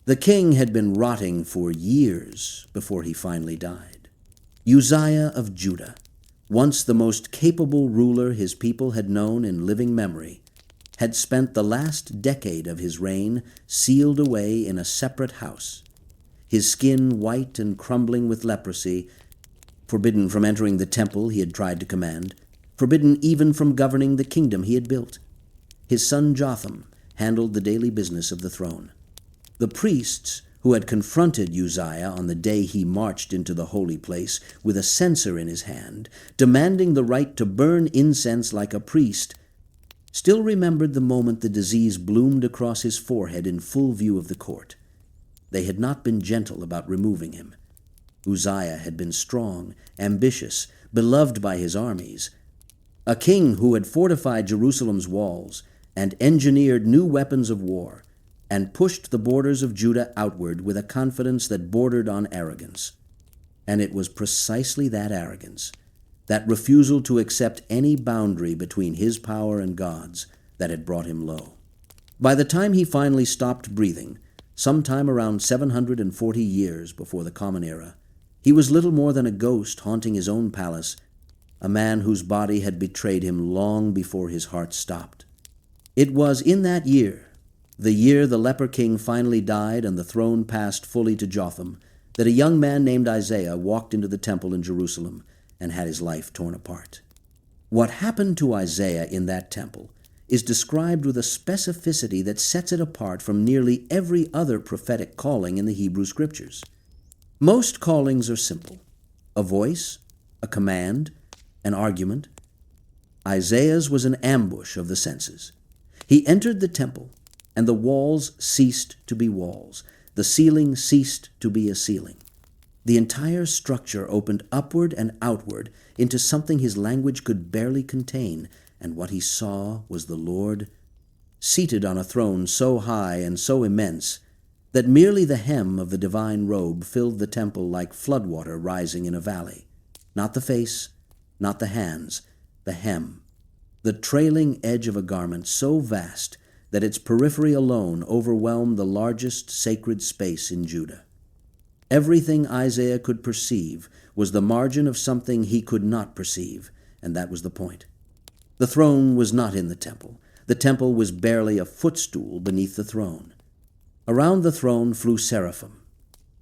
The king had been rotting for years before he finally died. Uzziah of Judah, once the most capable ruler his people had known in living memory, had spent the last decade of his reign sealed away in a separate house, his skin white and crumbling with leprosy, forbidden from entering the temple he had tried to command, forbidden even from governing the kingdom he had built. His son Jotham handled the daily business of the throne. The priests who had confronted Uzziah on the day he marched into the holy place with a censer in his hand, demanding the right to burn incense like a priest, still remembered the moment the disease bloomed across his forehead in full view of the court. They had not been gentle about removing him. Uzziah had been strong, ambitious, beloved by his armies, a king who had fortified Jerusalem's walls and engineered new weapons of war, and pushed the borders of Judah outward with a confidence that bordered on arrogance. And it was precisely that arrogance, that refusal to accept any boundary between his power and God's, that had brought him low. By the time he finally stopped breathing, sometime around 740 years before the Common Era, he was little more than a ghost haunting his own palace, a man whose body had betrayed him long before his heart stopped. It was in that year, the year the leper king finally died and the throne passed fully to Jotham, that a young man named Isaiah walked into the temple in Jerusalem and had his life torn apart. What happened to Isaiah in that temple is described with a specificity that sets it apart from nearly every other prophetic calling in the Hebrew Scriptures. Most callings are simple: a voice, a command, an argument. Isaiah's was an ambush of the senses. He entered the temple, and the walls ceased to be walls. The ceiling ceased to be a ceiling. The entire structure opened upward and outward into something his language could barely contain, and what he saw was the Lord, seated on a throne so high and so immense that merely the hem of the divine robe filled the temple like floodwater rising in a valley. Not the face, not the hands, the hem, the trailing edge of a garment so vast that its periphery alone overwhelmed the largest sacred space in Judah. Everything Isaiah could perceive was the margin of something he could not perceive, and that was the point. The throne was not in the temple. The temple was barely a footstool beneath the throne. Around the throne flew seraphim,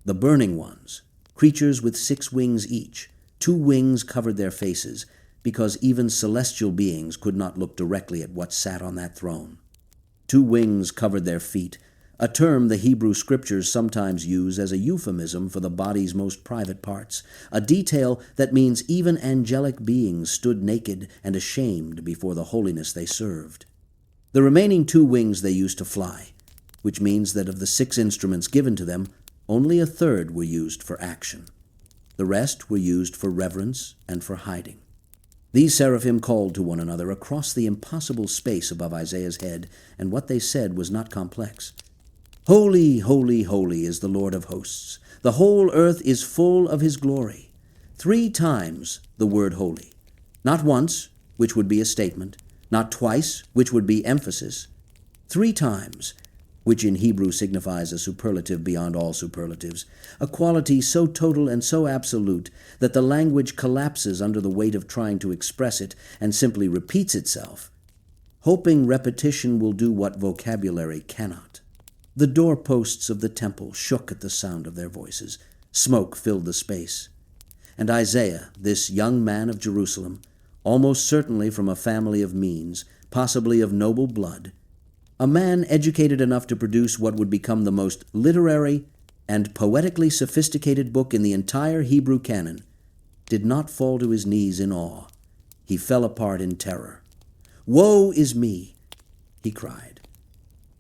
the burning ones, creatures with 6 wings each. 2 wings covered their faces, because even celestial beings could not look directly at what sat on that throne. 2 wings covered their feet, a term the Hebrew Scriptures sometimes use as a euphemism for the body's most private parts, a detail that means even angelic beings stood naked and ashamed before the holiness they served. The remaining 2 wings they used to fly, which means that of the 6 instruments given to them, only a third were used for action. The rest were used for reverence and for hiding. These seraphim called to one another across the impossible space above Isaiah's head, and what they said was not complex. "Holy, holy, holy is the Lord of hosts. The whole earth is full of his glory." 3 times the word holy. Not once, which would be a statement. Not twice, which would be emphasis. 3 times, which in Hebrew signifies a superlative beyond all superlatives, a quality so total and so absolute that the language collapses under the weight of trying to express it and simply repeats itself, hoping repetition will do what vocabulary cannot. The doorposts of the temple shook at the sound of their voices. Smoke filled the space. And Isaiah, this young man of Jerusalem, almost certainly from a family of means, possibly of noble blood, a man educated enough to produce what would become the most literary and poetically sophisticated book in the entire Hebrew canon, did not fall to his knees in awe. He fell apart in terror. "Woe is me," he cried,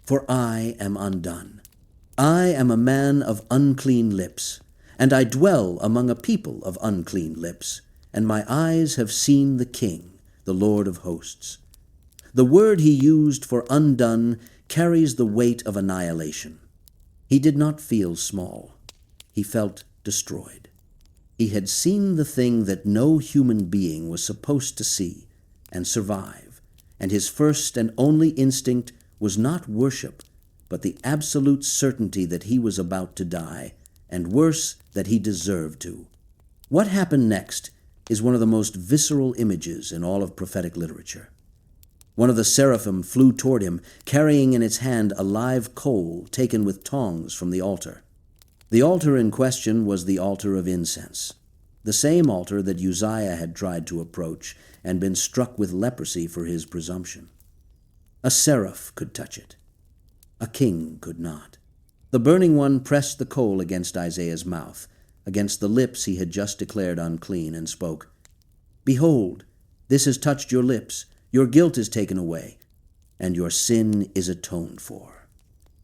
"for I am undone. I am a man of unclean lips, and I dwell among a people of unclean lips, and my eyes have seen the King, the Lord of hosts." The word he used for undone carries the weight of annihilation. He did not feel small. He felt destroyed. He had seen the thing that no human being was supposed to see and survive, and his first and only instinct was not worship, but the absolute certainty that he was about to die, and worse, that he deserved to. What happened next is one of the most visceral images in all of prophetic literature. One of the seraphim flew toward him, carrying in its hand a live coal taken with tongs from the altar. The altar in question was the altar of incense, the same altar that Uzziah had tried to approach and been struck with leprosy for his presumption. A seraph could touch it. A king could not. The burning one pressed the coal against Isaiah's mouth, against the lips he had just declared unclean, and spoke, "Behold, this has touched your lips. Your guilt is taken away, and your sin is atoned for."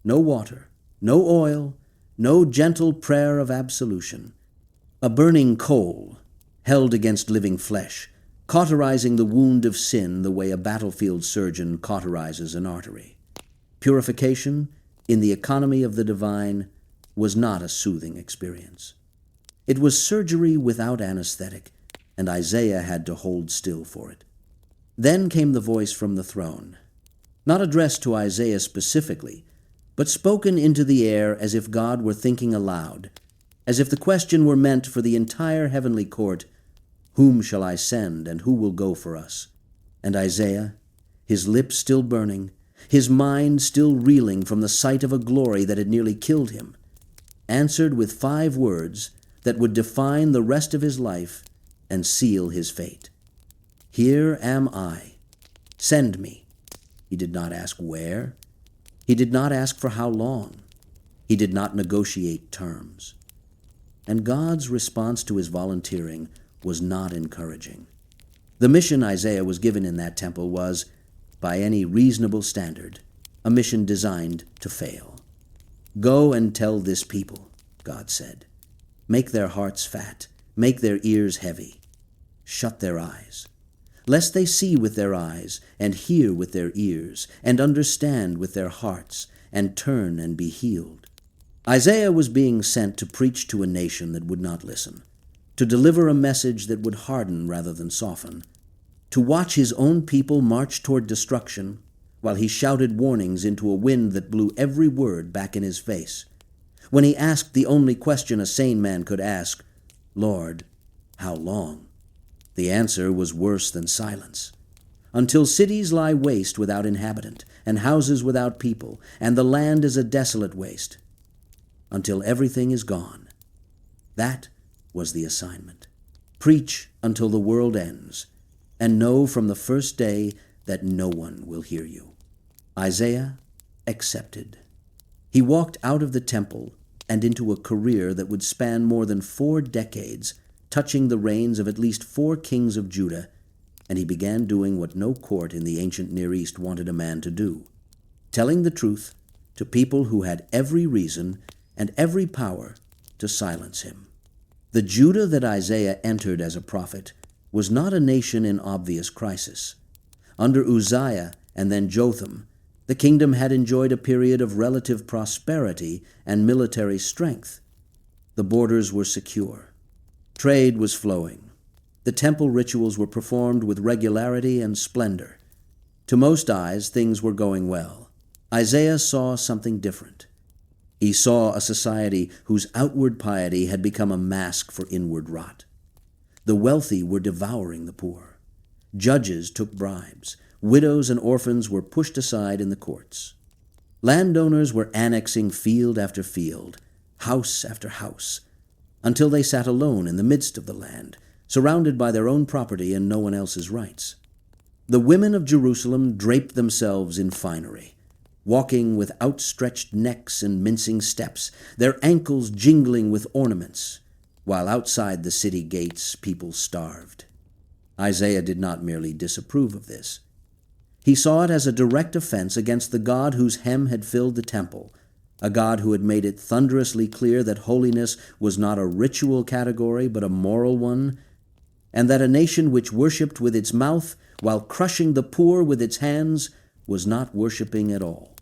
No water, no oil, no gentle prayer of absolution. A burning coal held against living flesh, cauterizing the wound of sin the way a battlefield surgeon cauterizes an artery. Purification, in the economy of the divine, was not a soothing experience. It was surgery without anesthetic, and Isaiah had to hold still for it. Then came the voice from the throne, not addressed to Isaiah specifically, but spoken into the air as if God were thinking aloud, as if the question were meant for the entire heavenly court, "Whom shall I send, and who will go for us?" And Isaiah, his lips still burning, his mind still reeling from the sight of a glory that had nearly killed him, answered with 5 words that would define the rest of his life and seal his fate. "Here am I. Send me." He did not ask where. He did not ask for how long. He did not negotiate terms. And God's response to his volunteering was not encouraging. The mission Isaiah was given in that temple was, by any reasonable standard, a mission designed to fail. "Go and tell this people," God said. "Make their hearts fat, make their ears heavy, shut their eyes, lest they see with their eyes, and hear with their ears, and understand with their hearts, and turn and be healed." Isaiah was being sent to preach to a nation that would not listen, to deliver a message that would harden rather than soften, to watch his own people march toward destruction while he shouted warnings into a wind that blew every word back in his face. When he asked the only question a sane man could ask, "Lord, how long?" the answer was worse than silence. "Until cities lie waste without inhabitant, and houses without people, and the land is a desolate waste. Until everything is gone." That was the assignment. Preach until the world ends, and know from the first day that no one will hear you. Isaiah accepted. He walked out of the temple and into a career that would span more than 4 decades, touching the reigns of at least 4 kings of Judah, and he began doing what no court in the ancient Near East wanted a man to do, telling the truth to people who had every reason and every power to silence him. The Judah that Isaiah entered as a prophet was not a nation in obvious crisis. Under Uzziah and then Jotham, the kingdom had enjoyed a period of relative prosperity and military strength. The borders were secure. Trade was flowing. The temple rituals were performed with regularity and splendor. To most eyes, things were going well. Isaiah saw something different. He saw a society whose outward piety had become a mask for inward rot. The wealthy were devouring the poor. Judges took bribes. Widows and orphans were pushed aside in the courts. Landowners were annexing field after field, house after house, until they sat alone in the midst of the land, surrounded by their own property and no one else's rights. The women of Jerusalem draped themselves in finery, walking with outstretched necks and mincing steps, their ankles jingling with ornaments, while outside the city gates people starved. Isaiah did not merely disapprove of this. He saw it as a direct offense against the God whose hem had filled the temple, a God who had made it thunderously clear that holiness was not a ritual category but a moral one, and that a nation which worshipped with its mouth while crushing the poor with its hands was not worshiping at all.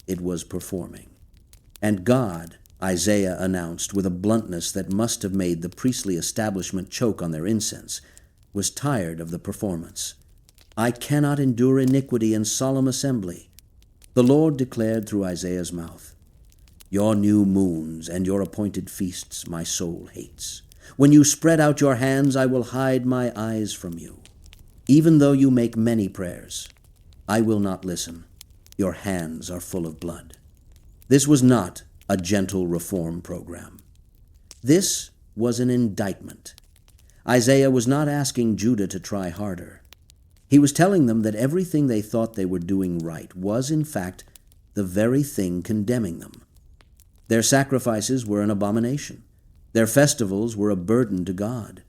It was performing. And God, Isaiah announced with a bluntness that must have made the priestly establishment choke on their incense, was tired of the performance. "I cannot endure iniquity in solemn assembly." The Lord declared through Isaiah's mouth, "Your new moons and your appointed feasts my soul hates. When you spread out your hands, I will hide my eyes from you. Even though you make many prayers, I will not listen. Your hands are full of blood." This was not a gentle reform program. This was an indictment. Isaiah was not asking Judah to try harder. He was telling them that everything they thought they were doing right was, in fact, the very thing condemning them. Their sacrifices were an abomination. Their festivals were a burden to God.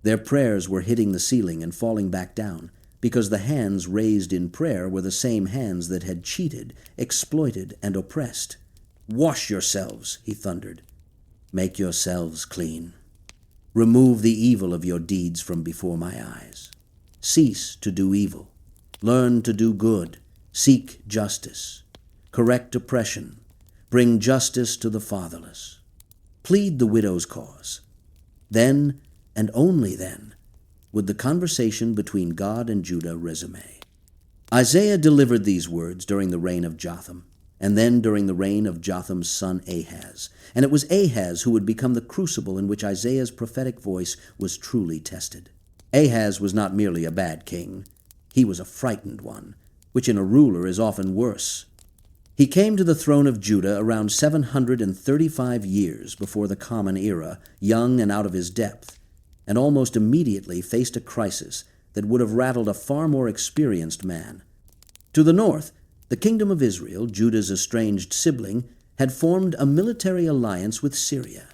Their prayers were hitting the ceiling and falling back down, because the hands raised in prayer were the same hands that had cheated, exploited, and oppressed. "Wash yourselves," he thundered. "Make yourselves clean. Remove the evil of your deeds from before my eyes. Cease to do evil. Learn to do good. Seek justice. Correct oppression. Bring justice to the fatherless. Plead the widow's cause." Then, and only then, would the conversation between God and Judah resume. Isaiah delivered these words during the reign of Jotham, and then during the reign of Jotham's son Ahaz. And it was Ahaz who would become the crucible in which Isaiah's prophetic voice was truly tested. Ahaz was not merely a bad king. He was a frightened one, which in a ruler is often worse. He came to the throne of Judah around 735 years before the Common Era, young and out of his depth, and almost immediately faced a crisis that would have rattled a far more experienced man. To the north, the kingdom of Israel, Judah's estranged sibling, had formed a military alliance with Syria.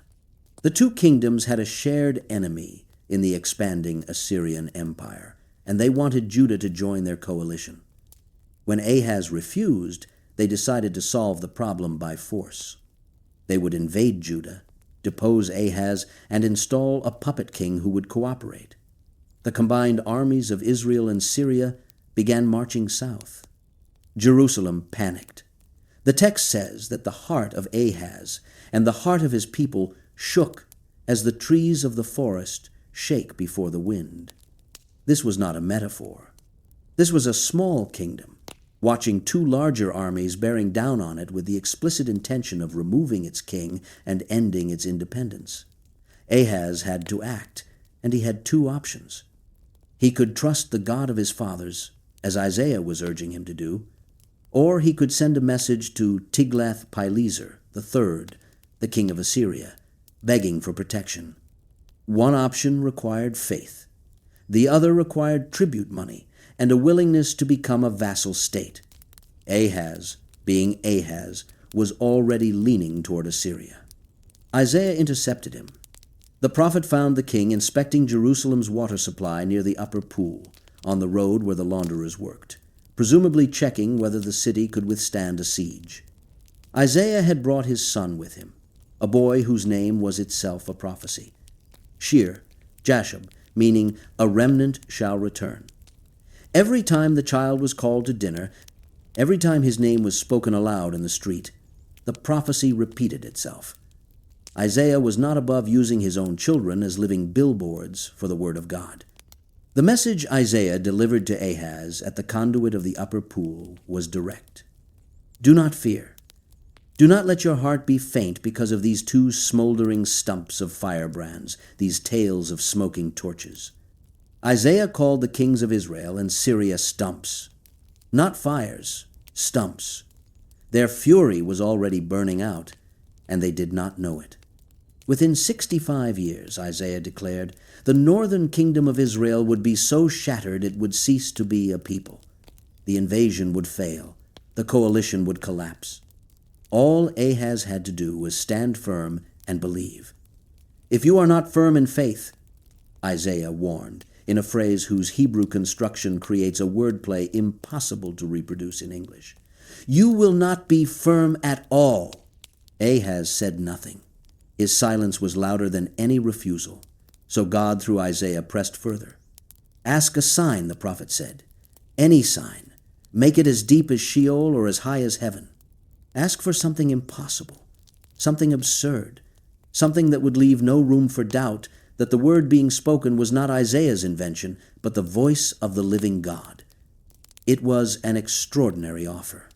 The two kingdoms had a shared enemy in the expanding Assyrian Empire, and they wanted Judah to join their coalition. When Ahaz refused, they decided to solve the problem by force. They would invade Judah, depose Ahaz, and install a puppet king who would cooperate. The combined armies of Israel and Syria began marching south. Jerusalem panicked. The text says that the heart of Ahaz and the heart of his people shook as the trees of the forest shake before the wind. This was not a metaphor. This was a small kingdom, watching two larger armies bearing down on it with the explicit intention of removing its king and ending its independence. Ahaz had to act, and he had two options. He could trust the God of his fathers, as Isaiah was urging him to do, or he could send a message to Tiglath-Pileser III, the king of Assyria, begging for protection. One option required faith. The other required tribute money and a willingness to become a vassal state. Ahaz, being Ahaz, was already leaning toward Assyria. Isaiah intercepted him. The prophet found the king inspecting Jerusalem's water supply near the upper pool, on the road where the launderers worked, presumably checking whether the city could withstand a siege. Isaiah had brought his son with him, a boy whose name was itself a prophecy. Shir, Jashub, meaning a remnant shall return. Every time the child was called to dinner, every time his name was spoken aloud in the street, the prophecy repeated itself. Isaiah was not above using his own children as living billboards for the word of God. The message Isaiah delivered to Ahaz at the conduit of the upper pool was direct. Do not fear. Do not let your heart be faint because of these two smoldering stumps of firebrands, these tails of smoking torches. Isaiah called the kings of Israel and Syria stumps. Not fires, stumps. Their fury was already burning out, and they did not know it. Within 65 years, Isaiah declared, the northern kingdom of Israel would be so shattered it would cease to be a people. The invasion would fail. The coalition would collapse. All Ahaz had to do was stand firm and believe. If you are not firm in faith, Isaiah warned, in a phrase whose Hebrew construction creates a wordplay impossible to reproduce in English, you will not be firm at all. Ahaz said nothing. His silence was louder than any refusal. So God, through Isaiah, pressed further. Ask a sign, the prophet said. Any sign. Make it as deep as Sheol or as high as heaven. Ask for something impossible, something absurd, something that would leave no room for doubt that the word being spoken was not Isaiah's invention, but the voice of the living God. It was an extraordinary offer.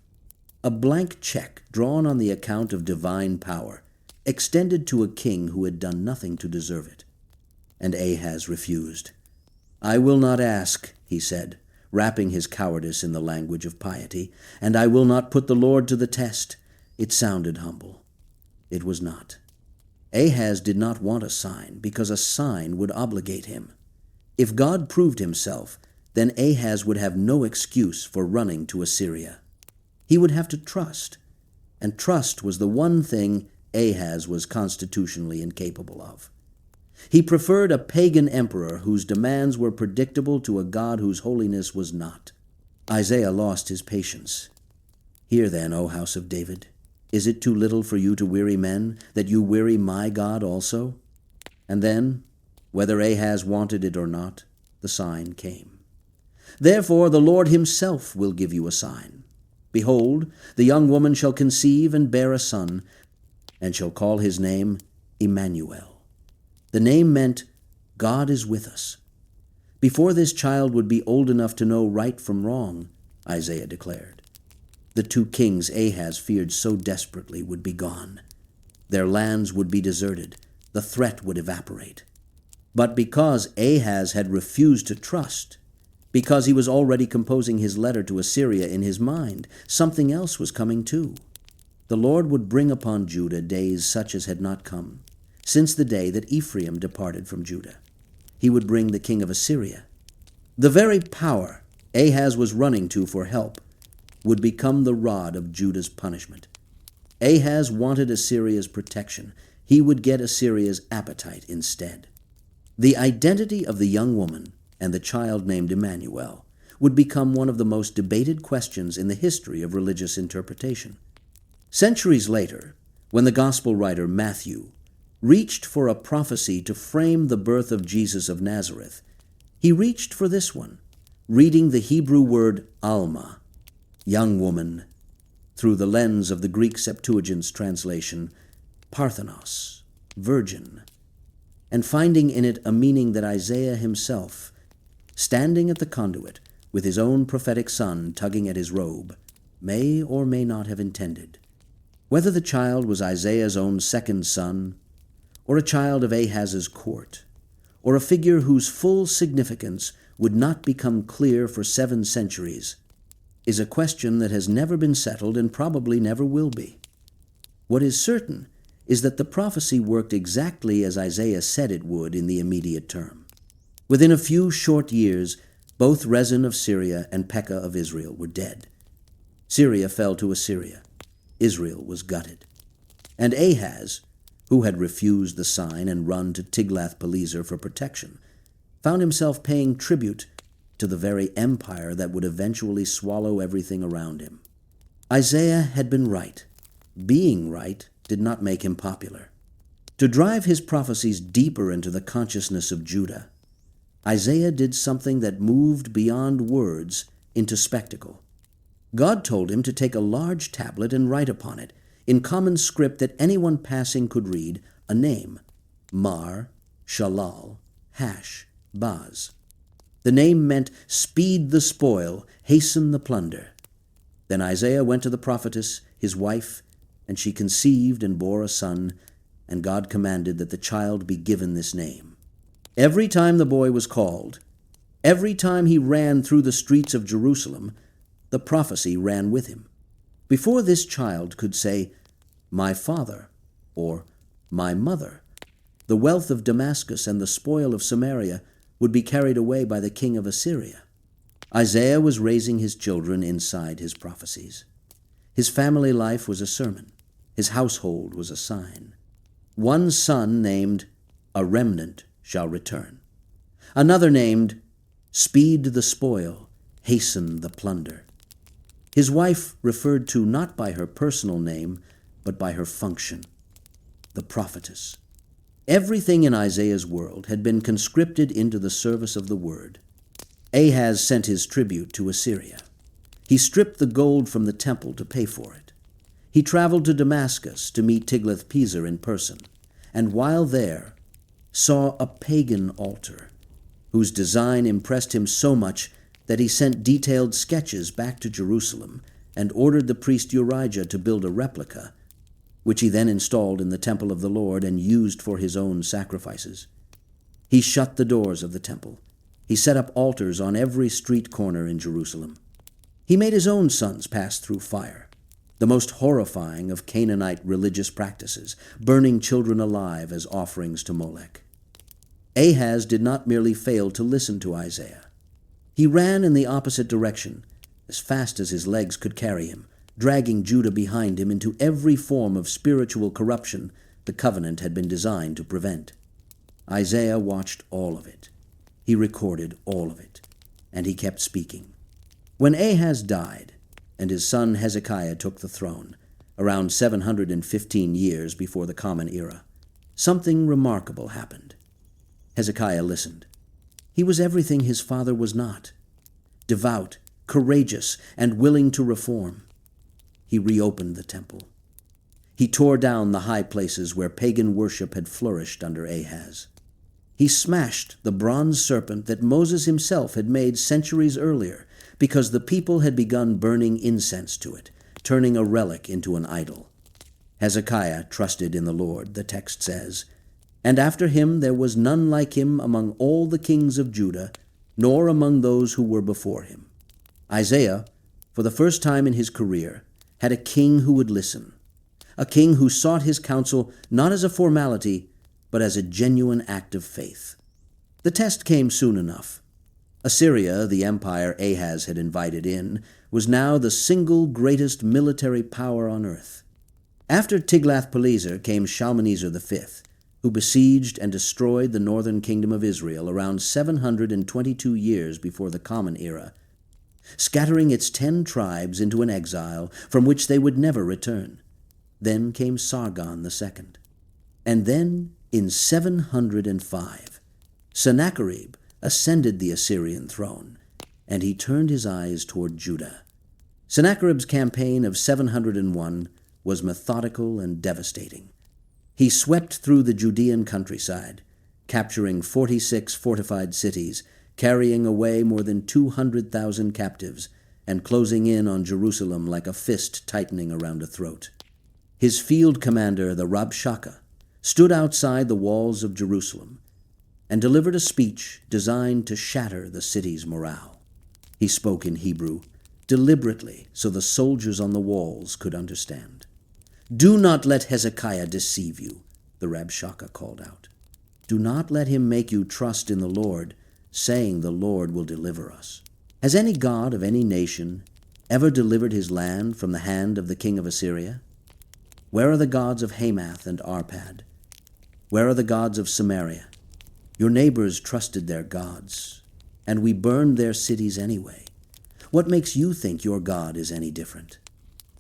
a blank check drawn on the account of divine power, extended to a king who had done nothing to deserve it. And Ahaz refused. "I will not ask," he said, wrapping his cowardice in the language of piety, "and I will not put the Lord to the test." It sounded humble. It was not. Ahaz did not want a sign, because a sign would obligate him. If God proved himself, then Ahaz would have no excuse for running to Assyria. He would have to trust, and trust was the one thing Ahaz was constitutionally incapable of. He preferred a pagan emperor whose demands were predictable to a God whose holiness was not. Isaiah lost his patience. "Hear then, O house of David, is it too little for you to weary men, that you weary my God also?" And then, whether Ahaz wanted it or not, the sign came. "Therefore the Lord himself will give you a sign. Behold, the young woman shall conceive and bear a son, and shall call his name Immanuel." The name meant, God is with us. Before this child would be old enough to know right from wrong, Isaiah declared, the two kings Ahaz feared so desperately would be gone. Their lands would be deserted. The threat would evaporate. But because Ahaz had refused to trust, because he was already composing his letter to Assyria in his mind, something else was coming too. The Lord would bring upon Judah days such as had not come since the day that Ephraim departed from Judah. He would bring the king of Assyria. The very power Ahaz was running to for help would become the rod of Judah's punishment. Ahaz wanted Assyria's protection. He would get Assyria's appetite instead. The identity of the young woman and the child named Emmanuel would become one of the most debated questions in the history of religious interpretation. Centuries later, when the gospel writer Matthew reached for a prophecy to frame the birth of Jesus of Nazareth, he reached for this one, reading the Hebrew word Alma, young woman, through the lens of the Greek Septuagint's translation, Parthenos, virgin, and finding in it a meaning that Isaiah himself, standing at the conduit with his own prophetic son tugging at his robe, may or may not have intended. Whether the child was Isaiah's own second son, or a child of Ahaz's court, or a figure whose full significance would not become clear for 7 centuries, is a question that has never been settled and probably never will be. What is certain is that the prophecy worked exactly as Isaiah said it would in the immediate term. Within a few short years, both Rezin of Syria and Pekah of Israel were dead. Syria fell to Assyria. Israel was gutted. And Ahaz, who had refused the sign and run to Tiglath-Pileser for protection, found himself paying tribute to the very empire that would eventually swallow everything around him. Isaiah had been right. Being right did not make him popular. To drive his prophecies deeper into the consciousness of Judah, Isaiah did something that moved beyond words into spectacle. God told him to take a large tablet and write upon it, in common script that anyone passing could read, a name, Mar, Shalal, Hash, Baz. The name meant speed the spoil, hasten the plunder. Then Isaiah went to the prophetess, his wife, and she conceived and bore a son, and God commanded that the child be given this name. Every time the boy was called, every time he ran through the streets of Jerusalem, the prophecy ran with him. Before this child could say, "My father," or "My mother," the wealth of Damascus and the spoil of Samaria would be carried away by the king of Assyria. Isaiah was raising his children inside his prophecies. His family life was a sermon. His household was a sign. One son named, "A remnant shall return." Another named, "Speed the spoil, hasten the plunder." His wife referred to not by her personal name, but by her function, the prophetess. Everything in Isaiah's world had been conscripted into the service of the word. Ahaz sent his tribute to Assyria. He stripped the gold from the temple to pay for it. He traveled to Damascus to meet Tiglath-Pileser in person, and while there, saw a pagan altar, whose design impressed him so much that he sent detailed sketches back to Jerusalem and ordered the priest Urijah to build a replica, which he then installed in the temple of the Lord and used for his own sacrifices. He shut the doors of the temple. He set up altars on every street corner in Jerusalem. He made his own sons pass through fire, the most horrifying of Canaanite religious practices, burning children alive as offerings to Molech. Ahaz did not merely fail to listen to Isaiah. He ran in the opposite direction, as fast as his legs could carry him, dragging Judah behind him into every form of spiritual corruption the covenant had been designed to prevent. Isaiah watched all of it. He recorded all of it, and he kept speaking. When Ahaz died, and his son Hezekiah took the throne, around 715 years before the Common Era, something remarkable happened. Hezekiah listened. He was everything his father was not: devout, courageous, and willing to reform. He reopened the temple. He tore down the high places where pagan worship had flourished under Ahaz. He smashed the bronze serpent that Moses himself had made centuries earlier, because the people had begun burning incense to it, turning a relic into an idol. Hezekiah trusted in the Lord, the text says, and after him there was none like him among all the kings of Judah, nor among those who were before him. Isaiah, for the first time in his career, had a king who would listen, a king who sought his counsel not as a formality, but as a genuine act of faith. The test came soon enough. Assyria, the empire Ahaz had invited in, was now the single greatest military power on earth. After Tiglath-Pileser came Shalmaneser V, who besieged and destroyed the northern kingdom of Israel around 722 years before the Common Era, scattering its 10 tribes into an exile from which they would never return. Then came Sargon II. And then, in 705, Sennacherib ascended the Assyrian throne, and he turned his eyes toward Judah. Sennacherib's campaign of 701 was methodical and devastating. He swept through the Judean countryside, capturing 46 fortified cities, carrying away more than 200,000 captives, and closing in on Jerusalem like a fist tightening around a throat. His field commander, the Rabshakeh, stood outside the walls of Jerusalem and delivered a speech designed to shatter the city's morale. He spoke in Hebrew, deliberately so the soldiers on the walls could understand. "Do not let Hezekiah deceive you," the Rabshakeh called out. "Do not let him make you trust in the Lord, saying the Lord will deliver us. Has any god of any nation ever delivered his land from the hand of the king of Assyria? Where are the gods of Hamath and Arpad? Where are the gods of Samaria? Your neighbors trusted their gods, and we burned their cities anyway. What makes you think your God is any different?"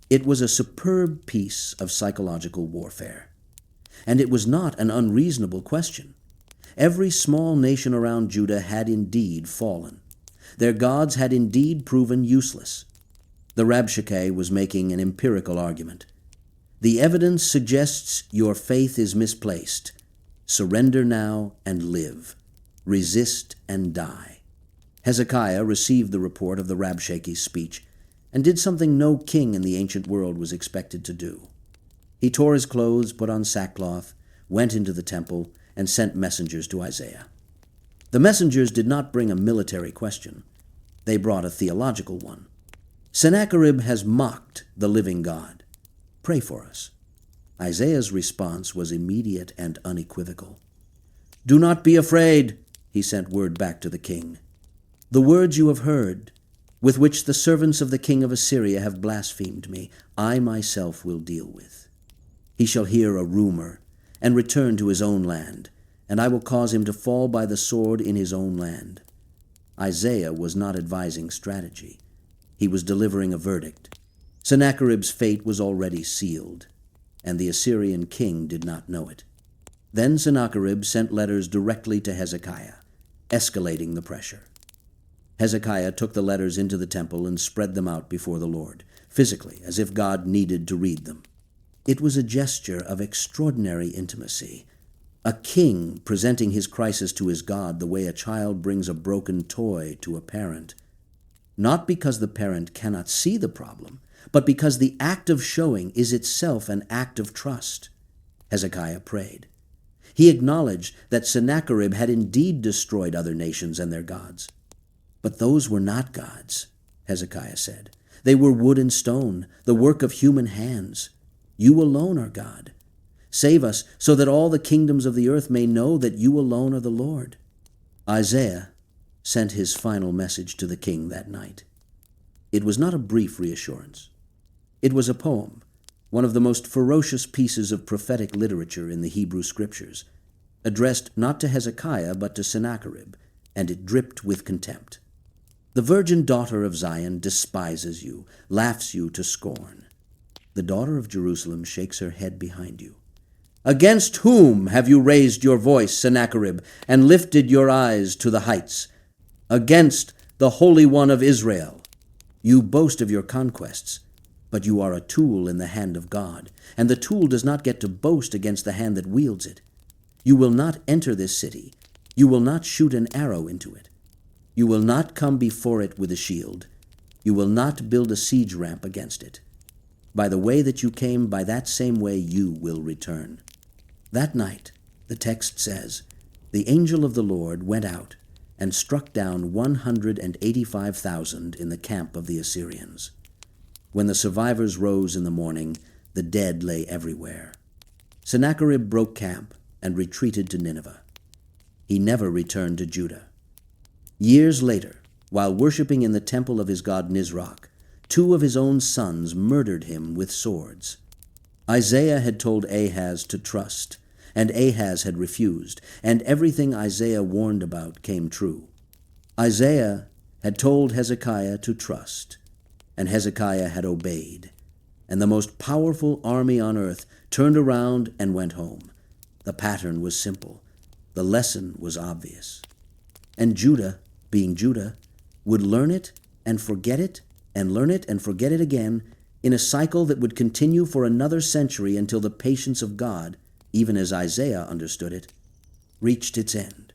It was a superb piece of psychological warfare. And it was not an unreasonable question. Every small nation around Judah had indeed fallen. Their gods had indeed proven useless. The Rabshakeh was making an empirical argument. The evidence suggests your faith is misplaced. Surrender now and live. Resist and die. Hezekiah received the report of the Rabshakeh's speech and did something no king in the ancient world was expected to do. He tore his clothes, put on sackcloth, went into the temple, and sent messengers to Isaiah. The messengers did not bring a military question. They brought a theological one. "Sennacherib has mocked the living God. Pray for us." Isaiah's response was immediate and unequivocal. "Do not be afraid," he sent word back to the king. "The words you have heard, with which the servants of the king of Assyria have blasphemed me, I myself will deal with. He shall hear a rumor and return to his own land, and I will cause him to fall by the sword in his own land." Isaiah was not advising strategy. He was delivering a verdict. Sennacherib's fate was already sealed, and the Assyrian king did not know it. Then Sennacherib sent letters directly to Hezekiah, escalating the pressure. Hezekiah took the letters into the temple and spread them out before the Lord, physically, as if God needed to read them. It was a gesture of extraordinary intimacy, a king presenting his crisis to his God the way a child brings a broken toy to a parent, not because the parent cannot see the problem, but because the act of showing is itself an act of trust. Hezekiah prayed. He acknowledged that Sennacherib had indeed destroyed other nations and their gods. But those were not gods, Hezekiah said. They were wood and stone, the work of human hands. You alone are God. Save us so that all the kingdoms of the earth may know that you alone are the Lord. Isaiah sent his final message to the king that night. It was not a brief reassurance. It was a poem, one of the most ferocious pieces of prophetic literature in the Hebrew Scriptures, addressed not to Hezekiah but to Sennacherib, and it dripped with contempt. The virgin daughter of Zion despises you, laughs you to scorn. The daughter of Jerusalem shakes her head behind you. Against whom have you raised your voice, Sennacherib, and lifted your eyes to the heights? Against the Holy One of Israel. You boast of your conquests, but you are a tool in the hand of God, and the tool does not get to boast against the hand that wields it. You will not enter this city. You will not shoot an arrow into it. You will not come before it with a shield. You will not build a siege ramp against it. By the way that you came, by that same way you will return. That night, the text says, the angel of the Lord went out and struck down 185,000 in the camp of the Assyrians. When the survivors rose in the morning, the dead lay everywhere. Sennacherib broke camp and retreated to Nineveh. He never returned to Judah. Years later, while worshiping in the temple of his god Nisroch, 2 of his own sons murdered him with swords. Isaiah had told Ahaz to trust, and Ahaz had refused, and everything Isaiah warned about came true. Isaiah had told Hezekiah to trust, and Hezekiah had obeyed, and the most powerful army on earth turned around and went home. The pattern was simple. The lesson was obvious. And Judah, being Judah, would learn it and forget it, and learn it and forget it again, in a cycle that would continue for another century until the patience of God, even as Isaiah understood it, reached its end.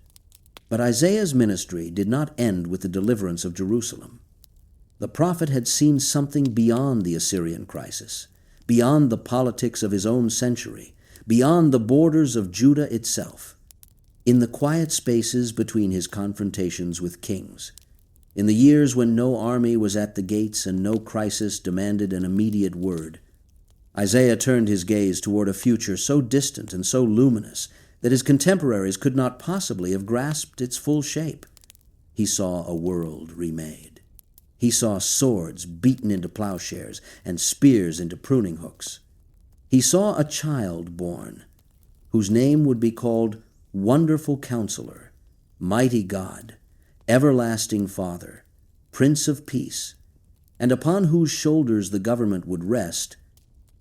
But Isaiah's ministry did not end with the deliverance of Jerusalem. The prophet had seen something beyond the Assyrian crisis, beyond the politics of his own century, beyond the borders of Judah itself. In the quiet spaces between his confrontations with kings, in the years when no army was at the gates and no crisis demanded an immediate word, Isaiah turned his gaze toward a future so distant and so luminous that his contemporaries could not possibly have grasped its full shape. He saw a world remade. He saw swords beaten into plowshares and spears into pruning hooks. He saw a child born, whose name would be called Wonderful Counselor, Mighty God, Everlasting Father, Prince of Peace, and upon whose shoulders the government would rest,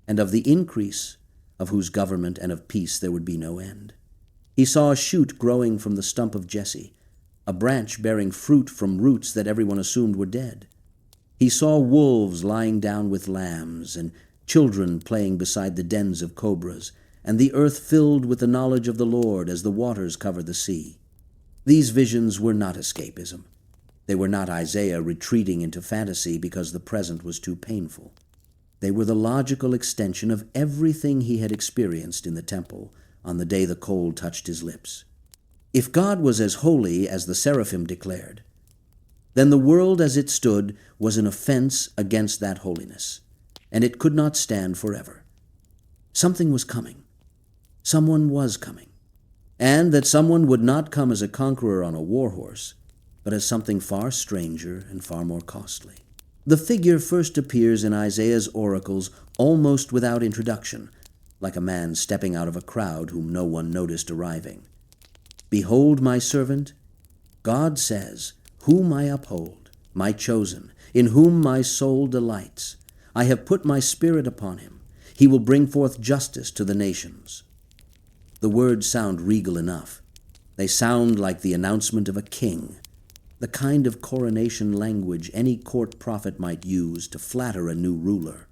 and of the increase of whose government and of peace there would be no end. He saw a shoot growing from the stump of Jesse, a branch bearing fruit from roots that everyone assumed were dead. He saw wolves lying down with lambs, and children playing beside the dens of cobras, and the earth filled with the knowledge of the Lord as the waters cover the sea. These visions were not escapism. They were not Isaiah retreating into fantasy because the present was too painful. They were the logical extension of everything he had experienced in the temple on the day the coal touched his lips. If God was as holy as the seraphim declared, then the world as it stood was an offense against that holiness, and it could not stand forever. Something was coming. Someone was coming. And that someone would not come as a conqueror on a war horse, but as something far stranger and far more costly. The figure first appears in Isaiah's oracles almost without introduction, like a man stepping out of a crowd whom no one noticed arriving. Behold my servant, God says, whom I uphold, my chosen, in whom my soul delights. I have put my spirit upon him. He will bring forth justice to the nations. The words sound regal enough. They sound like the announcement of a king, the kind of coronation language any court prophet might use to flatter a new ruler.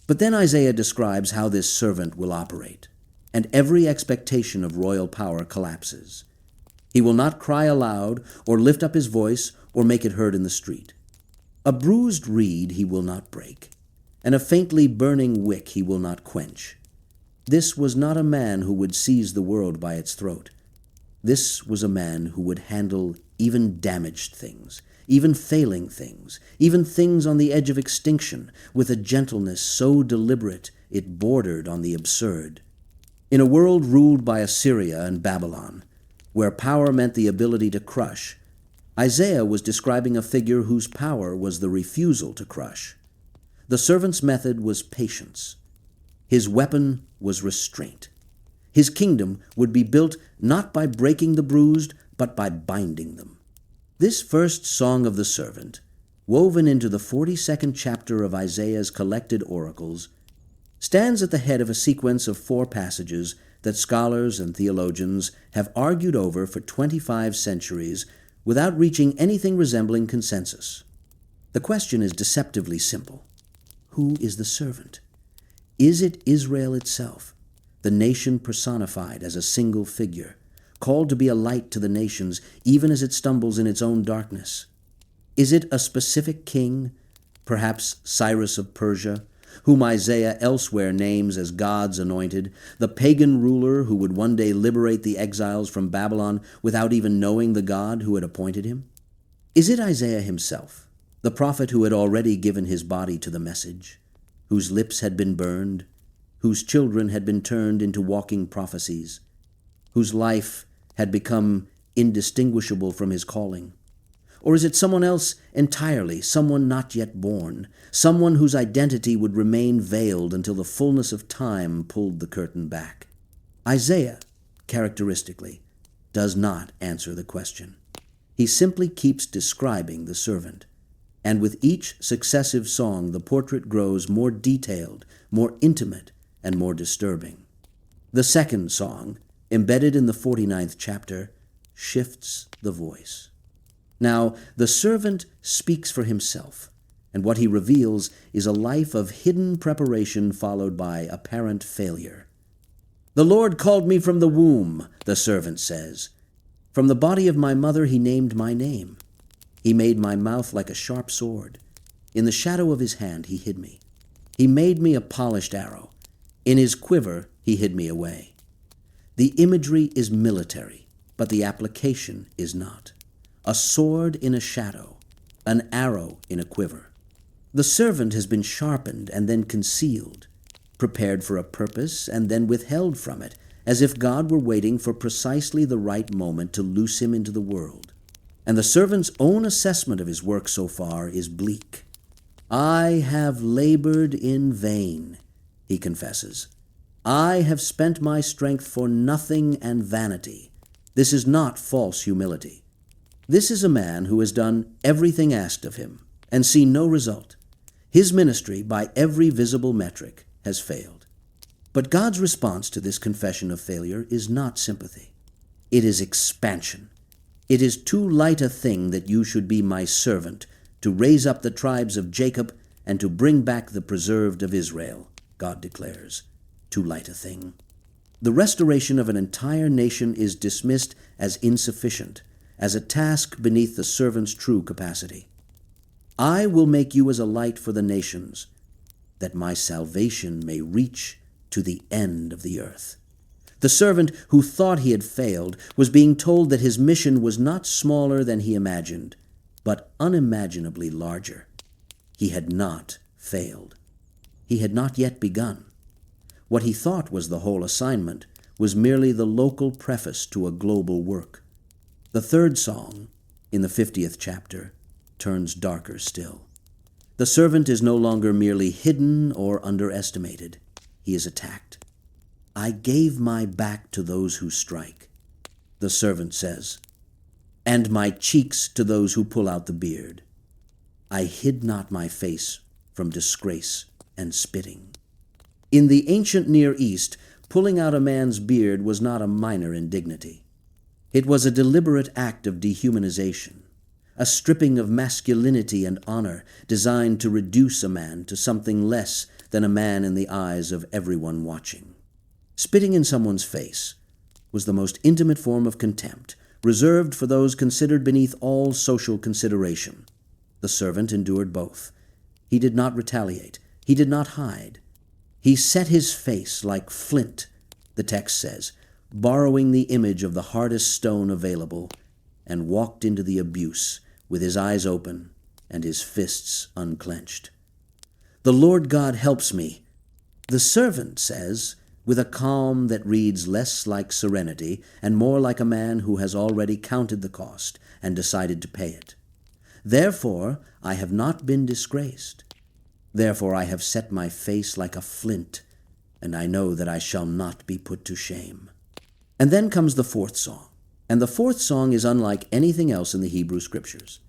But then Isaiah describes how this servant will operate, and every expectation of royal power collapses. He will not cry aloud or lift up his voice or make it heard in the street. A bruised reed he will not break, and a faintly burning wick he will not quench. This was not a man who would seize the world by its throat. This was a man who would handle even damaged things, even failing things, even things on the edge of extinction, with a gentleness so deliberate it bordered on the absurd. In a world ruled by Assyria and Babylon, where power meant the ability to crush, Isaiah was describing a figure whose power was the refusal to crush. The servant's method was patience. His weapon was restraint. His kingdom would be built not by breaking the bruised, but by binding them. This first song of the servant, woven into the 42nd chapter of Isaiah's collected oracles, stands at the head of a sequence of 4 passages that scholars and theologians have argued over for 25 centuries without reaching anything resembling consensus. The question is deceptively simple. Who is the servant? Is it Israel itself, the nation personified as a single figure, called to be a light to the nations even as it stumbles in its own darkness? Is it a specific king, perhaps Cyrus of Persia, whom Isaiah elsewhere names as God's anointed, the pagan ruler who would one day liberate the exiles from Babylon without even knowing the God who had appointed him? Is it Isaiah himself, the prophet who had already given his body to the message, whose lips had been burned, whose children had been turned into walking prophecies, whose life had become indistinguishable from his calling? Or is it someone else entirely, someone not yet born, someone whose identity would remain veiled until the fullness of time pulled the curtain back? Isaiah, characteristically, does not answer the question. He simply keeps describing the servant, and with each successive song the portrait grows more detailed, more intimate, and more disturbing. The second song, embedded in the 49th chapter, shifts the voice. Now, the servant speaks for himself, and what he reveals is a life of hidden preparation followed by apparent failure. "The Lord called me from the womb," the servant says. "From the body of my mother he named my name. He made my mouth like a sharp sword. In the shadow of his hand he hid me. He made me a polished arrow. In his quiver he hid me away." The imagery is military, but the application is not. A sword in a shadow, an arrow in a quiver. The servant has been sharpened and then concealed, prepared for a purpose and then withheld from it, as if God were waiting for precisely the right moment to loose him into the world. And the servant's own assessment of his work so far is bleak. "I have labored in vain," he confesses. "I have spent my strength for nothing and vanity." This is not false humility. This is a man who has done everything asked of him and seen no result. His ministry, by every visible metric, has failed. But God's response to this confession of failure is not sympathy. It is expansion. "It is too light a thing that you should be my servant, to raise up the tribes of Jacob and to bring back the preserved of Israel," God declares. Too light a thing. The restoration of an entire nation is dismissed as insufficient, as a task beneath the servant's true capacity. "I will make you as a light for the nations, that my salvation may reach to the end of the earth." The servant who thought he had failed was being told that his mission was not smaller than he imagined, but unimaginably larger. He had not failed. He had not yet begun. What he thought was the whole assignment was merely the local preface to a global work. The third song, in the 50th chapter, turns darker still. The servant is no longer merely hidden or underestimated. He is attacked. "I gave my back to those who strike," the servant says, "and my cheeks to those who pull out the beard. I hid not my face from disgrace and spitting." In the ancient Near East, pulling out a man's beard was not a minor indignity. It was a deliberate act of dehumanization, a stripping of masculinity and honor designed to reduce a man to something less than a man in the eyes of everyone watching. Spitting in someone's face was the most intimate form of contempt, reserved for those considered beneath all social consideration. The servant endured both. He did not retaliate. He did not hide. He set his face like flint, the text says, borrowing the image of the hardest stone available, and walked into the abuse with his eyes open and his fists unclenched. The Lord God helps me, the servant says, with a calm that reads less like serenity and more like a man who has already counted the cost and decided to pay it. Therefore I have not been disgraced. Therefore I have set my face like a flint, and I know that I shall not be put to shame. And then comes the fourth song. And the fourth song is unlike anything else in the Hebrew Scriptures.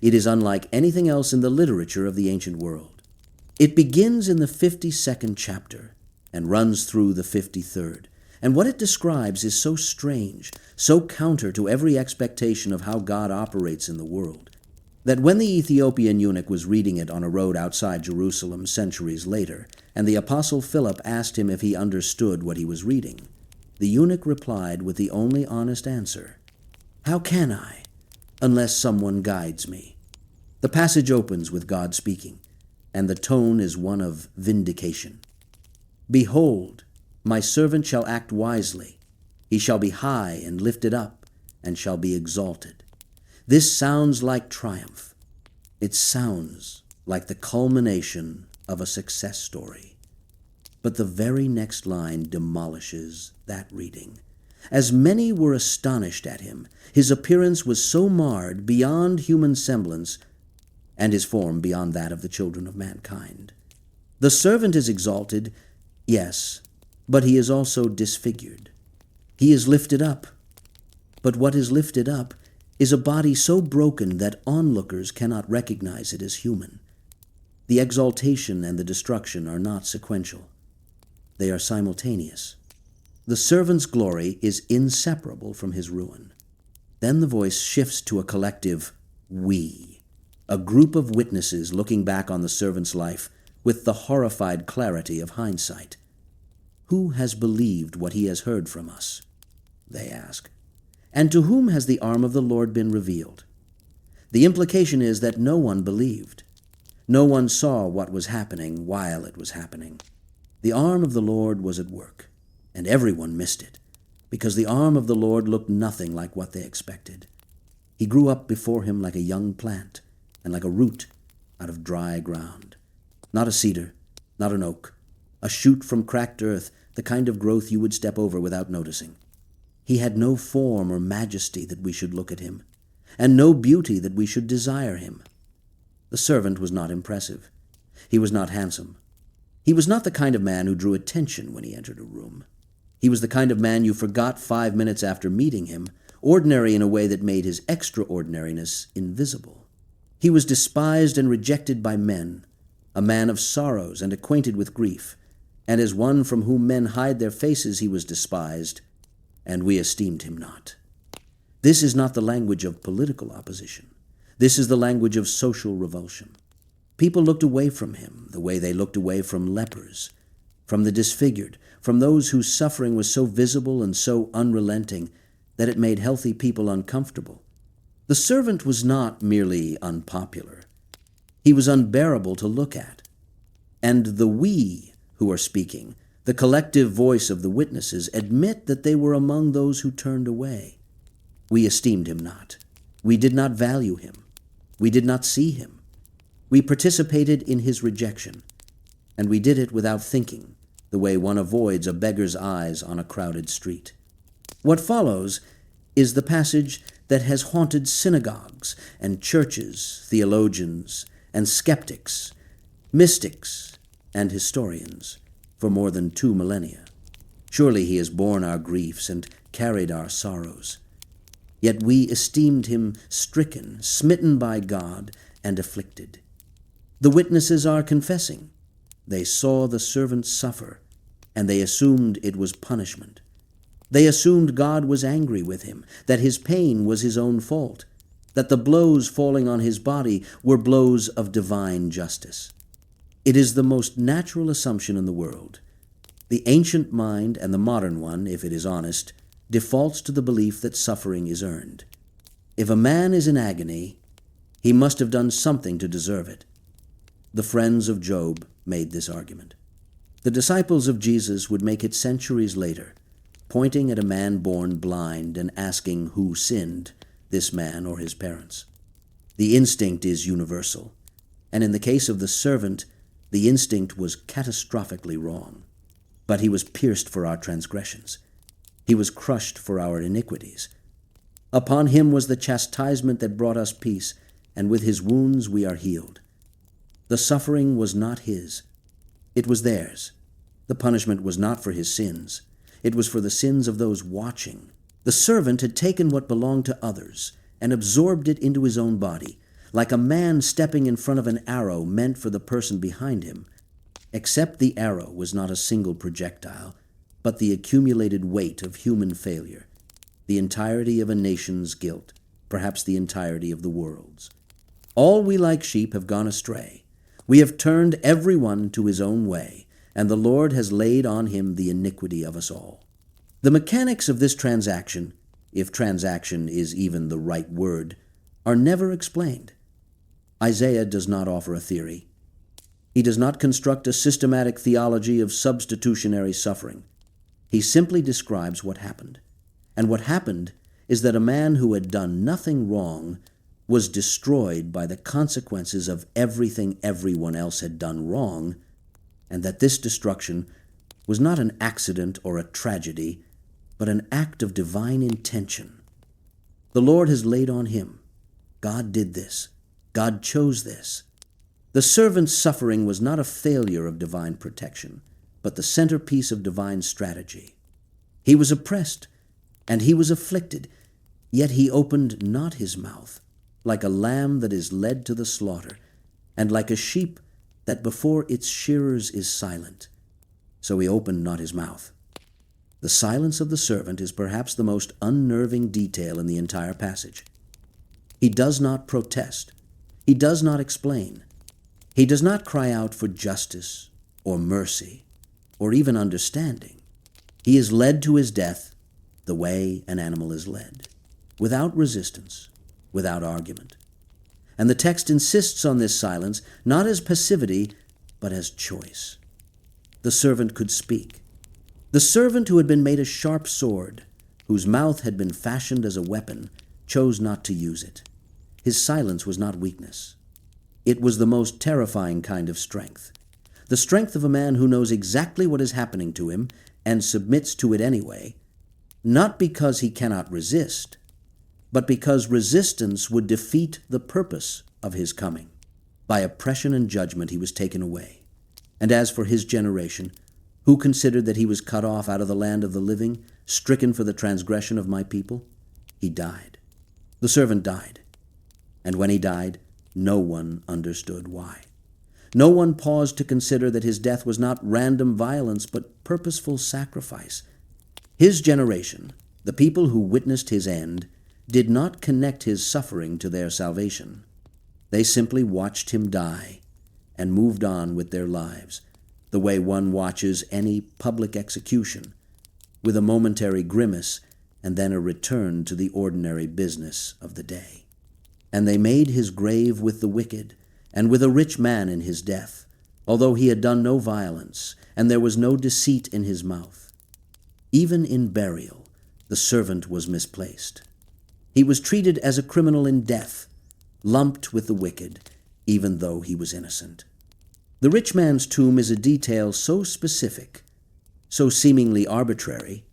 It is unlike anything else in the literature of the ancient world. It begins in the 52nd chapter and runs through the 53rd. And what it describes is so strange, so counter to every expectation of how God operates in the world, that when the Ethiopian eunuch was reading it on a road outside Jerusalem centuries later, and the Apostle Philip asked him if he understood what he was reading, the eunuch replied with the only honest answer, "How can I, unless someone guides me?" The passage opens with God speaking, and the tone is one of vindication. "Behold, my servant shall act wisely. He shall be high and lifted up, and shall be exalted." This sounds like triumph. It sounds like the culmination of a success story. But the very next line demolishes that reading. As many were astonished at him, his appearance was so marred beyond human semblance, and his form beyond that of the children of mankind. The servant is exalted, yes, but he is also disfigured. He is lifted up, but what is lifted up is a body so broken that onlookers cannot recognize it as human. The exaltation and the destruction are not sequential. They are simultaneous. The servant's glory is inseparable from his ruin. Then the voice shifts to a collective we, a group of witnesses looking back on the servant's life with the horrified clarity of hindsight. "Who has believed what he has heard from us?" they ask. "And to whom has the arm of the Lord been revealed?" The implication is that no one believed. No one saw what was happening while it was happening. The arm of the Lord was at work, and everyone missed it, because the arm of the Lord looked nothing like what they expected. He grew up before him like a young plant, and like a root out of dry ground. Not a cedar, not an oak, a shoot from cracked earth, the kind of growth you would step over without noticing. He had no form or majesty that we should look at him, and no beauty that we should desire him. The servant was not impressive. He was not handsome. He was not the kind of man who drew attention when he entered a room. He was the kind of man you forgot 5 minutes after meeting him, ordinary in a way that made his extraordinariness invisible. He was despised and rejected by men, a man of sorrows and acquainted with grief, and as one from whom men hide their faces he was despised, and we esteemed him not. This is not the language of political opposition. This is the language of social revulsion. People looked away from him the way they looked away from lepers, from the disfigured, from those whose suffering was so visible and so unrelenting that it made healthy people uncomfortable. The servant was not merely unpopular. He was unbearable to look at. And the we who are speaking, the collective voice of the witnesses, admit that they were among those who turned away. We esteemed him not. We did not value him. We did not see him. We participated in his rejection, and we did it without thinking, the way one avoids a beggar's eyes on a crowded street. What follows is the passage that has haunted synagogues and churches, theologians and skeptics, mystics and historians for more than 2 millennia. Surely he has borne our griefs and carried our sorrows. Yet we esteemed him stricken, smitten by God, and afflicted. The witnesses are confessing. They saw the servant suffer, and they assumed it was punishment. They assumed God was angry with him, that his pain was his own fault, that the blows falling on his body were blows of divine justice. It is the most natural assumption in the world. The ancient mind and the modern one, if it is honest, defaults to the belief that suffering is earned. If a man is in agony, he must have done something to deserve it. The friends of Job made this argument. The disciples of Jesus would make it centuries later, pointing at a man born blind and asking who sinned, this man or his parents. The instinct is universal, and in the case of the servant, the instinct was catastrophically wrong. But he was pierced for our transgressions. He was crushed for our iniquities. Upon him was the chastisement that brought us peace, and with his wounds we are healed. The suffering was not his. It was theirs. The punishment was not for his sins. It was for the sins of those watching. The servant had taken what belonged to others and absorbed it into his own body, like a man stepping in front of an arrow meant for the person behind him, except the arrow was not a single projectile, but the accumulated weight of human failure, the entirety of a nation's guilt, perhaps the entirety of the world's. All we like sheep have gone astray. We have turned every one to his own way, and the Lord has laid on him the iniquity of us all. The mechanics of this transaction, if transaction is even the right word, are never explained. Isaiah does not offer a theory. He does not construct a systematic theology of substitutionary suffering. He simply describes what happened. And what happened is that a man who had done nothing wrong was destroyed by the consequences of everything everyone else had done wrong, and that this destruction was not an accident or a tragedy, but an act of divine intention. The Lord has laid on him. God did this. God chose this. The servant's suffering was not a failure of divine protection, but the centerpiece of divine strategy. He was oppressed, and he was afflicted, yet he opened not his mouth, like a lamb that is led to the slaughter, and like a sheep that before its shearers is silent. So he opened not his mouth. The silence of the servant is perhaps the most unnerving detail in the entire passage. He does not protest. He does not explain. He does not cry out for justice or mercy or even understanding. He is led to his death the way an animal is led, without resistance, without argument. And the text insists on this silence not as passivity, but as choice. The servant could speak. The servant who had been made a sharp sword, whose mouth had been fashioned as a weapon, chose not to use it. His silence was not weakness. It was the most terrifying kind of strength. The strength of a man who knows exactly what is happening to him and submits to it anyway, not because he cannot resist, but because resistance would defeat the purpose of his coming. By oppression and judgment he was taken away. And as for his generation, who considered that he was cut off out of the land of the living, stricken for the transgression of my people? He died. The servant died. And when he died, no one understood why. No one paused to consider that his death was not random violence, but purposeful sacrifice. His generation, the people who witnessed his end, did not connect his suffering to their salvation. They simply watched him die and moved on with their lives, the way one watches any public execution, with a momentary grimace and then a return to the ordinary business of the day. And they made his grave with the wicked, and with a rich man in his death, although he had done no violence, and there was no deceit in his mouth. Even in burial, the servant was misplaced. He was treated as a criminal in death, lumped with the wicked, even though he was innocent. The rich man's tomb is a detail so specific, so seemingly arbitrary,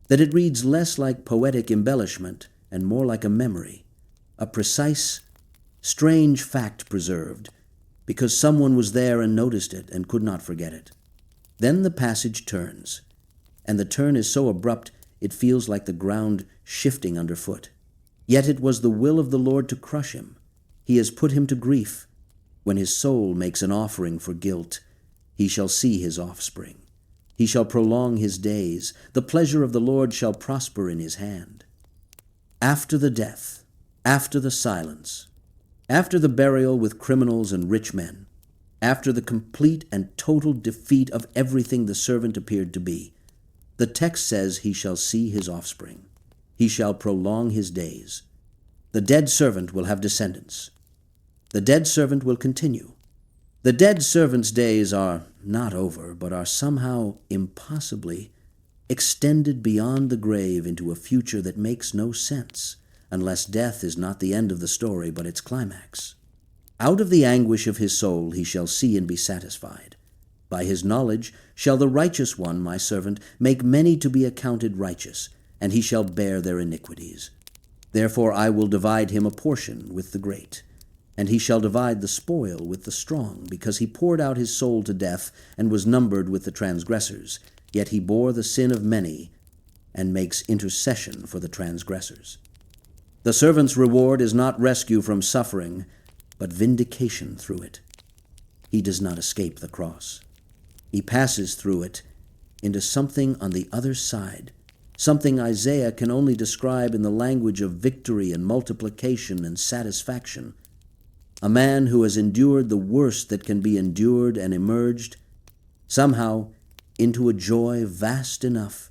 that it reads less like poetic embellishment and more like a memory, a precise, strange fact preserved, because someone was there and noticed it and could not forget it. Then the passage turns, and the turn is so abrupt it feels like the ground shifting underfoot. Yet it was the will of the Lord to crush him. He has put him to grief. When his soul makes an offering for guilt, he shall see his offspring. He shall prolong his days. The pleasure of the Lord shall prosper in his hand. After the death, after the silence, after the burial with criminals and rich men, after the complete and total defeat of everything the servant appeared to be, the text says he shall see his offspring. He shall prolong his days. The dead servant will have descendants. The dead servant will continue. The dead servant's days are not over, but are somehow impossibly extended beyond the grave into a future that makes no sense, unless death is not the end of the story, but its climax. Out of the anguish of his soul he shall see and be satisfied. By his knowledge shall the righteous one, my servant, make many to be accounted righteous, and he shall bear their iniquities. Therefore I will divide him a portion with the great, and he shall divide the spoil with the strong, because he poured out his soul to death, and was numbered with the transgressors. Yet he bore the sin of many, and makes intercession for the transgressors. The servant's reward is not rescue from suffering, but vindication through it. He does not escape the cross. He passes through it into something on the other side, something Isaiah can only describe in the language of victory and multiplication and satisfaction. A man who has endured the worst that can be endured and emerged, somehow, into a joy vast enough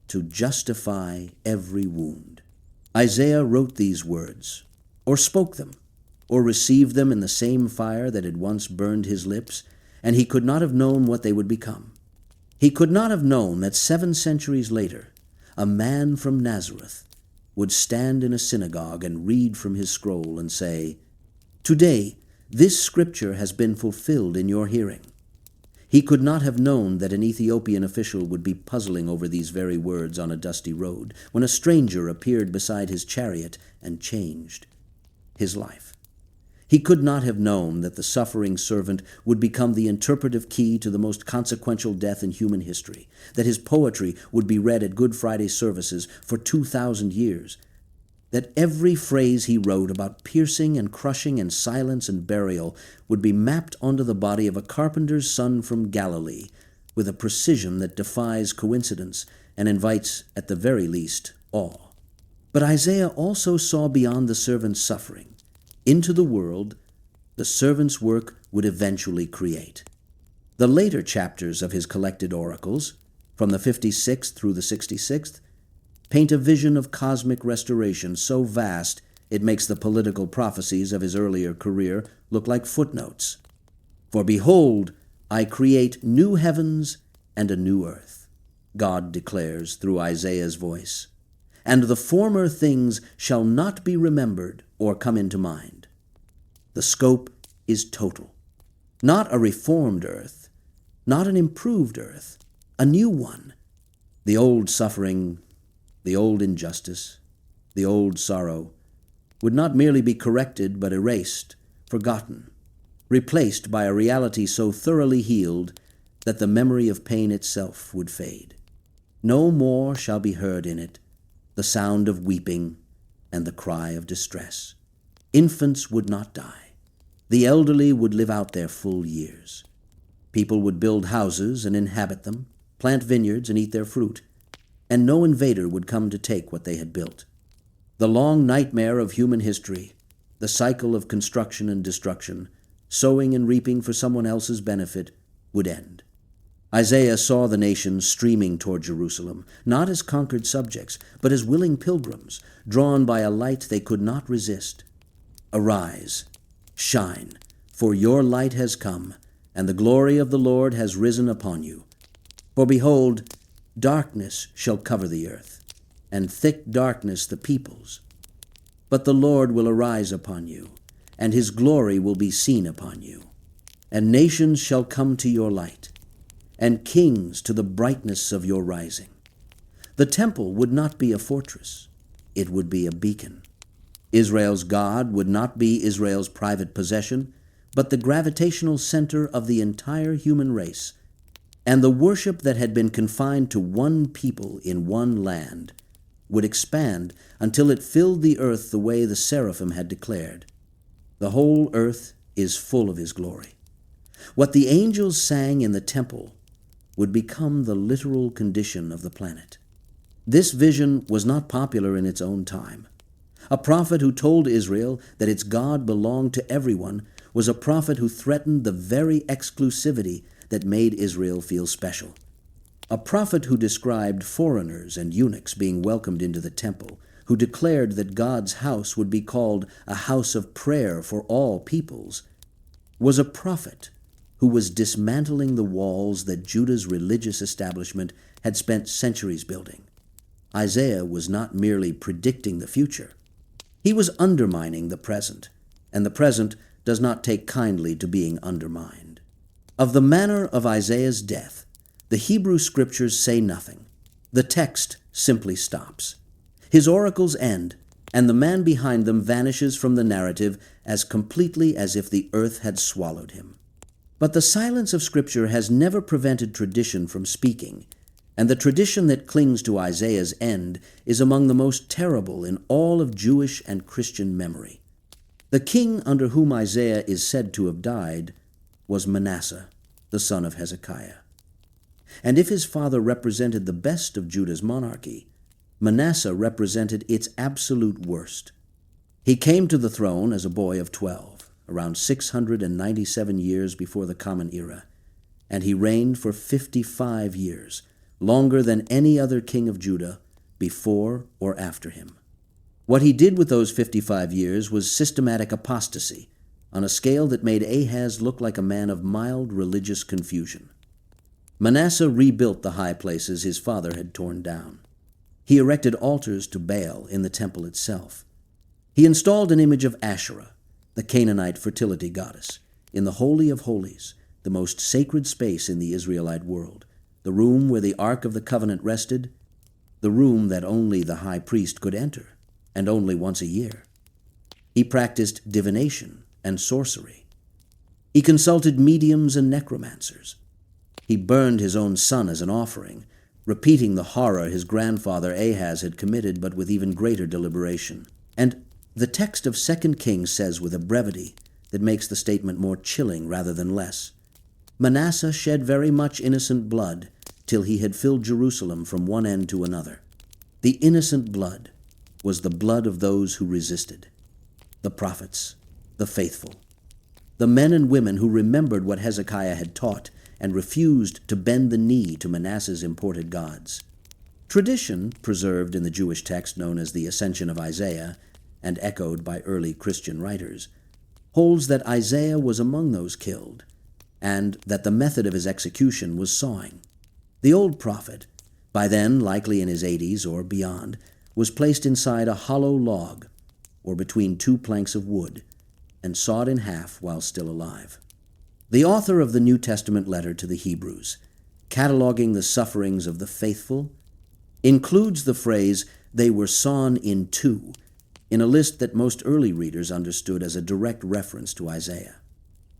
to justify every wound. Isaiah wrote these words, or spoke them, or received them in the same fire that had once burned his lips, and he could not have known what they would become. He could not have known that 7 centuries later, a man from Nazareth would stand in a synagogue and read from his scroll and say, "Today, this scripture has been fulfilled in your hearing." He could not have known that an Ethiopian official would be puzzling over these very words on a dusty road when a stranger appeared beside his chariot and changed his life. He could not have known that the suffering servant would become the interpretive key to the most consequential death in human history, that his poetry would be read at Good Friday services for 2,000 years, that every phrase he wrote about piercing and crushing and silence and burial would be mapped onto the body of a carpenter's son from Galilee with a precision that defies coincidence and invites, at the very least, awe. But Isaiah also saw beyond the servant's suffering into the world the servant's work would eventually create. The later chapters of his collected oracles, from the 56th through the 66th, paint a vision of cosmic restoration so vast it makes the political prophecies of his earlier career look like footnotes. "For behold, I create new heavens and a new earth," God declares through Isaiah's voice, "and the former things shall not be remembered or come into mind." The scope is total. Not a reformed earth, not an improved earth, a new one. The old suffering, the old injustice, the old sorrow would not merely be corrected but erased, forgotten, replaced by a reality so thoroughly healed that the memory of pain itself would fade. No more shall be heard in it the sound of weeping and the cry of distress. Infants would not die. The elderly would live out their full years. People would build houses and inhabit them, plant vineyards and eat their fruit, and no invader would come to take what they had built. The long nightmare of human history, the cycle of construction and destruction, sowing and reaping for someone else's benefit, would end. Isaiah saw the nations streaming toward Jerusalem, not as conquered subjects, but as willing pilgrims, drawn by a light they could not resist. "Arise, shine, for your light has come, and the glory of the Lord has risen upon you. For behold, darkness shall cover the earth, and thick darkness the peoples. But the Lord will arise upon you, and his glory will be seen upon you. And nations shall come to your light, and kings to the brightness of your rising." The temple would not be a fortress, it would be a beacon. Israel's God would not be Israel's private possession, but the gravitational center of the entire human race. And the worship that had been confined to one people in one land would expand until it filled the earth the way the seraphim had declared. The whole earth is full of his glory. What the angels sang in the temple would become the literal condition of the planet. This vision was not popular in its own time. A prophet who told Israel that its God belonged to everyone was a prophet who threatened the very exclusivity that made Israel feel special. A prophet who described foreigners and eunuchs being welcomed into the temple, who declared that God's house would be called a house of prayer for all peoples, was a prophet who was dismantling the walls that Judah's religious establishment had spent centuries building. Isaiah was not merely predicting the future. He was undermining the present, and the present does not take kindly to being undermined. Of the manner of Isaiah's death, the Hebrew Scriptures say nothing. The text simply stops. His oracles end, and the man behind them vanishes from the narrative as completely as if the earth had swallowed him. But the silence of Scripture has never prevented tradition from speaking, and the tradition that clings to Isaiah's end is among the most terrible in all of Jewish and Christian memory. The king under whom Isaiah is said to have died was Manasseh, the son of Hezekiah. And if his father represented the best of Judah's monarchy, Manasseh represented its absolute worst. He came to the throne as a boy of 12, around 697 years before the Common Era, and he reigned for 55 years, longer than any other king of Judah before or after him. What he did with those 55 years was systematic apostasy on a scale that made Ahaz look like a man of mild religious confusion. Manasseh rebuilt the high places his father had torn down. He erected altars to Baal in the temple itself. He installed an image of Asherah, the Canaanite fertility goddess, in the Holy of Holies, the most sacred space in the Israelite world, the room where the Ark of the Covenant rested, the room that only the high priest could enter, and only once a year. He practiced divination and sorcery. He consulted mediums and necromancers. He burned his own son as an offering, repeating the horror his grandfather Ahaz had committed, but with even greater deliberation. And the text of 2 Kings says with a brevity that makes the statement more chilling rather than less, Manasseh shed very much innocent blood till he had filled Jerusalem from one end to another. The innocent blood was the blood of those who resisted, the prophets, the faithful, the men and women who remembered what Hezekiah had taught and refused to bend the knee to Manasseh's imported gods. Tradition, preserved in the Jewish text known as the Ascension of Isaiah and echoed by early Christian writers, holds that Isaiah was among those killed, and that the method of his execution was sawing. The old prophet, by then likely in his 80s or beyond, was placed inside a hollow log or between two planks of wood and sawed in half while still alive. The author of the New Testament letter to the Hebrews, cataloging the sufferings of the faithful, includes the phrase, "they were sawn in two," in a list that most early readers understood as a direct reference to Isaiah.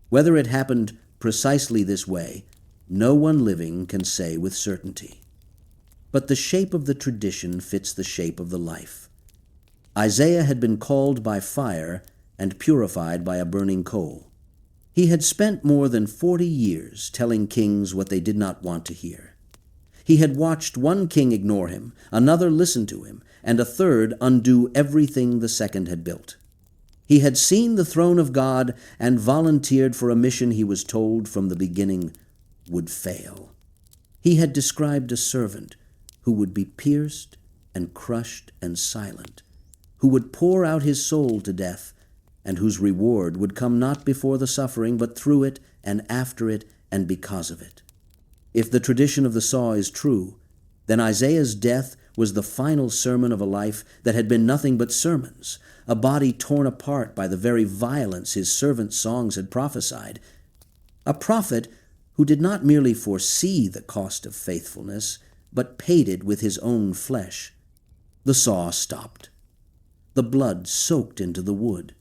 Whether it happened precisely this way, no one living can say with certainty. But the shape of the tradition fits the shape of the life. Isaiah had been called by fire and purified by a burning coal. He had spent more than 40 years telling kings what they did not want to hear. He had watched one king ignore him, another listen to him, and a third undo everything the second had built. He had seen the throne of God and volunteered for a mission he was told from the beginning would fail. He had described a servant who would be pierced and crushed and silent, who would pour out his soul to death, and whose reward would come not before the suffering, but through it and after it and because of it. If the tradition of the saw is true, then Isaiah's death was the final sermon of a life that had been nothing but sermons, a body torn apart by the very violence his servants' songs had prophesied. A prophet who did not merely foresee the cost of faithfulness, but paid it with his own flesh. The saw stopped. The blood soaked into the wood.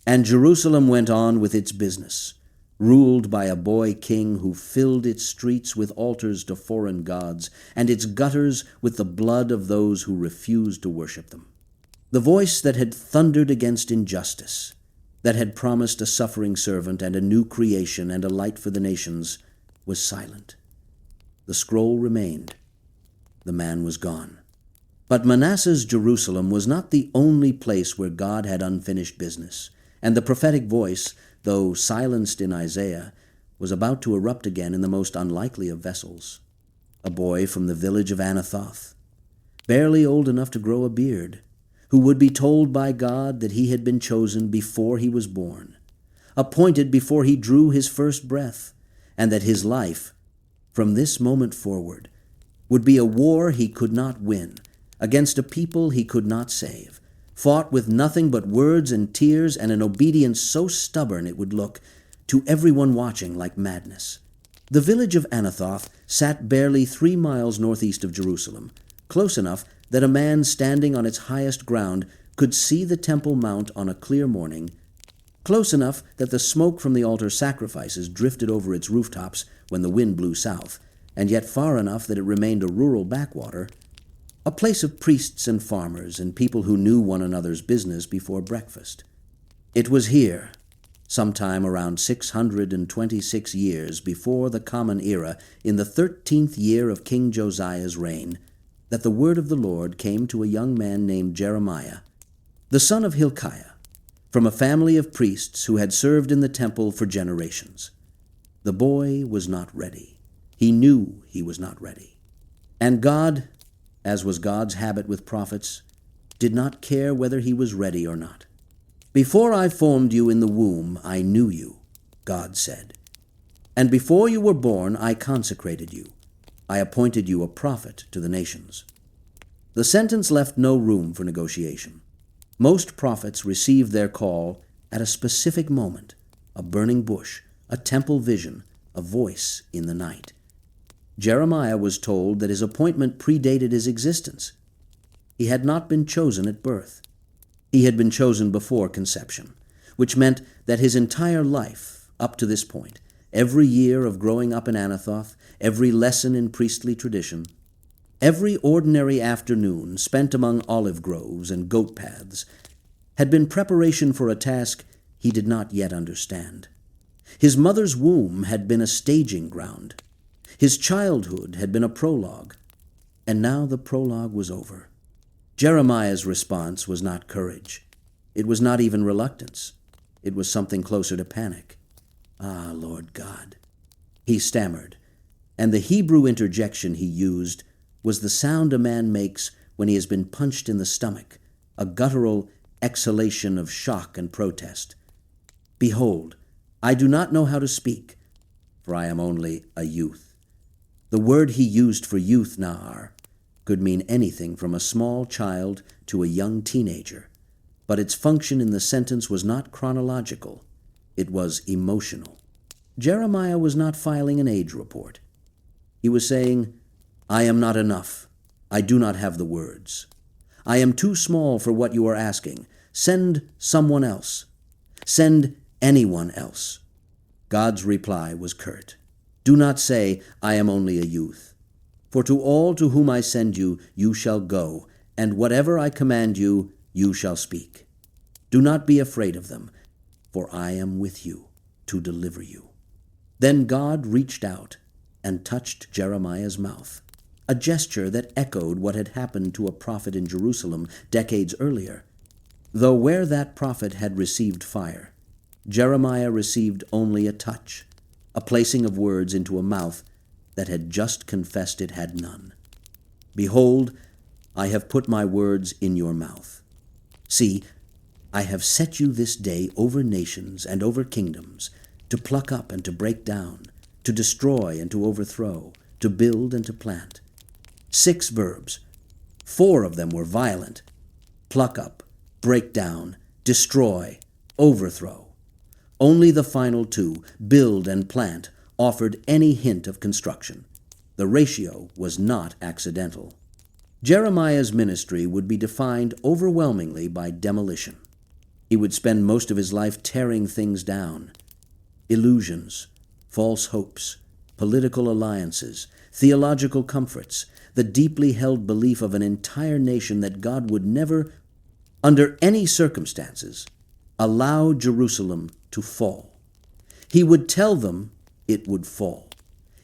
And Jerusalem went on with its business, ruled by a boy king who filled its streets with altars to foreign gods, and its gutters with the blood of those who refused to worship them. The voice that had thundered against injustice, that had promised a suffering servant and a new creation and a light for the nations, was silent. The scroll remained. The man was gone. But Manasseh's Jerusalem was not the only place where God had unfinished business, and the prophetic voice, though silenced in Isaiah, was about to erupt again in the most unlikely of vessels. A boy from the village of Anathoth, barely old enough to grow a beard, who would be told by God that he had been chosen before he was born, appointed before he drew his first breath, and that his life, from this moment forward, would be a war he could not win, against a people he could not save, fought with nothing but words and tears and an obedience so stubborn it would look, to everyone watching, like madness. The village of Anathoth sat barely 3 miles northeast of Jerusalem, close enough that a man standing on its highest ground could see the Temple Mount on a clear morning, close enough that the smoke from the altar sacrifices drifted over its rooftops when the wind blew south, and yet far enough that it remained a rural backwater, a place of priests and farmers and people who knew one another's business before breakfast. It was here, sometime around 626 years before the Common Era, in the 13th year of King Josiah's reign, that the word of the Lord came to a young man named Jeremiah, the son of Hilkiah, from a family of priests who had served in the temple for generations. The boy was not ready. He knew he was not ready. And God, as was God's habit with prophets, did not care whether he was ready or not. "Before I formed you in the womb, I knew you," God said. "And before you were born, I consecrated you. I appointed you a prophet to the nations." The sentence left no room for negotiation. Most prophets received their call at a specific moment: a burning bush, a temple vision, a voice in the night. Jeremiah was told that his appointment predated his existence. He had not been chosen at birth. He had been chosen before conception, which meant that his entire life, up to this point, every year of growing up in Anathoth, every lesson in priestly tradition, every ordinary afternoon spent among olive groves and goat paths, had been preparation for a task he did not yet understand. His mother's womb had been a staging ground. His childhood had been a prologue, and now the prologue was over. Jeremiah's response was not courage. It was not even reluctance. It was something closer to panic. "Ah, Lord God," he stammered, and the Hebrew interjection he used was the sound a man makes when he has been punched in the stomach, a guttural exhalation of shock and protest. "Behold, I do not know how to speak, for I am only a youth." The word he used for youth, Nahar, could mean anything from a small child to a young teenager, but its function in the sentence was not chronological. It was emotional. Jeremiah was not filing an age report. He was saying, "I am not enough. I do not have the words. I am too small for what you are asking. Send someone else. Send anyone else." God's reply was curt. "Do not say, 'I am only a youth.' For to all to whom I send you, you shall go, and whatever I command you, you shall speak. Do not be afraid of them, for I am with you to deliver you." Then God reached out and touched Jeremiah's mouth, a gesture that echoed what had happened to a prophet in Jerusalem decades earlier. Though where that prophet had received fire, Jeremiah received only a touch, a placing of words into a mouth that had just confessed it had none. "Behold, I have put my words in your mouth. See, I have set you this day over nations and over kingdoms, to pluck up and to break down, to destroy and to overthrow, to build and to plant." 6 verbs. 4 of them were violent: pluck up, break down, destroy, overthrow. Only the final 2, build and plant, offered any hint of construction. The ratio was not accidental. Jeremiah's ministry would be defined overwhelmingly by demolition. He would spend most of his life tearing things down: illusions, false hopes, political alliances, theological comforts, the deeply held belief of an entire nation that God would never, under any circumstances, allow Jerusalem to fall. He would tell them it would fall.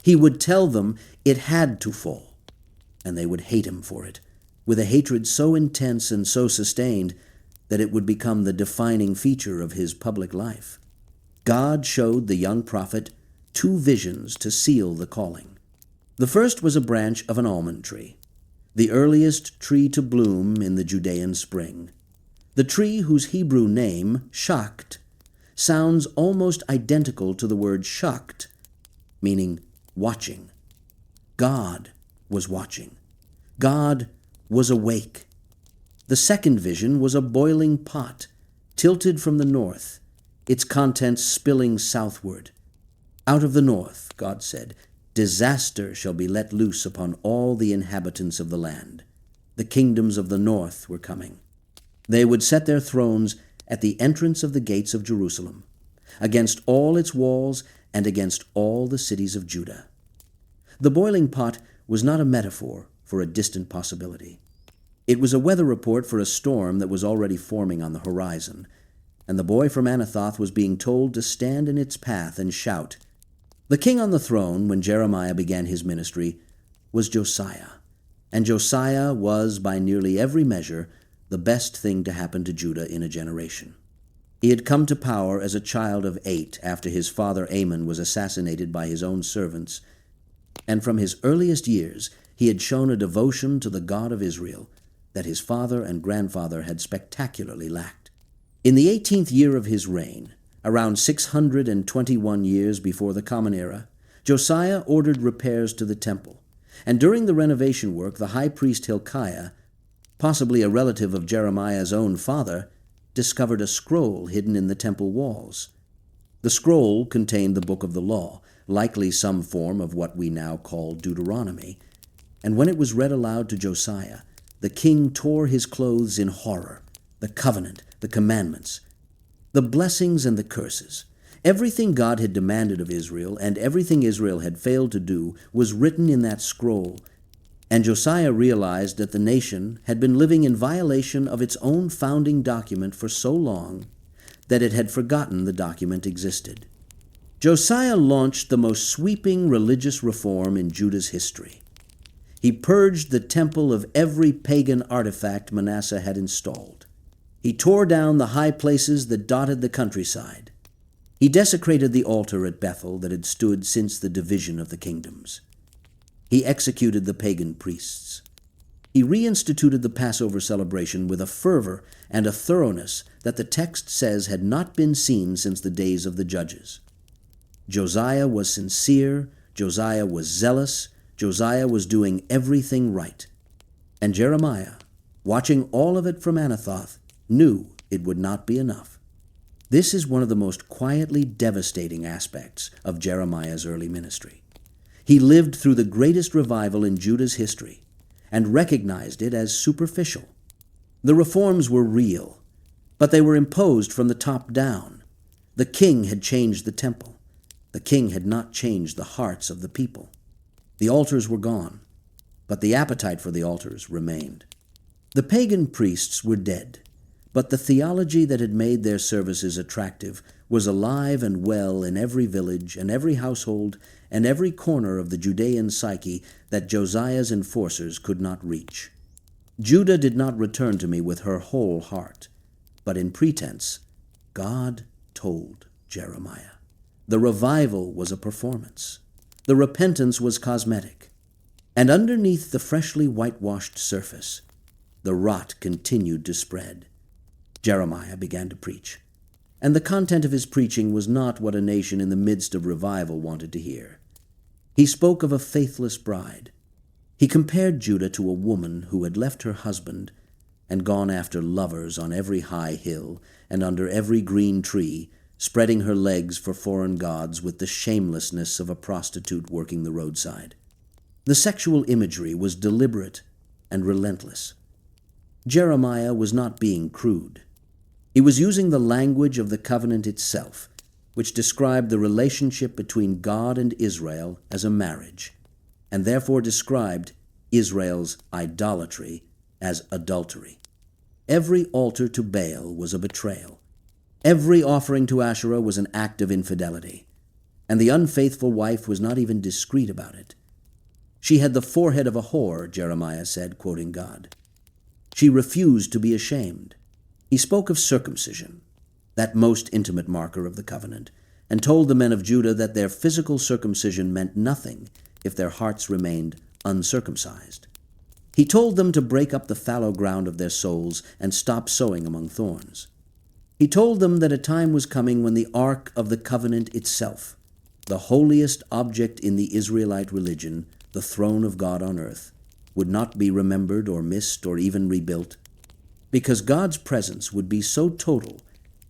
He would tell them it had to fall, and they would hate him for it, with a hatred so intense and so sustained that it would become the defining feature of his public life. God showed the young prophet 2 visions to seal the calling. The first was a branch of an almond tree, the earliest tree to bloom in the Judean spring. The tree whose Hebrew name, shacht, sounds almost identical to the word shucked, meaning watching. God was watching. God was awake. The second vision was a boiling pot, tilted from the north, its contents spilling southward. Out of the north, God said, disaster shall be let loose upon all the inhabitants of the land. The kingdoms of the north were coming. They would set their thrones at the entrance of the gates of Jerusalem, against all its walls and against all the cities of Judah. The boiling pot was not a metaphor for a distant possibility. It was a weather report for a storm that was already forming on the horizon, and the boy from Anathoth was being told to stand in its path and shout. The king on the throne, when Jeremiah began his ministry, was Josiah, and Josiah was, by nearly every measure, the best thing to happen to Judah in a generation. He had come to power as a child of 8 after his father Amon was assassinated by his own servants, and from his earliest years he had shown a devotion to the God of Israel that his father and grandfather had spectacularly lacked. In the 18th year of his reign, around 621 years before the Common Era, Josiah ordered repairs to the temple, and during the renovation work the high priest Hilkiah, possibly a relative of Jeremiah's own father, discovered a scroll hidden in the temple walls. The scroll contained the Book of the Law, likely some form of what we now call Deuteronomy, and when it was read aloud to Josiah, the king tore his clothes in horror. The covenant, the commandments, the blessings and the curses, everything God had demanded of Israel and everything Israel had failed to do was written in that scroll, and Josiah realized that the nation had been living in violation of its own founding document for so long that it had forgotten the document existed. Josiah launched the most sweeping religious reform in Judah's history. He purged the temple of every pagan artifact Manasseh had installed. He tore down the high places that dotted the countryside. He desecrated the altar at Bethel that had stood since the division of the kingdoms. He executed the pagan priests. He reinstituted the Passover celebration with a fervor and a thoroughness that the text says had not been seen since the days of the judges. Josiah was sincere, Josiah was zealous, Josiah was doing everything right. And Jeremiah, watching all of it from Anathoth, knew it would not be enough. This is one of the most quietly devastating aspects of Jeremiah's early ministry. He lived through the greatest revival in Judah's history and recognized it as superficial. The reforms were real, but they were imposed from the top down. The king had changed the temple. The king had not changed the hearts of the people. The altars were gone, but the appetite for the altars remained. The pagan priests were dead, but the theology that had made their services attractive was alive and well in every village and every household and every corner of the Judean psyche that Josiah's enforcers could not reach. Judah did not return to me with her whole heart, but in pretense, God told Jeremiah. The revival was a performance. The repentance was cosmetic. And underneath the freshly whitewashed surface, the rot continued to spread. Jeremiah began to preach, and the content of his preaching was not what a nation in the midst of revival wanted to hear. He spoke of a faithless bride. He compared Judah to a woman who had left her husband and gone after lovers on every high hill and under every green tree, spreading her legs for foreign gods with the shamelessness of a prostitute working the roadside. The sexual imagery was deliberate and relentless. Jeremiah was not being crude. He was using the language of the covenant itself, which described the relationship between God and Israel as a marriage, and therefore described Israel's idolatry as adultery. Every altar to Baal was a betrayal. Every offering to Asherah was an act of infidelity, and the unfaithful wife was not even discreet about it. She had the forehead of a whore, Jeremiah said, quoting God. She refused to be ashamed. He spoke of circumcision, that most intimate marker of the covenant, and told the men of Judah that their physical circumcision meant nothing if their hearts remained uncircumcised. He told them to break up the fallow ground of their souls and stop sowing among thorns. He told them that a time was coming when the Ark of the Covenant itself, the holiest object in the Israelite religion, the throne of God on earth, would not be remembered or missed or even rebuilt, because God's presence would be so total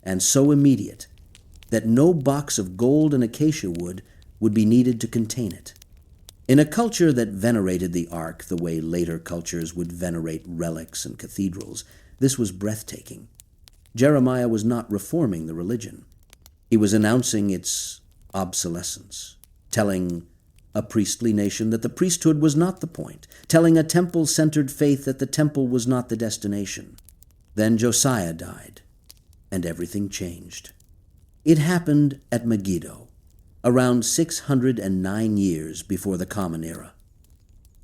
and so immediate that no box of gold and acacia wood would be needed to contain it. In a culture that venerated the ark the way later cultures would venerate relics and cathedrals, this was breathtaking. Jeremiah was not reforming the religion. He was announcing its obsolescence, telling a priestly nation that the priesthood was not the point, telling a temple-centered faith that the temple was not the destination. Then Josiah died, and everything changed. It happened at Megiddo, around 609 years before the Common Era.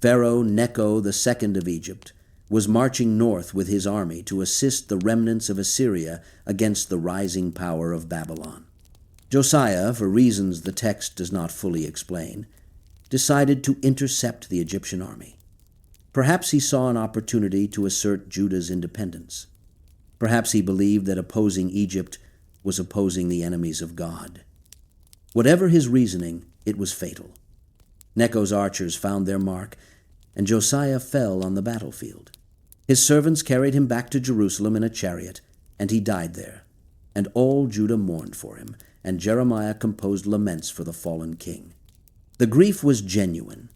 Pharaoh Necho II of Egypt was marching north with his army to assist the remnants of Assyria against the rising power of Babylon. Josiah, for reasons the text does not fully explain, decided to intercept the Egyptian army. Perhaps he saw an opportunity to assert Judah's independence. Perhaps he believed that opposing Egypt was opposing the enemies of God. Whatever his reasoning, it was fatal. Necho's archers found their mark, and Josiah fell on the battlefield. His servants carried him back to Jerusalem in a chariot, and he died there. And all Judah mourned for him, and Jeremiah composed laments for the fallen king. The grief was genuine,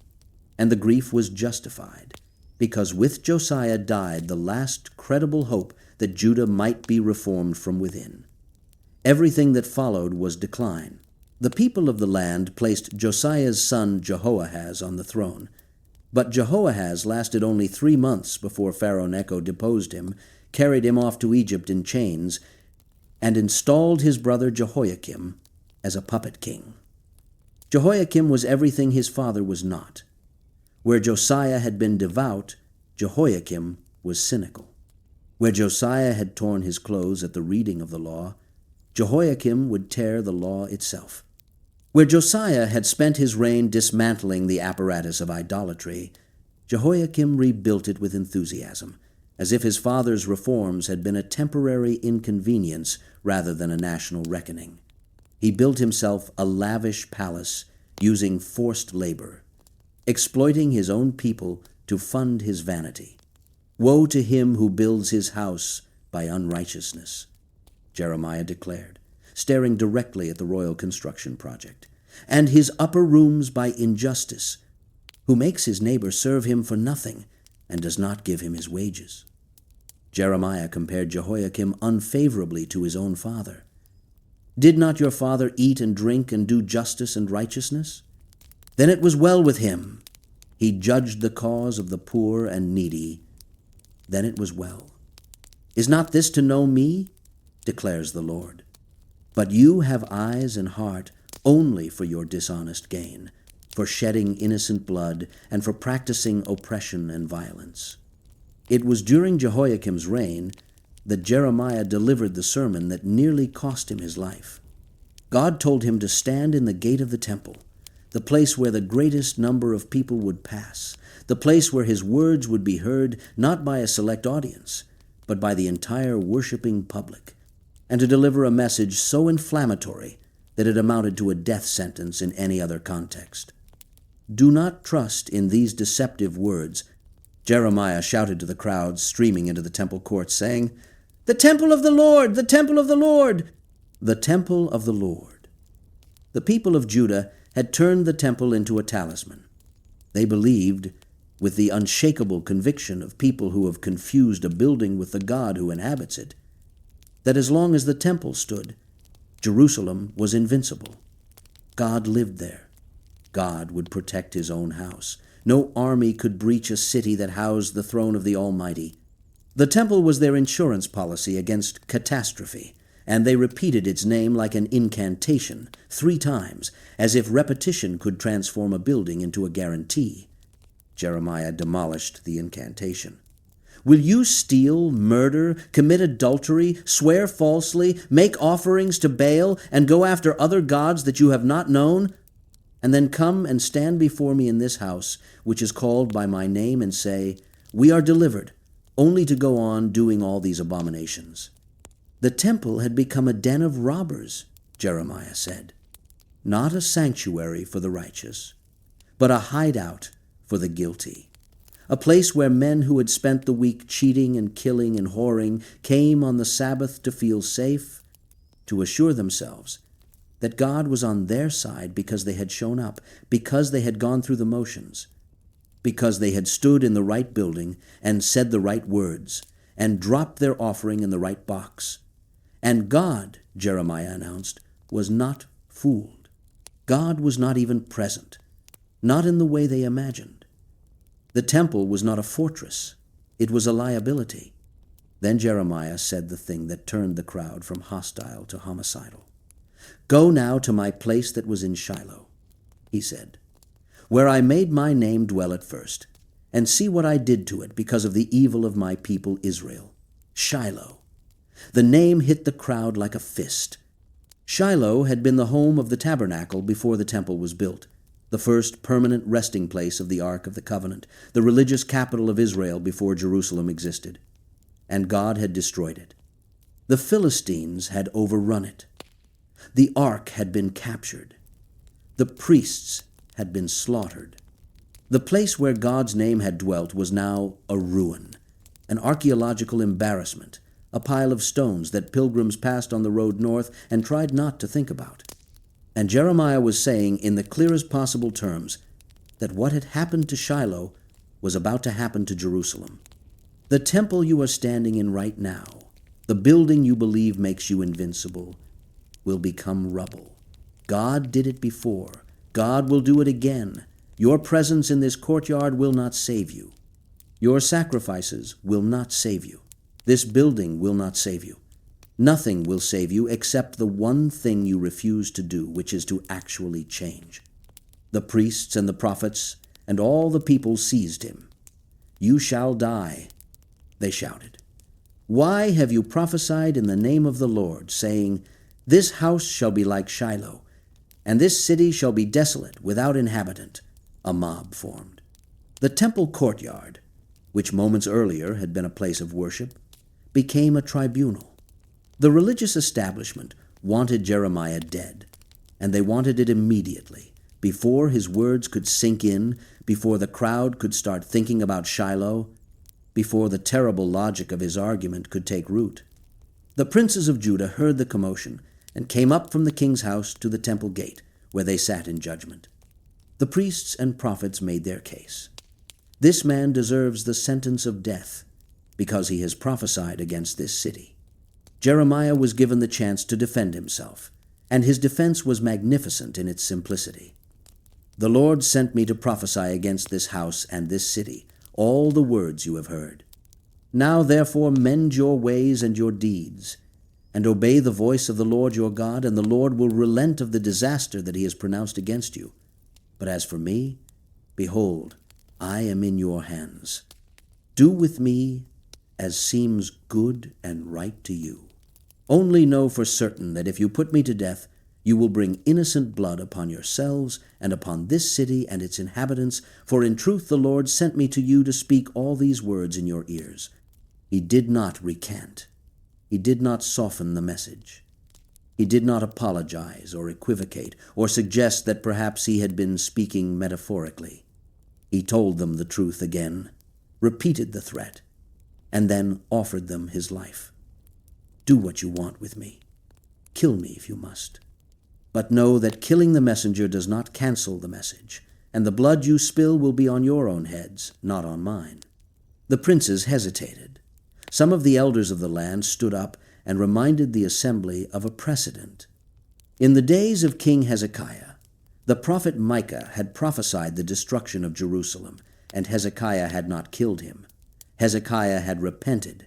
and the grief was justified, because with Josiah died the last credible hope that Judah might be reformed from within. Everything that followed was decline. The people of the land placed Josiah's son Jehoahaz on the throne, but Jehoahaz lasted only 3 months before Pharaoh Necho deposed him, carried him off to Egypt in chains, and installed his brother Jehoiakim as a puppet king. Jehoiakim was everything his father was not. Where Josiah had been devout, Jehoiakim was cynical. Where Josiah had torn his clothes at the reading of the law, Jehoiakim would tear the law itself. Where Josiah had spent his reign dismantling the apparatus of idolatry, Jehoiakim rebuilt it with enthusiasm, as if his father's reforms had been a temporary inconvenience rather than a national reckoning. He built himself a lavish palace using forced labor, exploiting his own people to fund his vanity. Woe to him who builds his house by unrighteousness, Jeremiah declared, staring directly at the royal construction project, and his upper rooms by injustice, who makes his neighbor serve him for nothing and does not give him his wages. Jeremiah compared Jehoiakim unfavorably to his own father. Did not your father eat and drink and do justice and righteousness? Then it was well with him. He judged the cause of the poor and needy. Then it was well. Is not this to know me? Declares the Lord. But you have eyes and heart only for your dishonest gain, for shedding innocent blood, and for practicing oppression and violence. It was during Jehoiakim's reign that Jeremiah delivered the sermon that nearly cost him his life. God told him to stand in the gate of the temple, the place where the greatest number of people would pass, the place where his words would be heard not by a select audience, but by the entire worshiping public, and to deliver a message so inflammatory that it amounted to a death sentence in any other context. Do not trust in these deceptive words, Jeremiah shouted to the crowds streaming into the temple courts, saying, "The temple of the Lord! The temple of the Lord! The temple of the Lord!" The people of Judah had turned the temple into a talisman. They believed, with the unshakable conviction of people who have confused a building with the God who inhabits it, that as long as the temple stood, Jerusalem was invincible. God lived there. God would protect his own house. No army could breach a city that housed the throne of the Almighty. The temple was their insurance policy against catastrophe, and they repeated its name like an incantation 3 times, as if repetition could transform a building into a guarantee. Jeremiah demolished the incantation. Will you steal, murder, commit adultery, swear falsely, make offerings to Baal, and go after other gods that you have not known, and then come and stand before me in this house, which is called by my name, and say, "We are delivered," only to go on doing all these abominations? The temple had become a den of robbers, Jeremiah said. not a sanctuary for the righteous, but a hideout for the guilty, a place where men who had spent the week cheating and killing and whoring came on the Sabbath to feel safe, to assure themselves that God was on their side because they had shown up, because they had gone through the motions, because they had stood in the right building and said the right words and dropped their offering in the right box. And God, Jeremiah announced, was not fooled. God was not even present, not in the way they imagined. The temple was not a fortress. It was a liability. Then Jeremiah said the thing that turned the crowd from hostile to homicidal. "Go now to my place that was in Shiloh," he said, "where I made my name dwell at first, and see what I did to it because of the evil of my people Israel." Shiloh. The name hit the crowd like a fist. Shiloh had been the home of the tabernacle before the temple was built, the first permanent resting place of the Ark of the Covenant, the religious capital of Israel before Jerusalem existed. And God had destroyed it. The Philistines had overrun it. The Ark had been captured. The priests had been slaughtered. The place where God's name had dwelt was now a ruin, an archaeological embarrassment, a pile of stones that pilgrims passed on the road north and tried not to think about. And Jeremiah was saying in the clearest possible terms that what had happened to Shiloh was about to happen to Jerusalem. The temple you are standing in right now, the building you believe makes you invincible, will become rubble. God did it before. God will do it again. Your presence in this courtyard will not save you. Your sacrifices will not save you. This building will not save you. Nothing will save you except the one thing you refuse to do, which is to actually change. The priests and the prophets and all the people seized him. "You shall die," they shouted. "Why have you prophesied in the name of the Lord, saying, 'This house shall be like Shiloh, and this city shall be desolate, without inhabitant'?" A mob formed. The temple courtyard, which moments earlier had been a place of worship, became a tribunal. The religious establishment wanted Jeremiah dead, and they wanted it immediately, before his words could sink in, before the crowd could start thinking about Shiloh, before the terrible logic of his argument could take root. The princes of Judah heard the commotion and came up from the king's house to the temple gate, where they sat in judgment. The priests and prophets made their case. This man deserves the sentence of death because he has prophesied against this city. Jeremiah was given the chance to defend himself, and his defense was magnificent in its simplicity. "The Lord sent me to prophesy against this house and this city, all the words you have heard. Now therefore mend your ways and your deeds, and obey the voice of the Lord your God, and the Lord will relent of the disaster that he has pronounced against you. But as for me, behold, I am in your hands. Do with me as seems good and right to you. Only know for certain that if you put me to death, you will bring innocent blood upon yourselves and upon this city and its inhabitants, for in truth the Lord sent me to you to speak all these words in your ears." He did not recant. He did not soften the message. He did not apologize or equivocate or suggest that perhaps he had been speaking metaphorically. He told them the truth again, repeated the threat, and then offered them his life. "Do what you want with me. Kill me if you must. But know that killing the messenger does not cancel the message, and the blood you spill will be on your own heads, not on mine." The princes hesitated. Some of the elders of the land stood up and reminded the assembly of a precedent. In the days of King Hezekiah, the prophet Micah had prophesied the destruction of Jerusalem, and Hezekiah had not killed him. Hezekiah had repented,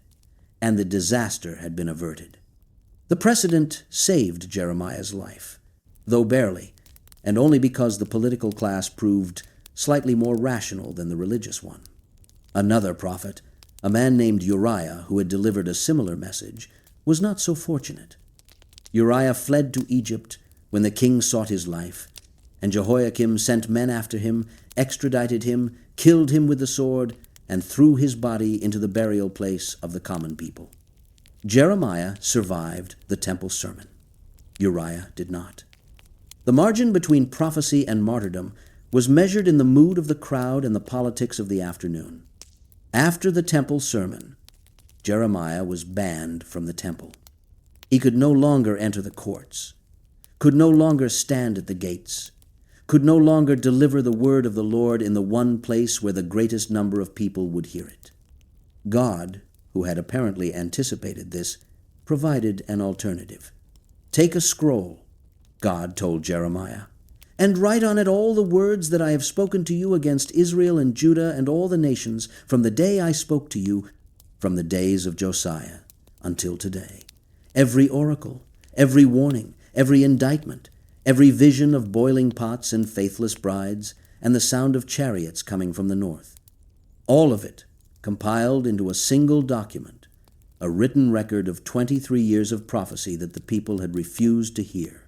and the disaster had been averted. The precedent saved Jeremiah's life, though barely, and only because the political class proved slightly more rational than the religious one. Another prophet, a man named Uriah, who had delivered a similar message, was not so fortunate. Uriah fled to Egypt when the king sought his life, and Jehoiakim sent men after him, extradited him, killed him with the sword, and threw his body into the burial place of the common people. Jeremiah survived the temple sermon. Uriah did not. The margin between prophecy and martyrdom was measured in the mood of the crowd and the politics of the afternoon. After the temple sermon, Jeremiah was banned from the temple. He could no longer enter the courts, could no longer stand at the gates, could no longer deliver the word of the Lord in the one place where the greatest number of people would hear it. God, who had apparently anticipated this, provided an alternative. "Take a scroll," God told Jeremiah, "and write on it all the words that I have spoken to you against Israel and Judah and all the nations from the day I spoke to you, from the days of Josiah until today. Every oracle, every warning, every indictment, every vision of boiling pots and faithless brides, and the sound of chariots coming from the north. All of it compiled into a single document, a written record of 23 years of prophecy that the people had refused to hear."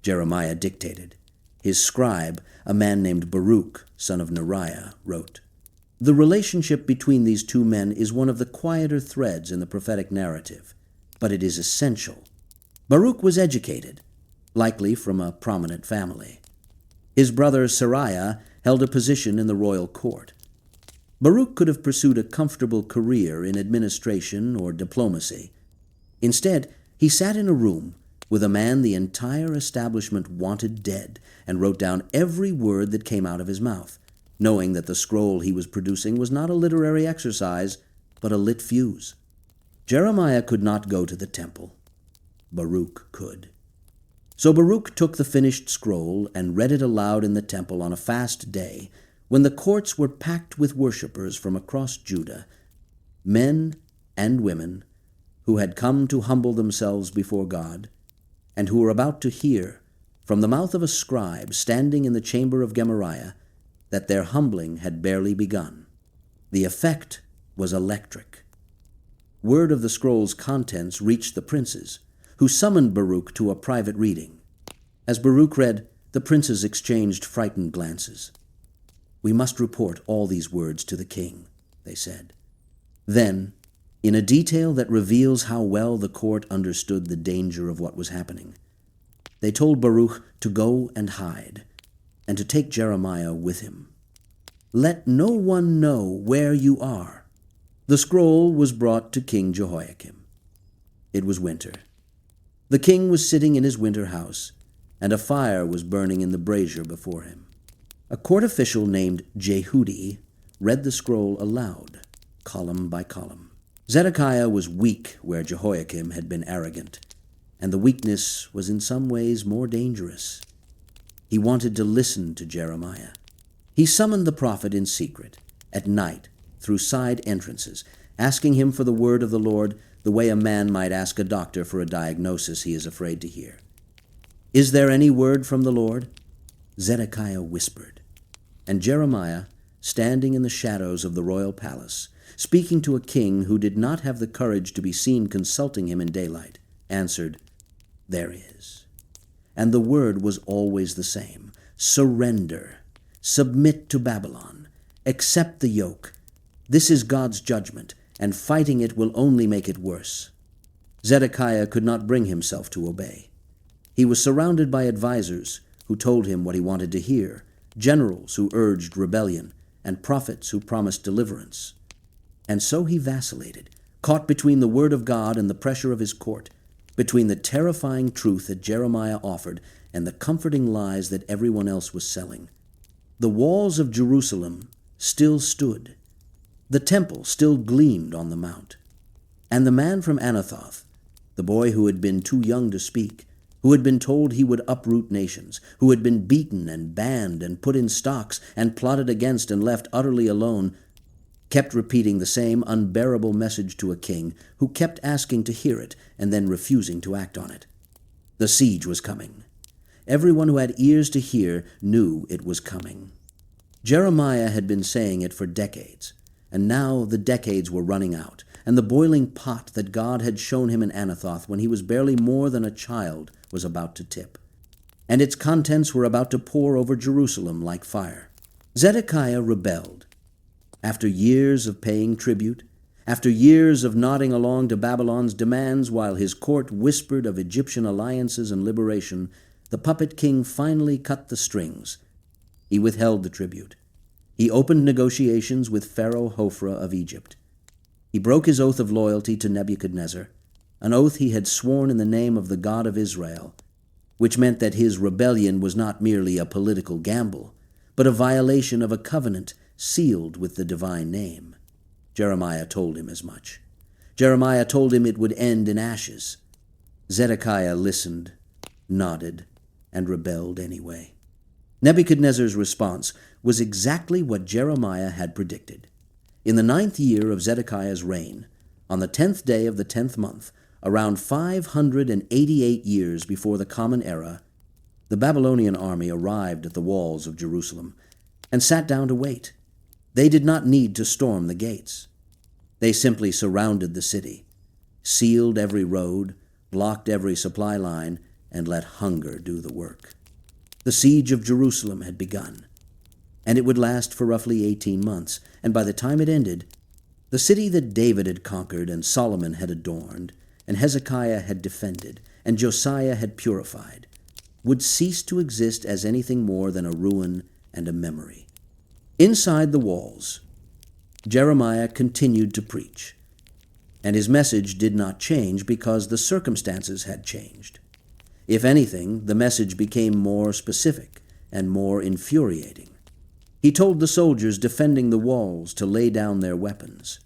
Jeremiah dictated. His scribe, a man named Baruch, son of Neriah, wrote. The relationship between these two men is one of the quieter threads in the prophetic narrative, but it is essential. Baruch was educated, likely from a prominent family. His brother Sariah held a position in the royal court. Baruch could have pursued a comfortable career in administration or diplomacy. Instead, he sat in a room with a man the entire establishment wanted dead and wrote down every word that came out of his mouth, knowing that the scroll he was producing was not a literary exercise, but a lit fuse. Jeremiah could not go to the temple. Baruch could. So Baruch took the finished scroll and read it aloud in the temple on a fast day, when the courts were packed with worshippers from across Judah, men and women who had come to humble themselves before God, and who were about to hear, from the mouth of a scribe standing in the chamber of Gemariah, that their humbling had barely begun. The effect was electric. Word of the scroll's contents reached the princes, who summoned Baruch to a private reading. As Baruch read, the princes exchanged frightened glances. "We must report all these words to the king," they said. Then, in a detail that reveals how well the court understood the danger of what was happening, they told Baruch to go and hide, and to take Jeremiah with him. "Let no one know where you are." The scroll was brought to King Jehoiakim. It was winter. The king was sitting in his winter house, and a fire was burning in the brazier before him. A court official named Jehudi read the scroll aloud, column by column. Zedekiah was weak where Jehoiakim had been arrogant, and the weakness was in some ways more dangerous. He wanted to listen to Jeremiah. He summoned the prophet in secret, at night, through side entrances, asking him for the word of the Lord the way a man might ask a doctor for a diagnosis he is afraid to hear. "Is there any word from the Lord?" Zedekiah whispered, and Jeremiah, standing in the shadows of the royal palace, speaking to a king who did not have the courage to be seen consulting him in daylight, answered, "There is." And the word was always the same: surrender, submit to Babylon, accept the yoke. This is God's judgment, and fighting it will only make it worse. Zedekiah could not bring himself to obey. He was surrounded by advisers who told him what he wanted to hear, generals who urged rebellion, and prophets who promised deliverance. And so he vacillated, caught between the word of God and the pressure of his court, between the terrifying truth that Jeremiah offered and the comforting lies that everyone else was selling. The walls of Jerusalem still stood. The temple still gleamed on the mount. And the man from Anathoth, the boy who had been too young to speak, who had been told he would uproot nations, who had been beaten and banned and put in stocks and plotted against and left utterly alone, kept repeating the same unbearable message to a king who kept asking to hear it and then refusing to act on it. The siege was coming. Everyone who had ears to hear knew it was coming. Jeremiah had been saying it for decades, and now the decades were running out, and the boiling pot that God had shown him in Anathoth when he was barely more than a child was about to tip, and its contents were about to pour over Jerusalem like fire. Zedekiah rebelled. After years of paying tribute, after years of nodding along to Babylon's demands while his court whispered of Egyptian alliances and liberation, the puppet king finally cut the strings. He withheld the tribute. He opened negotiations with Pharaoh Hophra of Egypt. He broke his oath of loyalty to Nebuchadnezzar, an oath he had sworn in the name of the God of Israel, which meant that his rebellion was not merely a political gamble, but a violation of a covenant sealed with the divine name. Jeremiah told him as much. Jeremiah told him it would end in ashes. Zedekiah listened, nodded, and rebelled anyway. Nebuchadnezzar's response was exactly what Jeremiah had predicted. In the 9th year of Zedekiah's reign, on the 10th day of the 10th month, around 588 years before the Common Era, the Babylonian army arrived at the walls of Jerusalem and sat down to wait. They did not need to storm the gates. They simply surrounded the city, sealed every road, blocked every supply line, and let hunger do the work. The siege of Jerusalem had begun, and it would last for roughly 18 months, and by the time it ended, the city that David had conquered and Solomon had adorned, and Hezekiah had defended, and Josiah had purified, would cease to exist as anything more than a ruin and a memory. Inside the walls, Jeremiah continued to preach, and his message did not change because the circumstances had changed. If anything, the message became more specific and more infuriating. He told the soldiers defending the walls to lay down their weapons.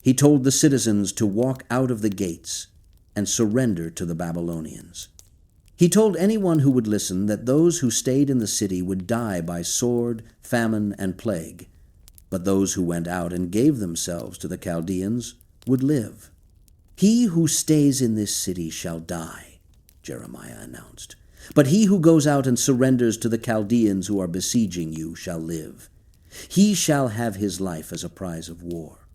He told the citizens to walk out of the gates and surrender to the Babylonians. He told anyone who would listen that those who stayed in the city would die by sword, famine, and plague, but those who went out and gave themselves to the Chaldeans would live. "He who stays in this city shall die," Jeremiah announced. "But he who goes out and surrenders to the Chaldeans who are besieging you shall live. He shall have his life as a prize of war."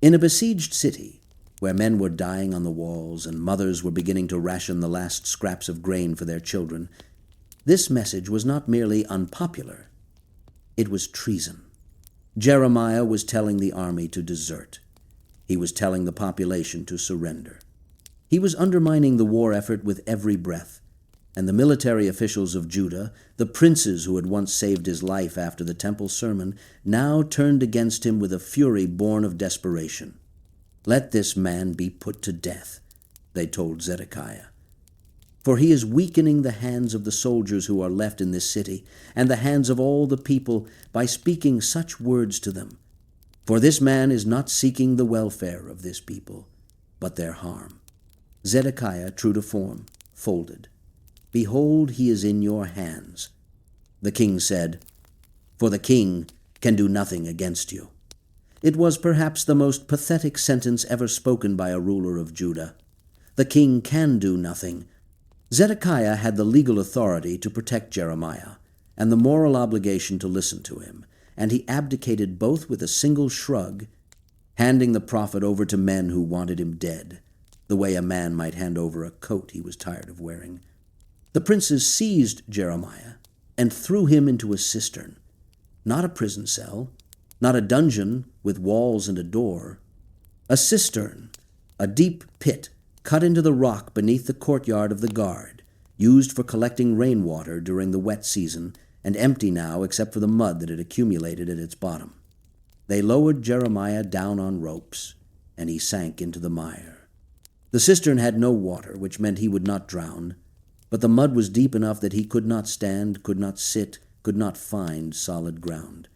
In a besieged city, where men were dying on the walls and mothers were beginning to ration the last scraps of grain for their children, this message was not merely unpopular, it was treason. Jeremiah was telling the army to desert. He was telling the population to surrender. He was undermining the war effort with every breath, and the military officials of Judah, the princes who had once saved his life after the temple sermon, now turned against him with a fury born of desperation. "Let this man be put to death," they told Zedekiah, "for he is weakening the hands of the soldiers who are left in this city, and the hands of all the people, by speaking such words to them. For this man is not seeking the welfare of this people, but their harm." Zedekiah, true to form, folded. "Behold, he is in your hands." The king said, "For the king can do nothing against you." It was perhaps the most pathetic sentence ever spoken by a ruler of Judah. The king can do nothing. Zedekiah had the legal authority to protect Jeremiah and the moral obligation to listen to him, and he abdicated both with a single shrug, handing the prophet over to men who wanted him dead, the way a man might hand over a coat he was tired of wearing. The princes seized Jeremiah and threw him into a cistern, not a prison cell, not a dungeon with walls and a door, a cistern, a deep pit cut into the rock beneath the courtyard of the guard, used for collecting rainwater during the wet season and empty now except for the mud that had accumulated at its bottom. They lowered Jeremiah down on ropes, and he sank into the mire. The cistern had no water, which meant he would not drown, but the mud was deep enough that he could not stand, could not sit, could not find solid ground.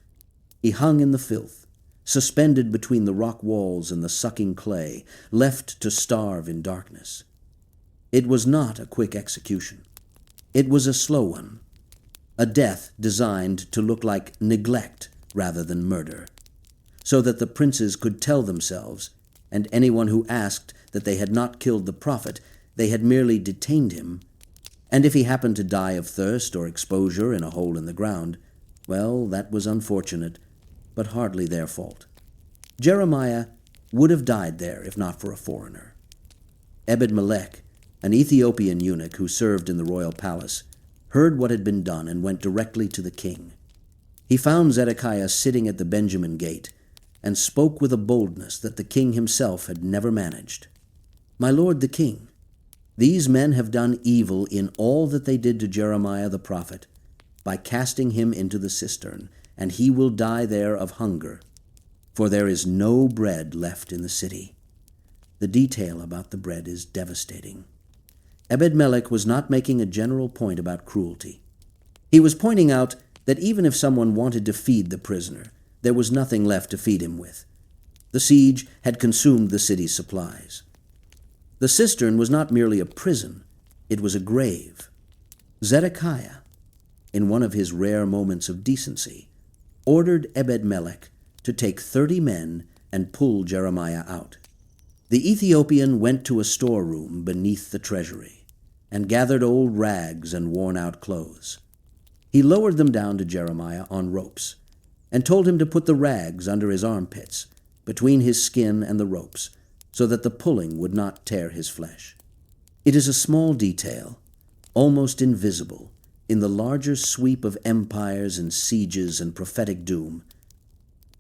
He hung in the filth, suspended between the rock walls and the sucking clay, left to starve in darkness. It was not a quick execution. It was a slow one, a death designed to look like neglect rather than murder, so that the princes could tell themselves, and anyone who asked, that they had not killed the prophet, they had merely detained him, and if he happened to die of thirst or exposure in a hole in the ground, well, that was unfortunate, but hardly their fault. Jeremiah would have died there if not for a foreigner. Ebed-melech, an Ethiopian eunuch who served in the royal palace, heard what had been done and went directly to the king. He found Zedekiah sitting at the Benjamin gate and spoke with a boldness that the king himself had never managed. "My lord the king, These men have done evil in all that they did to Jeremiah the prophet, by casting him into the cistern, and he will die there of hunger, for there is no bread left in the city. The detail about the bread is devastating. Ebed-melech was not making a general point about cruelty. He was pointing out that even if someone wanted to feed the prisoner, there was nothing left to feed him with. The siege had consumed the city's supplies. The cistern was not merely a prison, it was a grave. Zedekiah, in one of his rare moments of decency, ordered Ebed-melech to take 30 men and pull Jeremiah out. The Ethiopian went to a storeroom beneath the treasury and gathered old rags and worn-out clothes. He lowered them down to Jeremiah on ropes and told him to put the rags under his armpits, between his skin and the ropes, so that the pulling would not tear his flesh. It is a small detail, almost invisible, in the larger sweep of empires and sieges and prophetic doom,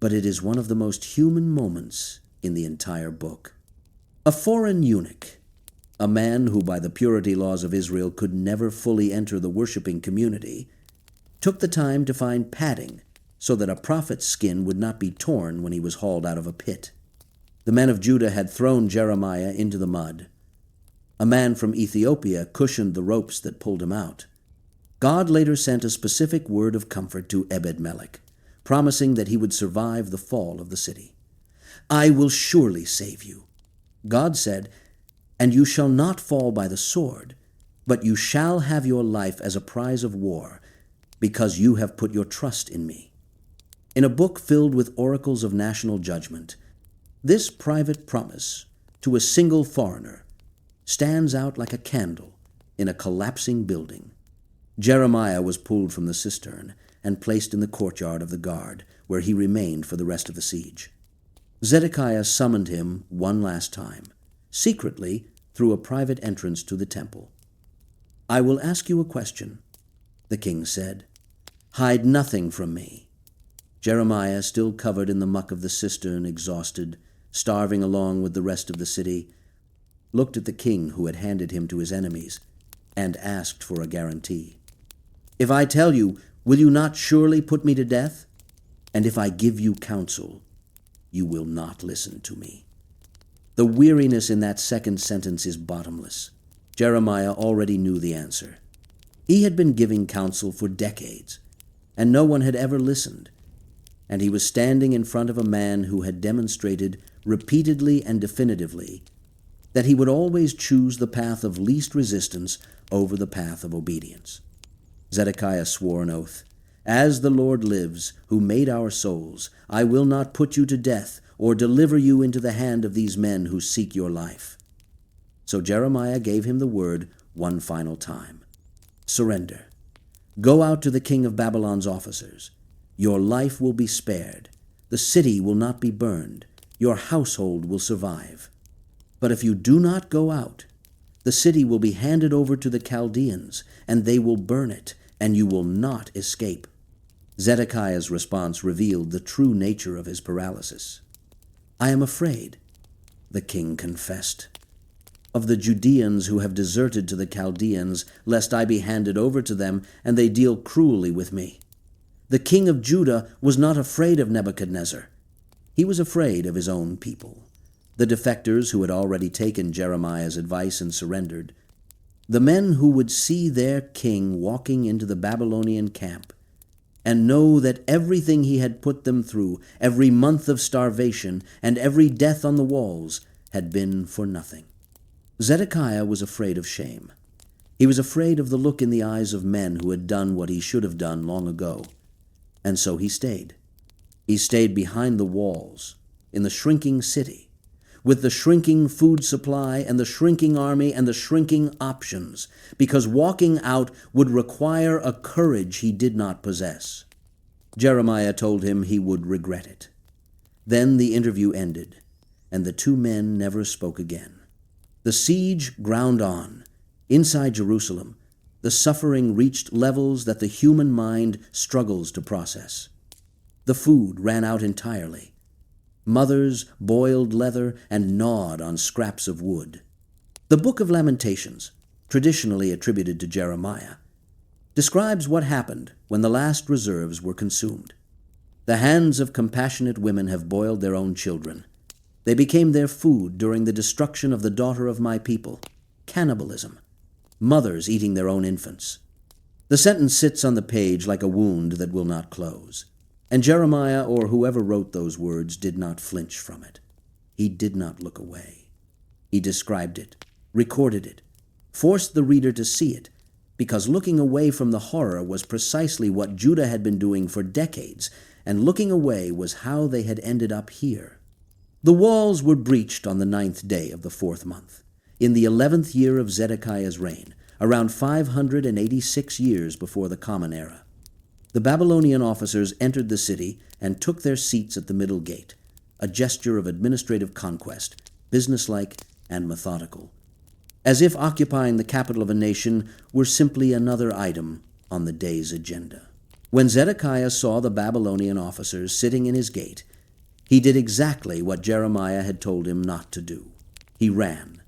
but it is one of the most human moments in the entire book. A foreign eunuch, a man who by the purity laws of Israel could never fully enter the worshiping community, took the time to find padding so that a prophet's skin would not be torn when he was hauled out of a pit. The men of Judah had thrown Jeremiah into the mud. A man from Ethiopia cushioned the ropes that pulled him out. God later sent a specific word of comfort to Ebed-melech, promising that he would survive the fall of the city. "I will surely save you." God said, "And you shall not fall by the sword, but you shall have your life as a prize of war, because you have put your trust in me." In a book filled with oracles of national judgment, this private promise to a single foreigner stands out like a candle in a collapsing building. Jeremiah was pulled from the cistern and placed in the courtyard of the guard, where he remained for the rest of the siege. Zedekiah summoned him one last time, secretly through a private entrance to the temple. "I will ask you a question," the king said. "Hide nothing from me." Jeremiah, still covered in the muck of the cistern, exhausted, starving along with the rest of the city, looked at the king who had handed him to his enemies and asked for a guarantee. "If I tell you, will you not surely put me to death? And if I give you counsel, you will not listen to me." The weariness in that second sentence is bottomless. Jeremiah already knew the answer. He had been giving counsel for decades, and no one had ever listened. And he was standing in front of a man who had demonstrated repeatedly and definitively that he would always choose the path of least resistance over the path of obedience. Zedekiah swore an oath, "As the Lord lives, who made our souls, I will not put you to death or deliver you into the hand of these men who seek your life." So Jeremiah gave him the word one final time. "Surrender. Go out to the king of Babylon's officers. Your life will be spared. The city will not be burned. Your household will survive. But if you do not go out, the city will be handed over to the Chaldeans, and they will burn it, and you will not escape." Zedekiah's response revealed the true nature of his paralysis. "I am afraid," the king confessed, "of the Judeans who have deserted to the Chaldeans, lest I be handed over to them, and they deal cruelly with me. The king of Judah was not afraid of Nebuchadnezzar. He was afraid of his own people, the defectors who had already taken Jeremiah's advice and surrendered, the men who would see their king walking into the Babylonian camp and know that everything he had put them through, every month of starvation and every death on the walls, had been for nothing." Zedekiah was afraid of shame. He was afraid of the look in the eyes of men who had done what he should have done long ago. And so he stayed. He stayed behind the walls, in the shrinking city, with the shrinking food supply and the shrinking army and the shrinking options, because walking out would require a courage he did not possess. Jeremiah told him he would regret it. Then the interview ended, and the two men never spoke again. The siege ground on. Inside Jerusalem, the suffering reached levels that the human mind struggles to process. The food ran out entirely. Mothers boiled leather and gnawed on scraps of wood. The Book of Lamentations, traditionally attributed to Jeremiah, describes what happened when the last reserves were consumed. The hands of compassionate women have boiled their own children. They became their food during the destruction of the daughter of my people, cannibalism, mothers eating their own infants. The sentence sits on the page like a wound that will not close. And Jeremiah, or whoever wrote those words, did not flinch from it. He did not look away. He described it, recorded it, forced the reader to see it, because looking away from the horror was precisely what Judah had been doing for decades, and looking away was how they had ended up here. The walls were breached on the 9th day of the 4th month, in the 11th year of Zedekiah's reign, around 586 years before the Common Era. The Babylonian officers entered the city and took their seats at the middle gate, a gesture of administrative conquest, businesslike and methodical, as if occupying the capital of a nation were simply another item on the day's agenda. When Zedekiah saw the Babylonian officers sitting in his gate, he did exactly what Jeremiah had told him not to do. He ran.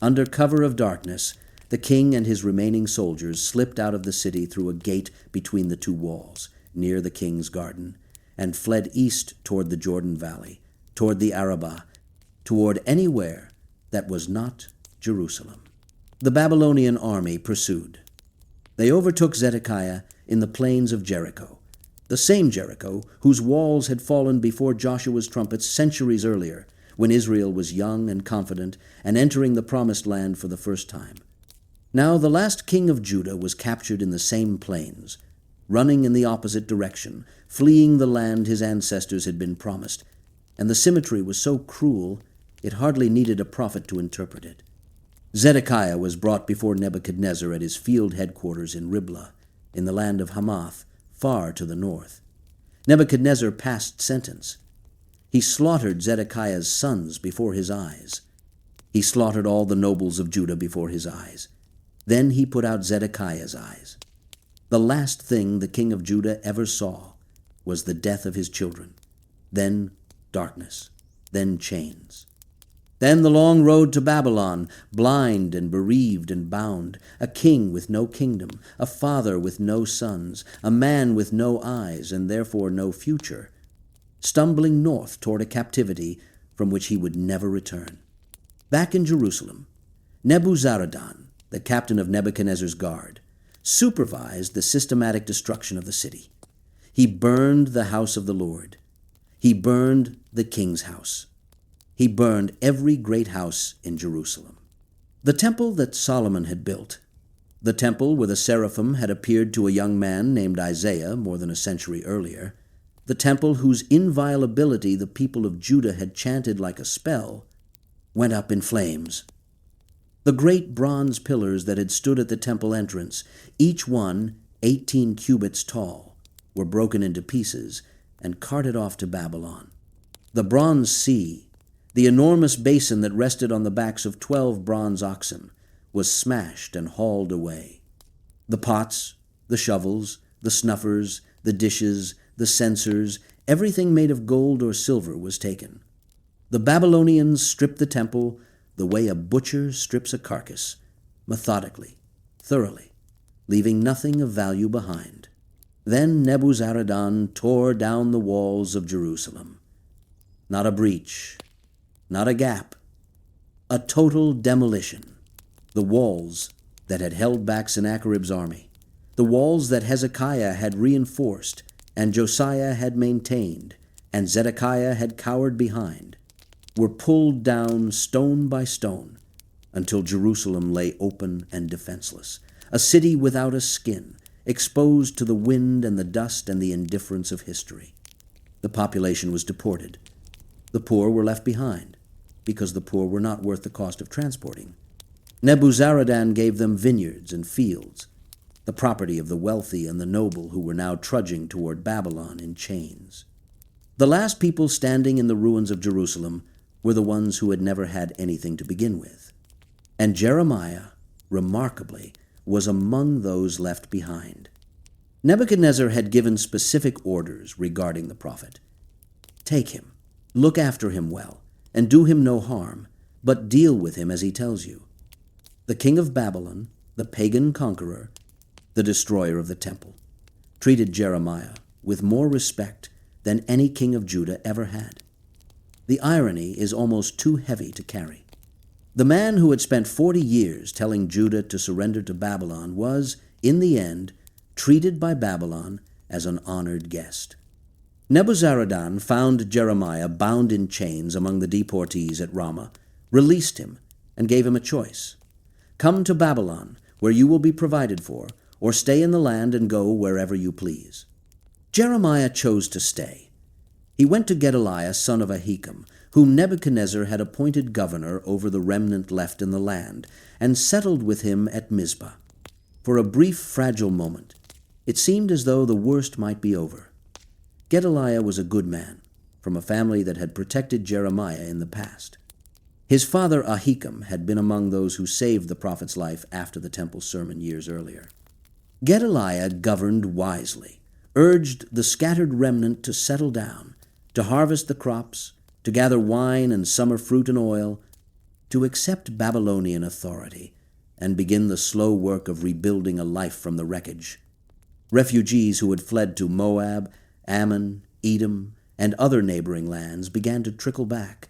Under cover of darkness, the king and his remaining soldiers slipped out of the city through a gate between the two walls, near the king's garden, and fled east toward the Jordan Valley, toward the Arabah, toward anywhere that was not Jerusalem. The Babylonian army pursued. They overtook Zedekiah in the plains of Jericho, the same Jericho whose walls had fallen before Joshua's trumpets centuries earlier, when Israel was young and confident and entering the promised land for the first time. Now the last king of Judah was captured in the same plains, running in the opposite direction, fleeing the land his ancestors had been promised, and the symmetry was so cruel it hardly needed a prophet to interpret it. Zedekiah was brought before Nebuchadnezzar at his field headquarters in Riblah, in the land of Hamath, far to the north. Nebuchadnezzar passed sentence. He slaughtered Zedekiah's sons before his eyes. He slaughtered all the nobles of Judah before his eyes. Then he put out Zedekiah's eyes. The last thing the king of Judah ever saw was the death of his children, then darkness, then chains. Then the long road to Babylon, blind and bereaved and bound, a king with no kingdom, a father with no sons, a man with no eyes and therefore no future, stumbling north toward a captivity from which he would never return. Back in Jerusalem, Nebuzaradan, the captain of Nebuchadnezzar's guard, supervised the systematic destruction of the city. He burned the house of the Lord. He burned the king's house. He burned every great house in Jerusalem. The temple that Solomon had built, the temple where the seraphim had appeared to a young man named Isaiah more than a century earlier, the temple whose inviolability the people of Judah had chanted like a spell, went up in flames. The great bronze pillars that had stood at the temple entrance, each one 18 cubits tall, were broken into pieces and carted off to Babylon. The bronze sea, the enormous basin that rested on the backs of 12 bronze oxen, was smashed and hauled away. The pots, the shovels, the snuffers, the dishes, the censers, everything made of gold or silver was taken. The Babylonians stripped the temple the way a butcher strips a carcass, methodically, thoroughly, leaving nothing of value behind. Then Nebuzaradan tore down the walls of Jerusalem. Not a breach, not a gap, a total demolition. The walls that had held back Sennacherib's army, the walls that Hezekiah had reinforced and Josiah had maintained and Zedekiah had cowered behind, were pulled down stone by stone until Jerusalem lay open and defenseless, a city without a skin, exposed to the wind and the dust and the indifference of history. The population was deported. The poor were left behind, because the poor were not worth the cost of transporting. Nebuzaradan gave them vineyards and fields, the property of the wealthy and the noble who were now trudging toward Babylon in chains. The last people standing in the ruins of Jerusalem were the ones who had never had anything to begin with. And Jeremiah, remarkably, was among those left behind. Nebuchadnezzar had given specific orders regarding the prophet. Take him, look after him well, and do him no harm, but deal with him as he tells you. the king of Babylon, the pagan conqueror, the destroyer of the temple, treated Jeremiah with more respect than any king of Judah ever had. The irony is almost too heavy to carry. The man who had spent 40 years telling Judah to surrender to Babylon was, in the end, treated by Babylon as an honored guest. Nebuzaradan found Jeremiah bound in chains among the deportees at Ramah, released him, and gave him a choice. Come to Babylon, where you will be provided for, or stay in the land and go wherever you please. Jeremiah chose to stay. He went to Gedaliah, son of Ahikam, whom Nebuchadnezzar had appointed governor over the remnant left in the land, and settled with him at Mizpah. For a brief, fragile moment, it seemed as though the worst might be over. Gedaliah was a good man, from a family that had protected Jeremiah in the past. His father Ahikam had been among those who saved the prophet's life after the temple sermon years earlier. Gedaliah governed wisely, urged the scattered remnant to settle down, to harvest the crops, to gather wine and summer fruit and oil, to accept Babylonian authority, and begin the slow work of rebuilding a life from the wreckage. Refugees who had fled to Moab, Ammon, Edom, and other neighboring lands began to trickle back,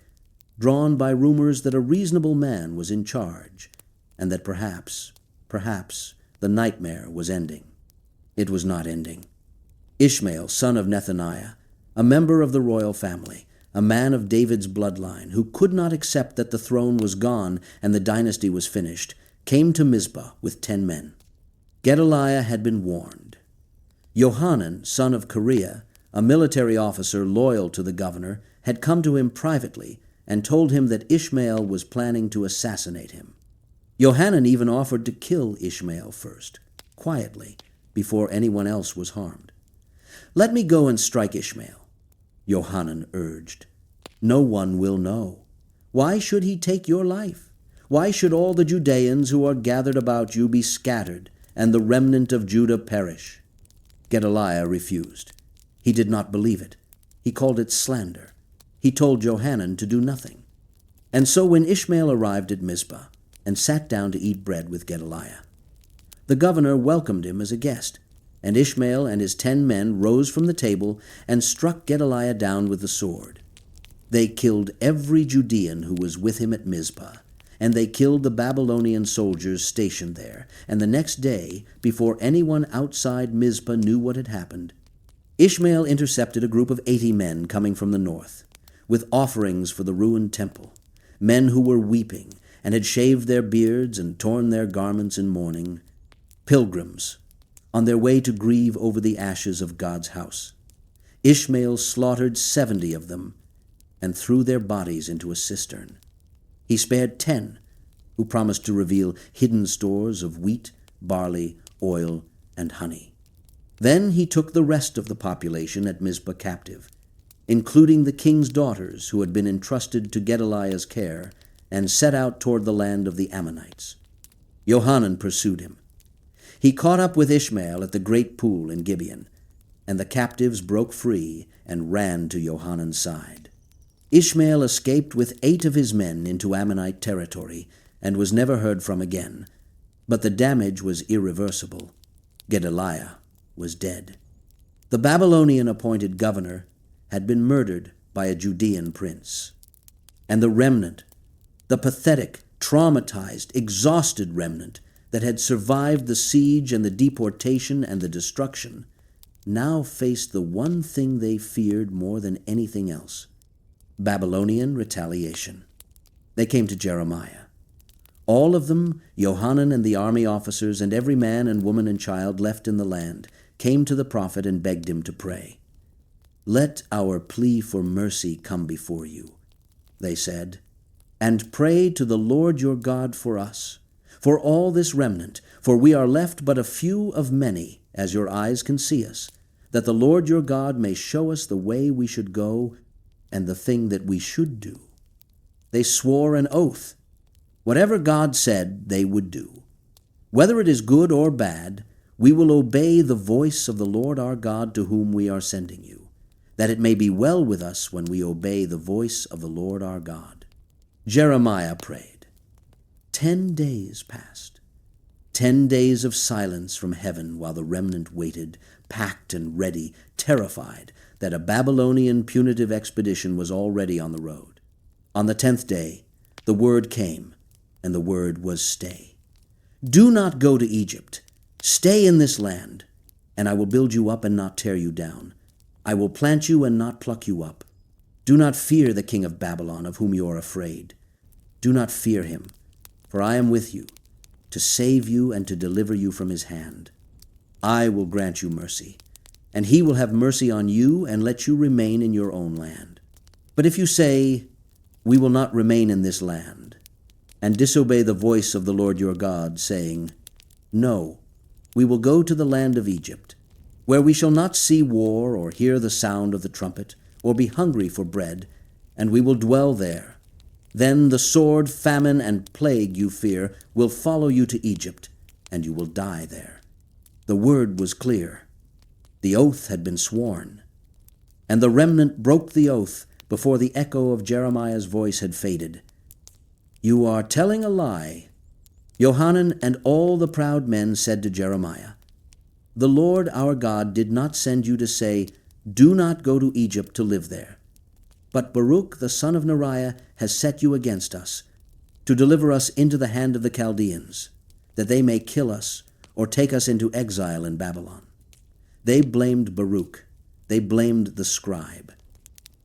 drawn by rumors that a reasonable man was in charge, and that perhaps, the nightmare was ending. It was not ending. Ishmael, son of Nethaniah, a member of the royal family, a man of David's bloodline, who could not accept that the throne was gone and the dynasty was finished, came to Mizpah with 10 men. Gedaliah had been warned. Johanan, son of Kareah, a military officer loyal to the governor, had come to him privately and told him that Ishmael was planning to assassinate him. Johanan even offered to kill Ishmael first, quietly, before anyone else was harmed. "Let me go and strike Ishmael," Johanan urged. "No one will know. Why should he take your life? Why should all the Judeans who are gathered about you be scattered, and the remnant of Judah perish?" Gedaliah refused. He did not believe it. He called it slander. He told Johanan to do nothing. And so when Ishmael arrived at Mizpah and sat down to eat bread with Gedaliah, the governor welcomed him as a guest, and Ishmael and his 10 men rose from the table and struck Gedaliah down with the sword. They killed every Judean who was with him at Mizpah, and they killed the Babylonian soldiers stationed there. And the next day, before anyone outside Mizpah knew what had happened, Ishmael intercepted a group of 80 men coming from the north, with offerings for the ruined temple, men who were weeping and had shaved their beards and torn their garments in mourning, pilgrims on their way to grieve over the ashes of God's house. Ishmael slaughtered 70 of them and threw their bodies into a cistern. He spared 10, who promised to reveal hidden stores of wheat, barley, oil, and honey. Then he took the rest of the population at Mizpah captive, including the king's daughters who had been entrusted to Gedaliah's care, and set out toward the land of the Ammonites. Johanan pursued him. He caught up with Ishmael at the great pool in Gibeon, and the captives broke free and ran to Johanan's side. Ishmael escaped with 8 of his men into Ammonite territory and was never heard from again, but the damage was irreversible. Gedaliah was dead. The Babylonian-appointed governor had been murdered by a Judean prince. And the remnant, the pathetic, traumatized, exhausted remnant that had survived the siege and the deportation and the destruction, now faced the one thing they feared more than anything else: Babylonian retaliation. They came to Jeremiah. All of them, Johanan and the army officers and every man and woman and child left in the land, came to the prophet and begged him to pray. "Let our plea for mercy come before you," they said, "and pray to the Lord your God for us, for all this remnant, for we are left but a few of many, as your eyes can see us, that the Lord your God may show us the way we should go and the thing that we should do." They swore an oath. Whatever God said, they would do. "Whether it is good or bad, we will obey the voice of the Lord our God to whom we are sending you, that it may be well with us when we obey the voice of the Lord our God." Jeremiah prayed, 10 days passed. 10 days of silence from heaven while the remnant waited, packed and ready, terrified that a Babylonian punitive expedition was already on the road. On the 10th day, the word came, and the word was stay. Do not go to Egypt. Stay in this land, and I will build you up and not tear you down. I will plant you and not pluck you up. Do not fear the king of Babylon, of whom you are afraid. Do not fear him, for I am with you, to save you and to deliver you from his hand. I will grant you mercy, and he will have mercy on you and let you remain in your own land. But if you say, we will not remain in this land, and disobey the voice of the Lord your God, saying, no, we will go to the land of Egypt, where we shall not see war or hear the sound of the trumpet, or be hungry for bread, and we will dwell there. Then the sword, famine, and plague you fear will follow you to Egypt, and you will die there. The word was clear. The oath had been sworn. And the remnant broke the oath before the echo of Jeremiah's voice had faded. You are telling a lie. Johanan and all the proud men said to Jeremiah, the Lord our God did not send you to say, do not go to Egypt to live there. But Baruch the son of Neriah has set you against us, to deliver us into the hand of the Chaldeans, that they may kill us or take us into exile in Babylon. They blamed Baruch. They blamed the scribe.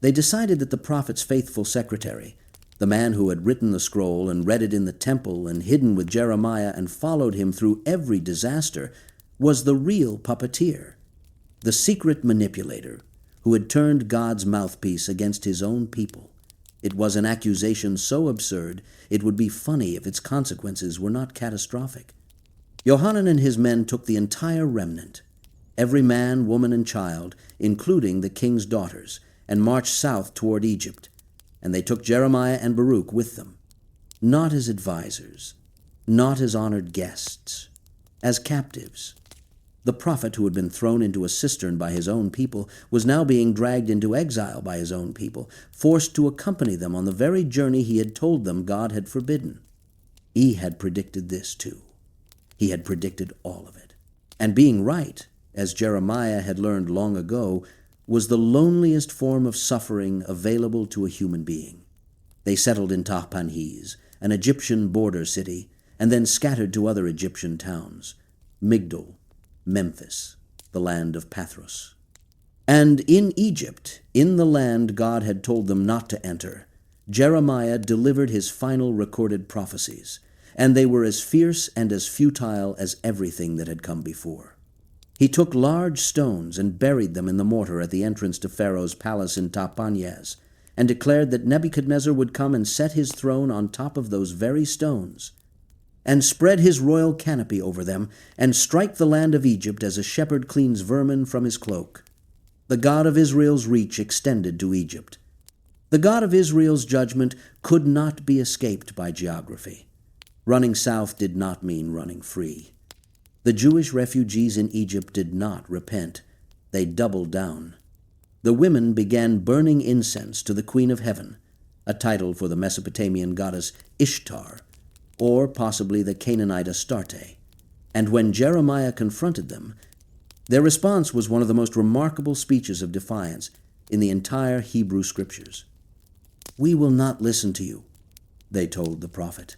They decided that the prophet's faithful secretary, the man who had written the scroll and read it in the temple and hidden with Jeremiah and followed him through every disaster, was the real puppeteer, the secret manipulator who had turned God's mouthpiece against his own people. It was an accusation so absurd it would be funny if its consequences were not catastrophic. Johanan and his men took the entire remnant, every man, woman, and child, including the king's daughters, and marched south toward Egypt, and they took Jeremiah and Baruch with them, not as advisors, not as honored guests, as captives. The prophet who had been thrown into a cistern by his own people was now being dragged into exile by his own people, forced to accompany them on the very journey he had told them God had forbidden. He had predicted this too. He had predicted all of it. And being right, as Jeremiah had learned long ago, was the loneliest form of suffering available to a human being. They settled in Tahpanhes, an Egyptian border city, and then scattered to other Egyptian towns, Migdol, Memphis, the land of Pathros. And in Egypt, in the land God had told them not to enter, Jeremiah delivered his final recorded prophecies, and they were as fierce and as futile as everything that had come before. He took large stones and buried them in the mortar at the entrance to Pharaoh's palace in Tahpanhes, and declared that Nebuchadnezzar would come and set his throne on top of those very stones, and spread his royal canopy over them, and strike the land of Egypt as a shepherd cleans vermin from his cloak. The God of Israel's reach extended to Egypt. The God of Israel's judgment could not be escaped by geography. Running south did not mean running free. The Jewish refugees in Egypt did not repent. They doubled down. The women began burning incense to the Queen of Heaven, a title for the Mesopotamian goddess Ishtar, or possibly the Canaanite Astarte. And when Jeremiah confronted them, their response was one of the most remarkable speeches of defiance in the entire Hebrew Scriptures. We will not listen to you, they told the prophet.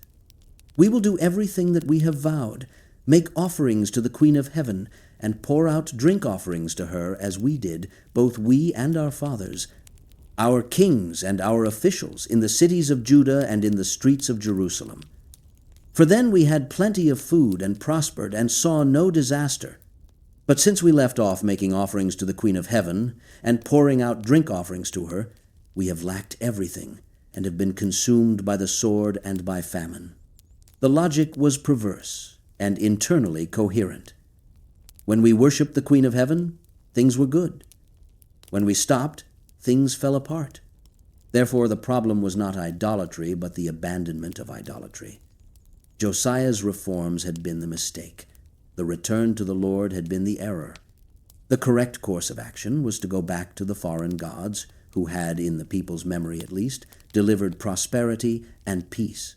We will do everything that we have vowed, make offerings to the Queen of Heaven, and pour out drink offerings to her as we did, both we and our fathers, our kings and our officials in the cities of Judah and in the streets of Jerusalem. For then we had plenty of food and prospered and saw no disaster. But since we left off making offerings to the Queen of Heaven and pouring out drink offerings to her, we have lacked everything and have been consumed by the sword and by famine. The logic was perverse and internally coherent. When we worshiped the Queen of Heaven, things were good. When we stopped, things fell apart. Therefore, the problem was not idolatry, but the abandonment of idolatry. Josiah's reforms had been the mistake. The return to the Lord had been the error. The correct course of action was to go back to the foreign gods, who had, in the people's memory at least, delivered prosperity and peace.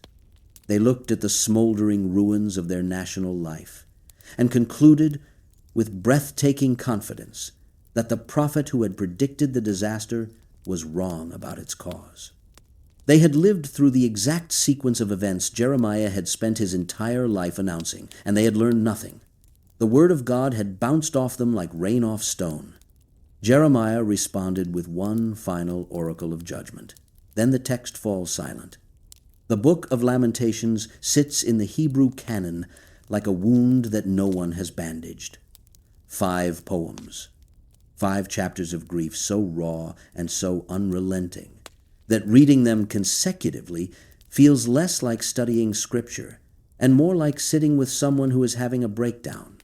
They looked at the smoldering ruins of their national life and concluded with breathtaking confidence that the prophet who had predicted the disaster was wrong about its cause. They had lived through the exact sequence of events Jeremiah had spent his entire life announcing, and they had learned nothing. The word of God had bounced off them like rain off stone. Jeremiah responded with one final oracle of judgment. Then the text falls silent. The Book of Lamentations sits in the Hebrew canon like a wound that no one has bandaged. 5 poems, 5 chapters of grief so raw and so unrelenting that reading them consecutively feels less like studying Scripture and more like sitting with someone who is having a breakdown.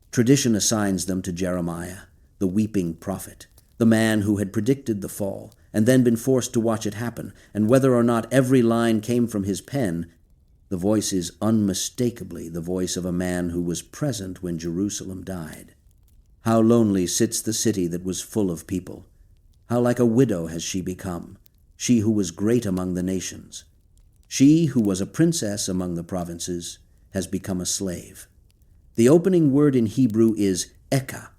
Tradition assigns them to Jeremiah, the weeping prophet, the man who had predicted the fall and then been forced to watch it happen, and whether or not every line came from his pen, the voice is unmistakably the voice of a man who was present when Jerusalem died. How lonely sits the city that was full of people. How like a widow has she become, she who was great among the nations. She who was a princess among the provinces has become a slave. The opening word in Hebrew is eka,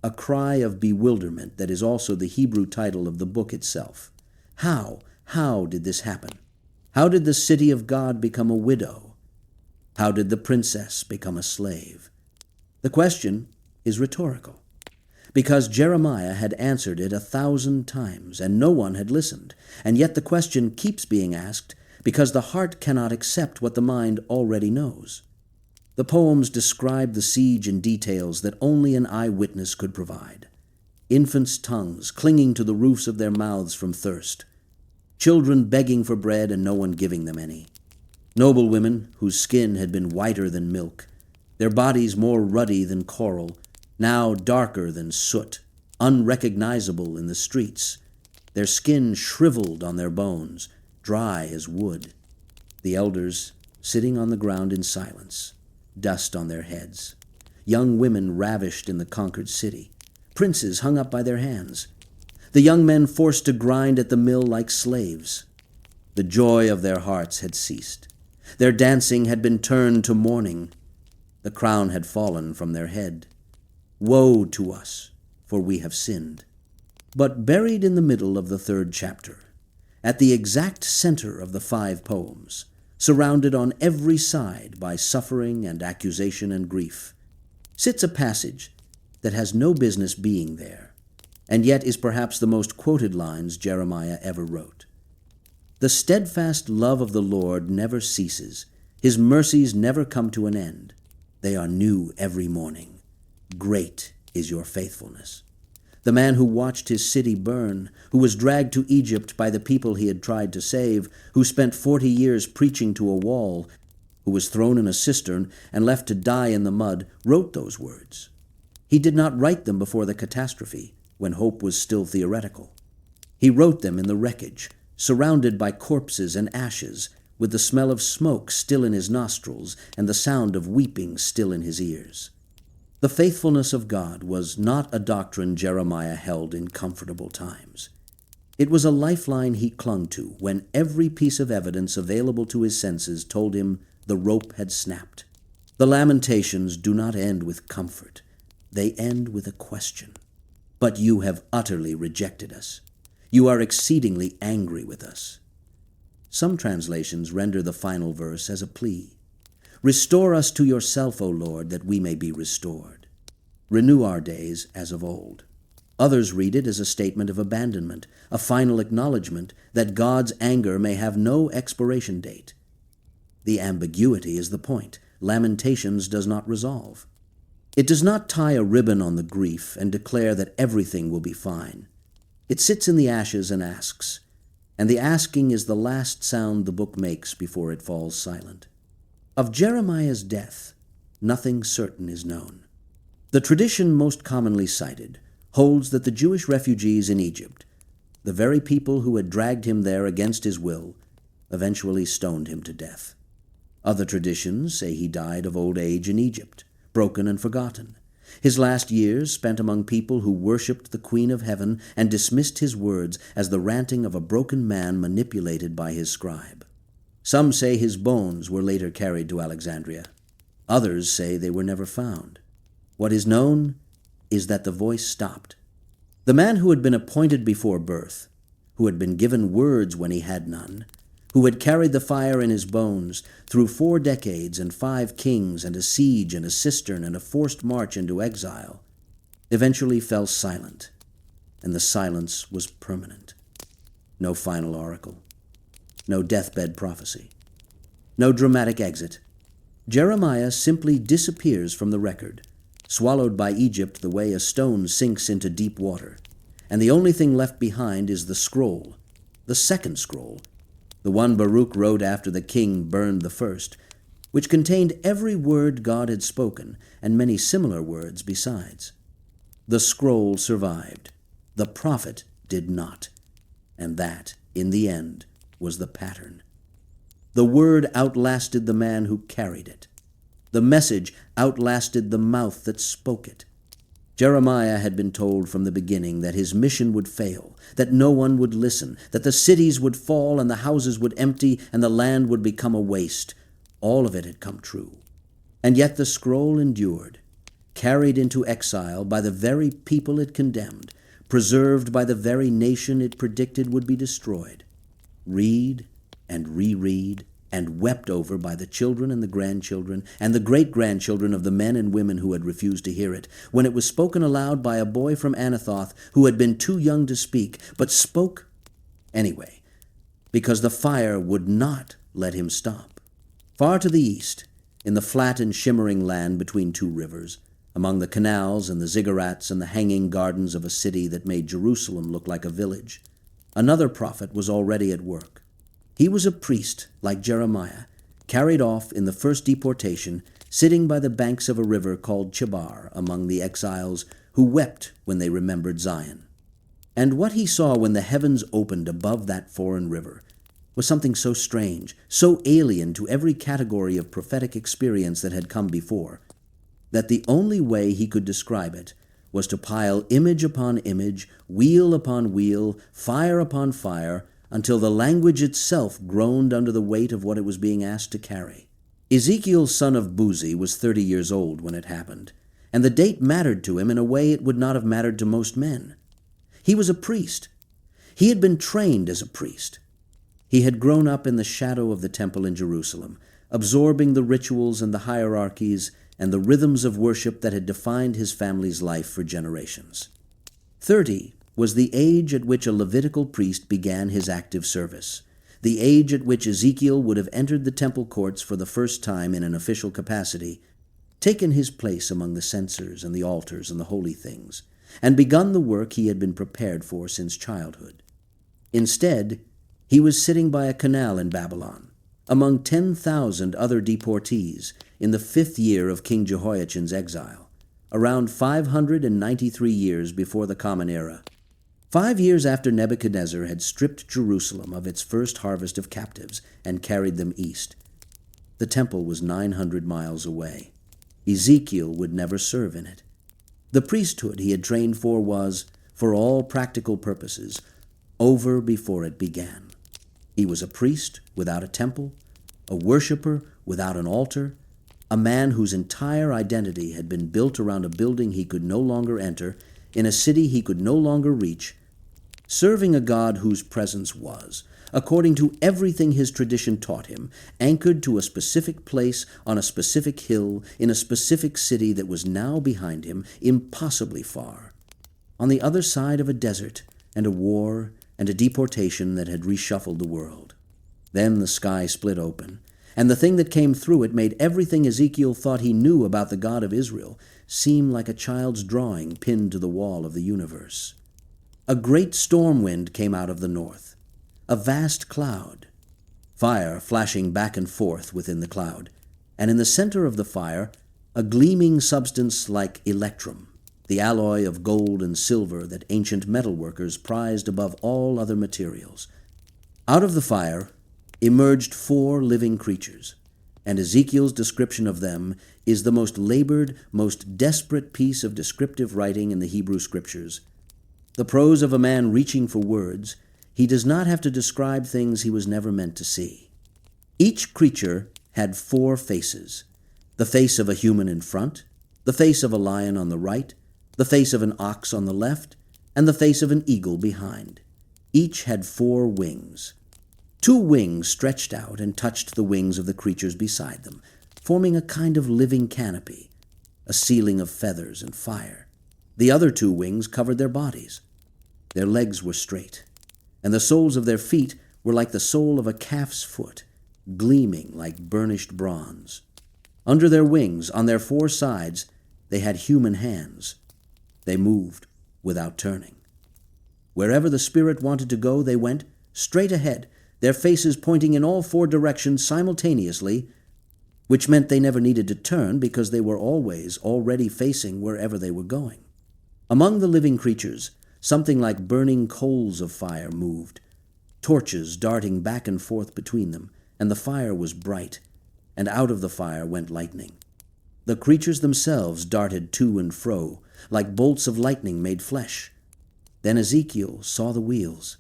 a cry of bewilderment that is also the Hebrew title of the book itself. How did this happen? How did the city of God become a widow? How did the princess become a slave? The question is rhetorical, because Jeremiah had answered it 1,000 times, and no one had listened, and yet the question keeps being asked because the heart cannot accept what the mind already knows. The poems describe the siege in details that only an eyewitness could provide. Infants' tongues clinging to the roofs of their mouths from thirst. Children begging for bread and no one giving them any. Noble women whose skin had been whiter than milk, their bodies more ruddy than coral, now darker than soot, unrecognizable in the streets, their skin shriveled on their bones, dry as wood. The elders sitting on the ground in silence, dust on their heads. Young women ravished in the conquered city. Princes hung up by their hands. The young men forced to grind at the mill like slaves. The joy of their hearts had ceased. Their dancing had been turned to mourning. The crown had fallen from their head. Woe to us, for we have sinned. But buried in the middle of the 3rd chapter, at the exact center of the 5 poems, surrounded on every side by suffering and accusation and grief, sits a passage that has no business being there, and yet is perhaps the most quoted lines Jeremiah ever wrote. The steadfast love of the Lord never ceases. His mercies never come to an end. They are new every morning. Great is your faithfulness. The man who watched his city burn, who was dragged to Egypt by the people he had tried to save, who spent 40 years preaching to a wall, who was thrown in a cistern and left to die in the mud, wrote those words. He did not write them before the catastrophe, when hope was still theoretical. He wrote them in the wreckage, surrounded by corpses and ashes, with the smell of smoke still in his nostrils and the sound of weeping still in his ears. The faithfulness of God was not a doctrine Jeremiah held in comfortable times. It was a lifeline he clung to when every piece of evidence available to his senses told him the rope had snapped. The Lamentations do not end with comfort. They end with a question. But you have utterly rejected us. You are exceedingly angry with us. Some translations render the final verse as a plea. Restore us to yourself, O Lord, that we may be restored. Renew our days as of old. Others read it as a statement of abandonment, a final acknowledgement that God's anger may have no expiration date. The ambiguity is the point. Lamentations does not resolve. It does not tie a ribbon on the grief and declare that everything will be fine. It sits in the ashes and asks, and the asking is the last sound the book makes before it falls silent. Of Jeremiah's death, nothing certain is known. The tradition most commonly cited holds that the Jewish refugees in Egypt, the very people who had dragged him there against his will, eventually stoned him to death. Other traditions say he died of old age in Egypt, broken and forgotten, his last years spent among people who worshipped the Queen of Heaven and dismissed his words as the ranting of a broken man manipulated by his scribe. Some say his bones were later carried to Alexandria. Others say they were never found. What is known is that the voice stopped. The man who had been appointed before birth, who had been given words when he had none, who had carried the fire in his bones through 4 decades and 5 kings and a siege and a cistern and a forced march into exile, eventually fell silent, and the silence was permanent. No final oracle, no deathbed prophecy, no dramatic exit. Jeremiah simply disappears from the record, swallowed by Egypt the way a stone sinks into deep water, and the only thing left behind is the scroll, the second scroll, the one Baruch wrote after the king burned the first, which contained every word God had spoken and many similar words besides. The scroll survived. The prophet did not. And that, in the end, was the pattern. The word outlasted the man who carried it. The message outlasted the mouth that spoke it. Jeremiah had been told from the beginning that his mission would fail, that no one would listen, that the cities would fall and the houses would empty and the land would become a waste. All of it had come true. And yet the scroll endured, carried into exile by the very people it condemned, preserved by the very nation it predicted would be destroyed. Read and reread and wept over by the children and the grandchildren and the great-grandchildren of the men and women who had refused to hear it, when it was spoken aloud by a boy from Anathoth who had been too young to speak, but spoke anyway, because the fire would not let him stop. Far to the east, in the flat and shimmering land between 2 rivers, among the canals and the ziggurats and the hanging gardens of a city that made Jerusalem look like a village, another prophet was already at work. He was a priest like Jeremiah, carried off in the first deportation, sitting by the banks of a river called Chebar among the exiles who wept when they remembered Zion. And what he saw when the heavens opened above that foreign river was something so strange, so alien to every category of prophetic experience that had come before, that the only way he could describe it was to pile image upon image, wheel upon wheel, fire upon fire, until the language itself groaned under the weight of what it was being asked to carry. Ezekiel, son of Buzi, was 30 years old when it happened, and the date mattered to him in a way it would not have mattered to most men. He was a priest. He had been trained as a priest. He had grown up in the shadow of the temple in Jerusalem, absorbing the rituals and the hierarchies and the rhythms of worship that had defined his family's life for generations. 30 was the age at which a Levitical priest began his active service, the age at which Ezekiel would have entered the temple courts for the first time in an official capacity, taken his place among the censers and the altars and the holy things, and begun the work he had been prepared for since childhood. Instead, he was sitting by a canal in Babylon, among 10,000 other deportees in the 5th year of King Jehoiachin's exile, around 593 years before the Common Era. 5 years after Nebuchadnezzar had stripped Jerusalem of its first harvest of captives and carried them east. The temple was 900 miles away. Ezekiel would never serve in it. The priesthood he had trained for was, for all practical purposes, over before it began. He was a priest without a temple, a worshiper without an altar, a man whose entire identity had been built around a building he could no longer enter, in a city he could no longer reach, serving a God whose presence was, according to everything his tradition taught him, anchored to a specific place on a specific hill in a specific city that was now behind him, impossibly far, on the other side of a desert and a war and a deportation that had reshuffled the world. Then the sky split open, and the thing that came through it made everything Ezekiel thought he knew about the God of Israel seem like a child's drawing pinned to the wall of the universe. A great storm wind came out of the north, a vast cloud, fire flashing back and forth within the cloud, and in the center of the fire, a gleaming substance like electrum, the alloy of gold and silver that ancient metalworkers prized above all other materials. Out of the fire emerged 4 living creatures, and Ezekiel's description of them is the most labored, most desperate piece of descriptive writing in the Hebrew Scriptures. The prose of a man reaching for words, he does not have to describe things he was never meant to see. Each creature had 4 faces: the face of a human in front, the face of a lion on the right, the face of an ox on the left, and the face of an eagle behind. Each had 4 wings. 2 wings stretched out and touched the wings of the creatures beside them, forming a kind of living canopy, a ceiling of feathers and fire. The other 2 wings covered their bodies. Their legs were straight, and the soles of their feet were like the sole of a calf's foot, gleaming like burnished bronze. Under their wings, on their 4 sides, they had human hands. They moved without turning. Wherever the Spirit wanted to go, they went straight ahead, their faces pointing in all 4 directions simultaneously, which meant they never needed to turn because they were always already facing wherever they were going. Among the living creatures, something like burning coals of fire moved, torches darting back and forth between them, and the fire was bright, and out of the fire went lightning. The creatures themselves darted to and fro, like bolts of lightning made flesh. Then Ezekiel saw the wheels.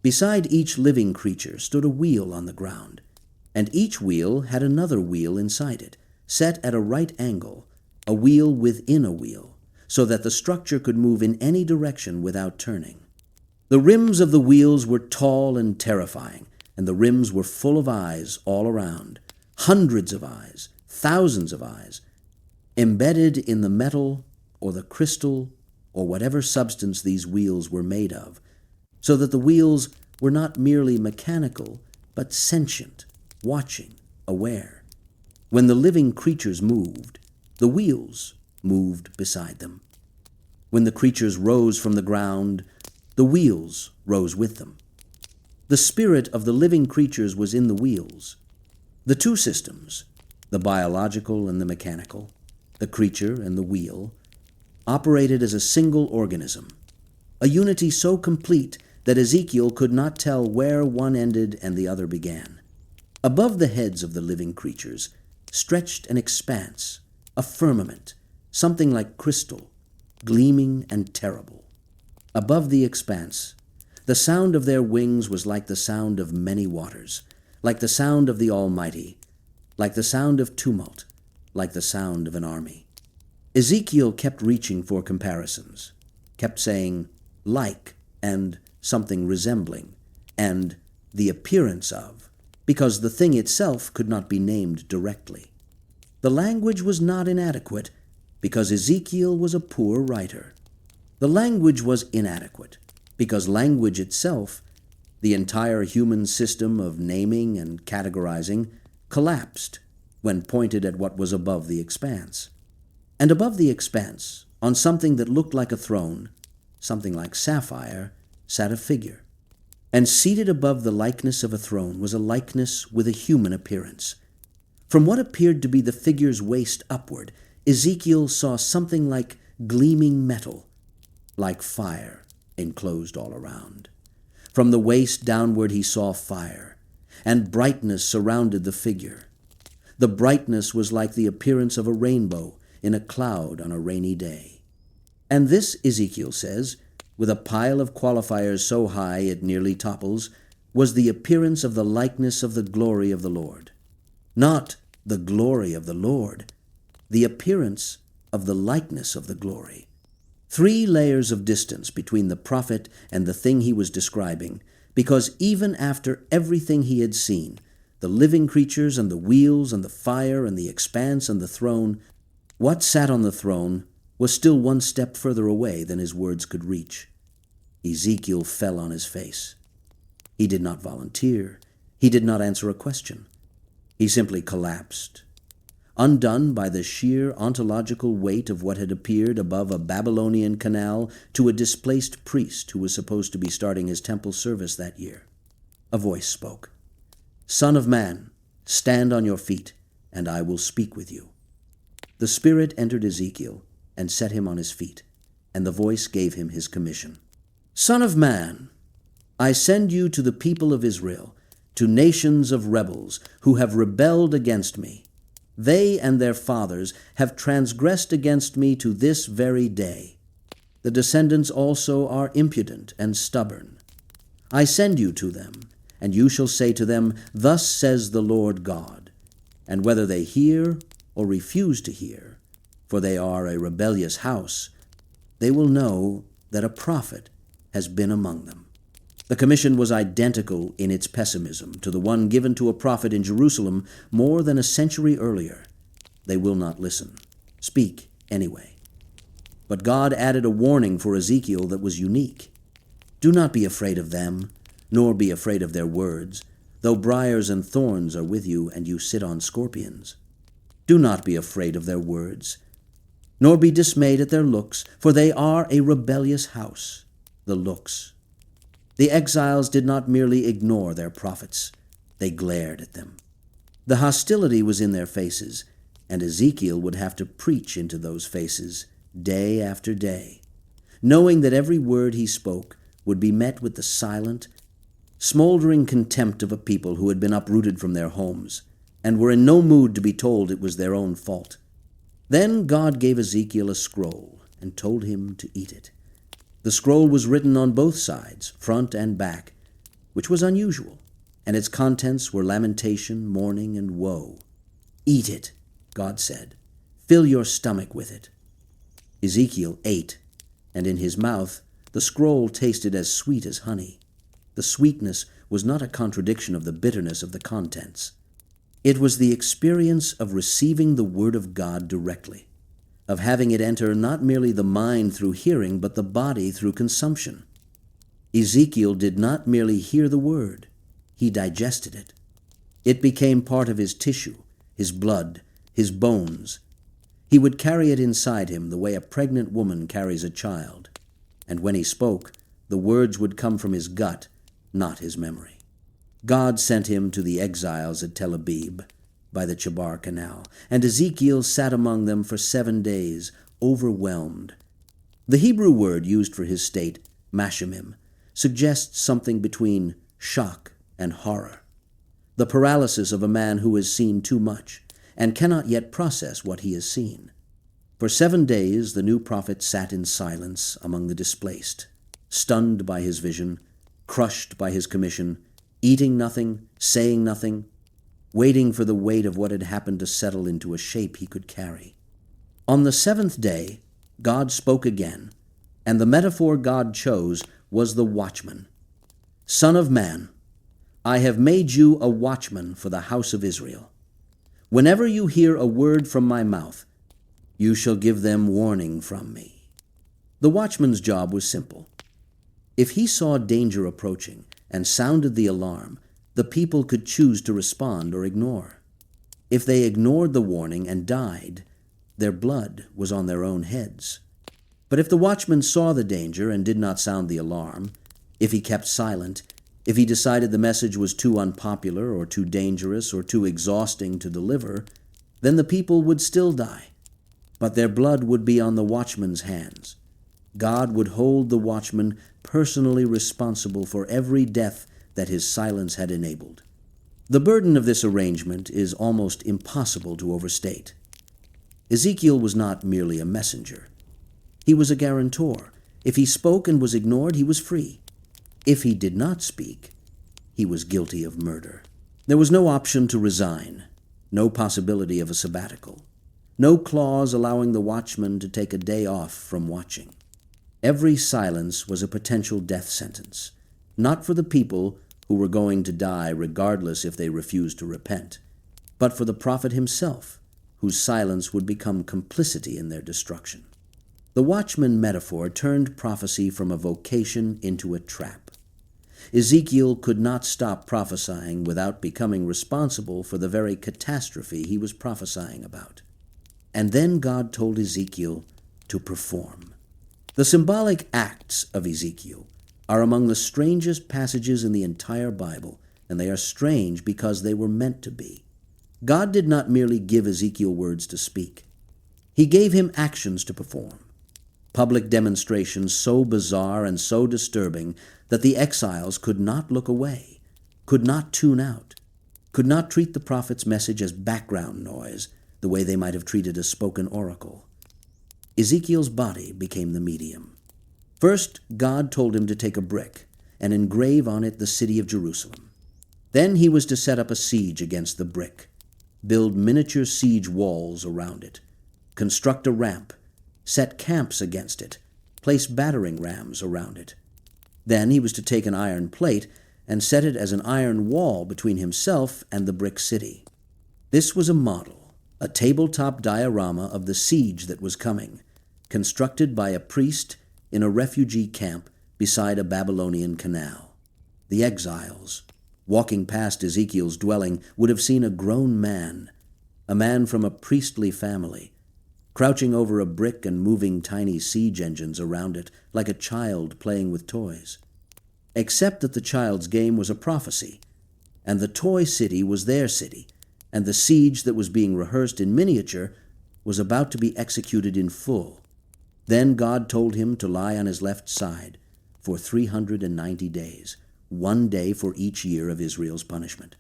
Beside each living creature stood a wheel on the ground, and each wheel had another wheel inside it, set at a right angle, a wheel within a wheel, so that the structure could move in any direction without turning. The rims of the wheels were tall and terrifying, and the rims were full of eyes all around, hundreds of eyes, thousands of eyes, embedded in the metal or the crystal or whatever substance these wheels were made of, so that the wheels were not merely mechanical, but sentient, watching, aware. When the living creatures moved, the wheels moved beside them. When the creatures rose from the ground, the wheels rose with them. The spirit of the living creatures was in the wheels. The 2 systems, the biological and the mechanical, the creature and the wheel, operated as a single organism, a unity so complete that Ezekiel could not tell where one ended and the other began. Above the heads of the living creatures stretched an expanse, a firmament, something like crystal, gleaming and terrible. Above the expanse, the sound of their wings was like the sound of many waters, like the sound of the Almighty, like the sound of tumult, like the sound of an army. Ezekiel kept reaching for comparisons, kept saying, like, and something resembling, and the appearance of, because the thing itself could not be named directly. The language was not inadequate, because Ezekiel was a poor writer. The language was inadequate, because language itself, the entire human system of naming and categorizing, collapsed when pointed at what was above the expanse. And above the expanse, on something that looked like a throne, something like sapphire, sat a figure. And seated above the likeness of a throne was a likeness with a human appearance. From what appeared to be the figure's waist upward, Ezekiel saw something like gleaming metal, like fire, enclosed all around. From the waist downward he saw fire, and brightness surrounded the figure. The brightness was like the appearance of a rainbow in a cloud on a rainy day. And this, Ezekiel says, with a pile of qualifiers so high it nearly topples, was the appearance of the likeness of the glory of the Lord. Not the glory of the Lord, the appearance of the likeness of the glory. 3 layers of distance between the prophet and the thing he was describing, because even after everything he had seen, the living creatures and the wheels and the fire and the expanse and the throne, what sat on the throne was still 1 step further away than his words could reach. Ezekiel fell on his face. He did not volunteer. He did not answer a question. He simply collapsed, undone by the sheer ontological weight of what had appeared above a Babylonian canal to a displaced priest who was supposed to be starting his temple service that year. A voice spoke. "Son of man, stand on your feet, and I will speak with you." The Spirit entered Ezekiel and set him on his feet, and the voice gave him his commission. "Son of man, I send you to the people of Israel, to nations of rebels who have rebelled against me. They and their fathers have transgressed against me to this very day. The descendants also are impudent and stubborn. I send you to them, and you shall say to them, Thus says the Lord God. And whether they hear or refuse to hear, for they are a rebellious house, they will know that a prophet has been among them. The commission was identical in its pessimism to the one given to a prophet in Jerusalem more than a century earlier. They will not listen. Speak anyway. But God added a warning for Ezekiel that was unique. Do not be afraid of them, nor be afraid of their words, though briars and thorns are with you, and you sit on scorpions. Do not be afraid of their words, nor be dismayed at their looks, for they are a rebellious house. The looks. The exiles did not merely ignore their prophets, they glared at them. The hostility was in their faces, and Ezekiel would have to preach into those faces day after day, knowing that every word he spoke would be met with the silent, smoldering contempt of a people who had been uprooted from their homes and were in no mood to be told it was their own fault. Then God gave Ezekiel a scroll and told him to eat it. The scroll was written on both sides, front and back, which was unusual, and its contents were lamentation, mourning, and woe. Eat it, God said. Fill your stomach with it. Ezekiel ate, and in his mouth the scroll tasted as sweet as honey. The sweetness was not a contradiction of the bitterness of the contents. It was the experience of receiving the Word of God directly, of having it enter not merely the mind through hearing, but the body through consumption. Ezekiel did not merely hear the Word, he digested it. It became part of his tissue, his blood, his bones. He would carry it inside him the way a pregnant woman carries a child, and when he spoke, the words would come from his gut, not his memory. God sent him to the exiles at Tel Abib by the Chebar Canal, and Ezekiel sat among them for 7 days, overwhelmed. The Hebrew word used for his state, mashemim, suggests something between shock and horror, the paralysis of a man who has seen too much and cannot yet process what he has seen. For 7 days the new prophet sat in silence among the displaced, stunned by his vision, crushed by his commission, eating nothing, saying nothing, waiting for the weight of what had happened to settle into a shape he could carry. On the 7th day, God spoke again, and the metaphor God chose was the watchman. Son of man, I have made you a watchman for the house of Israel. Whenever you hear a word from my mouth, you shall give them warning from me. The watchman's job was simple. If he saw danger approaching and sounded the alarm, the people could choose to respond or ignore. If they ignored the warning and died, their blood was on their own heads. But if the watchman saw the danger and did not sound the alarm, if he kept silent, if he decided the message was too unpopular or too dangerous or too exhausting to deliver, then the people would still die. But their blood would be on the watchman's hands. God would hold the watchman personally responsible for every death that his silence had enabled. The burden of this arrangement is almost impossible to overstate. Ezekiel was not merely a messenger. He was a guarantor. If he spoke and was ignored, he was free. If he did not speak, he was guilty of murder. There was no option to resign, no possibility of a sabbatical, no clause allowing the watchman to take a day off from watching. Every silence was a potential death sentence, not for the people who were going to die regardless if they refused to repent, but for the prophet himself, whose silence would become complicity in their destruction. The watchman metaphor turned prophecy from a vocation into a trap. Ezekiel could not stop prophesying without becoming responsible for the very catastrophe he was prophesying about. And then God told Ezekiel to perform. The symbolic acts of Ezekiel are among the strangest passages in the entire Bible, and they are strange because they were meant to be. God did not merely give Ezekiel words to speak. He gave him actions to perform. Public demonstrations so bizarre and so disturbing that the exiles could not look away, could not tune out, could not treat the prophet's message as background noise the way they might have treated a spoken oracle. Ezekiel's body became the medium. First, God told him to take a brick and engrave on it the city of Jerusalem. Then he was to set up a siege against the brick, build miniature siege walls around it, construct a ramp, set camps against it, place battering rams around it. Then he was to take an iron plate and set it as an iron wall between himself and the brick city. This was a model, a tabletop diorama of the siege that was coming, constructed by a priest in a refugee camp beside a Babylonian canal. The exiles, walking past Ezekiel's dwelling, would have seen a grown man, a man from a priestly family, crouching over a brick and moving tiny siege engines around it like a child playing with toys. Except that the child's game was a prophecy, and the toy city was their city, and the siege that was being rehearsed in miniature was about to be executed in full. Then God told him to lie on his left side for 390 days, 1 day for each year of Israel's punishment.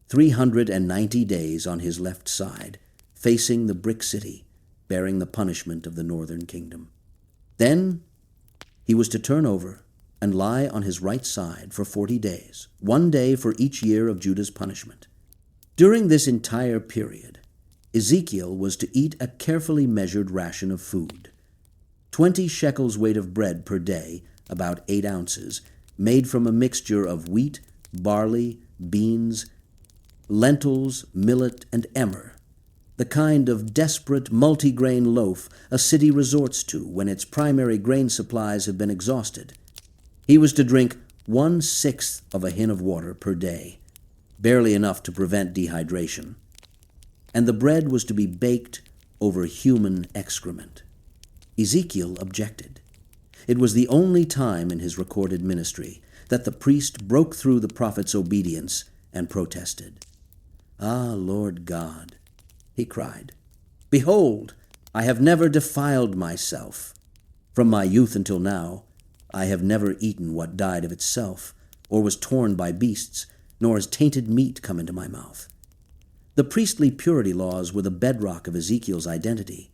390 days on his left side, facing the brick city, bearing the punishment of the northern kingdom. Then he was to turn over and lie on his right side for 40 days, 1 day for each year of Judah's punishment. During this entire period, Ezekiel was to eat a carefully measured ration of food. 20 shekels weight of bread per day, about 8 ounces, made from a mixture of wheat, barley, beans, lentils, millet, and emmer, the kind of desperate multi-grain loaf a city resorts to when its primary grain supplies have been exhausted. He was to drink 1/6 of a hin of water per day, barely enough to prevent dehydration. And the bread was to be baked over human excrement. Ezekiel objected. It was the only time in his recorded ministry that the priest broke through the prophet's obedience and protested. "Ah, Lord God," he cried, "behold, I have never defiled myself. From my youth until now, I have never eaten what died of itself, or was torn by beasts, nor has tainted meat come into my mouth." The priestly purity laws were the bedrock of Ezekiel's identity.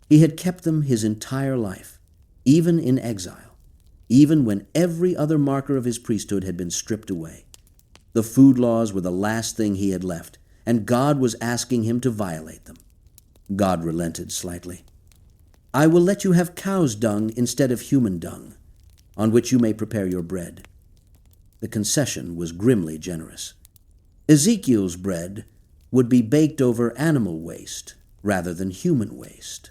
He had kept them his entire life, even in exile, even when every other marker of his priesthood had been stripped away. The food laws were the last thing he had left, and God was asking him to violate them. God relented slightly. "I will let you have cow's dung instead of human dung, on which you may prepare your bread." The concession was grimly generous. Ezekiel's bread would be baked over animal waste rather than human waste.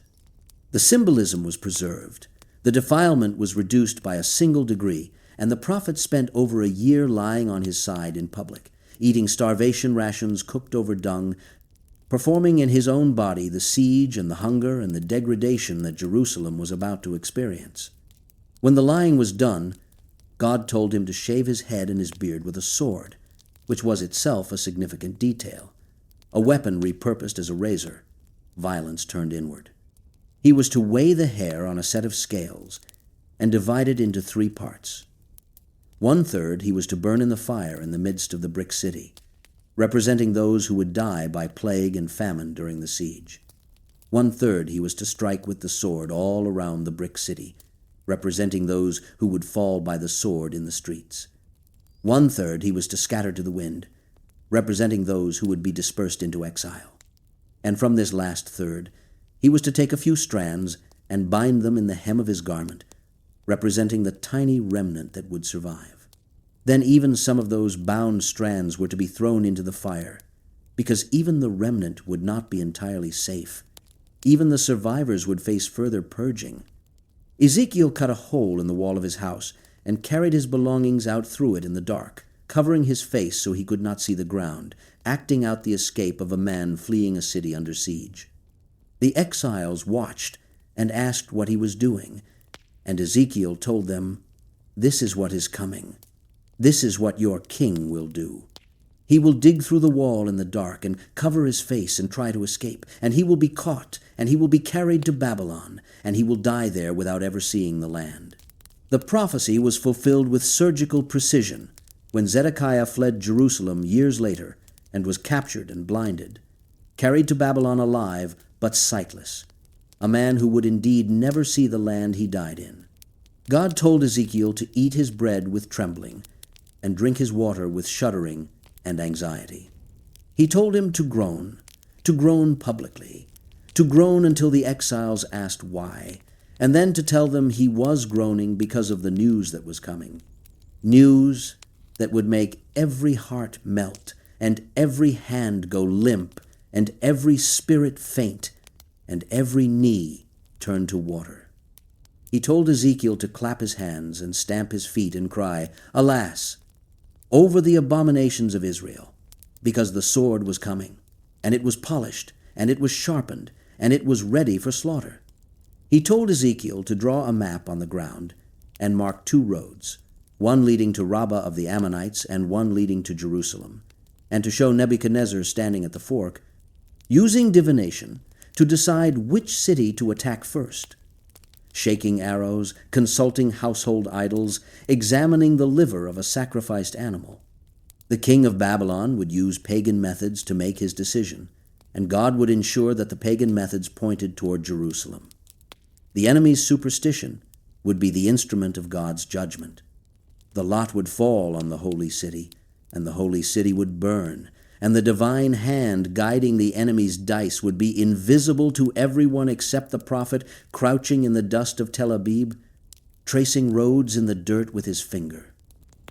The symbolism was preserved. The defilement was reduced by a single degree, and the prophet spent over a year lying on his side in public, eating starvation rations cooked over dung, performing in his own body the siege and the hunger and the degradation that Jerusalem was about to experience. When the lying was done, God told him to shave his head and his beard with a sword, which was itself a significant detail, a weapon repurposed as a razor, violence turned inward. He was to weigh the hair on a set of scales and divide it into 3 parts. 1/3 he was to burn in the fire in the midst of the brick city, representing those who would die by plague and famine during the siege. 1/3 he was to strike with the sword all around the brick city, representing those who would fall by the sword in the streets. 1/3 he was to scatter to the wind, representing those who would be dispersed into exile. And from this last third, he was to take a few strands and bind them in the hem of his garment, representing the tiny remnant that would survive. Then even some of those bound strands were to be thrown into the fire, because even the remnant would not be entirely safe. Even the survivors would face further purging. Ezekiel cut a hole in the wall of his house and carried his belongings out through it in the dark, covering his face so he could not see the ground, acting out the escape of a man fleeing a city under siege. The exiles watched and asked what he was doing, and Ezekiel told them, "This is what is coming. This is what your king will do. He will dig through the wall in the dark and cover his face and try to escape, and he will be caught, and he will be carried to Babylon, and he will die there without ever seeing the land." The prophecy was fulfilled with surgical precision when Zedekiah fled Jerusalem years later and was captured and blinded, carried to Babylon alive but sightless, a man who would indeed never see the land he died in. God told Ezekiel to eat his bread with trembling and drink his water with shuddering and anxiety. He told him to groan publicly, to groan until the exiles asked why, and then to tell them he was groaning because of the news that was coming. News that would make every heart melt, and every hand go limp, and every spirit faint, and every knee turn to water. He told Ezekiel to clap his hands and stamp his feet and cry, "Alas, over the abominations of Israel," because the sword was coming, and it was polished, and it was sharpened, and it was ready for slaughter. He told Ezekiel to draw a map on the ground and mark 2 roads, one leading to Rabbah of the Ammonites and one leading to Jerusalem, and to show Nebuchadnezzar standing at the fork, using divination to decide which city to attack first, shaking arrows, consulting household idols, examining the liver of a sacrificed animal. The king of Babylon would use pagan methods to make his decision, and God would ensure that the pagan methods pointed toward Jerusalem. The enemy's superstition would be the instrument of God's judgment. The lot would fall on the holy city, and the holy city would burn, and the divine hand guiding the enemy's dice would be invisible to everyone except the prophet crouching in the dust of Tel Aviv, tracing roads in the dirt with his finger.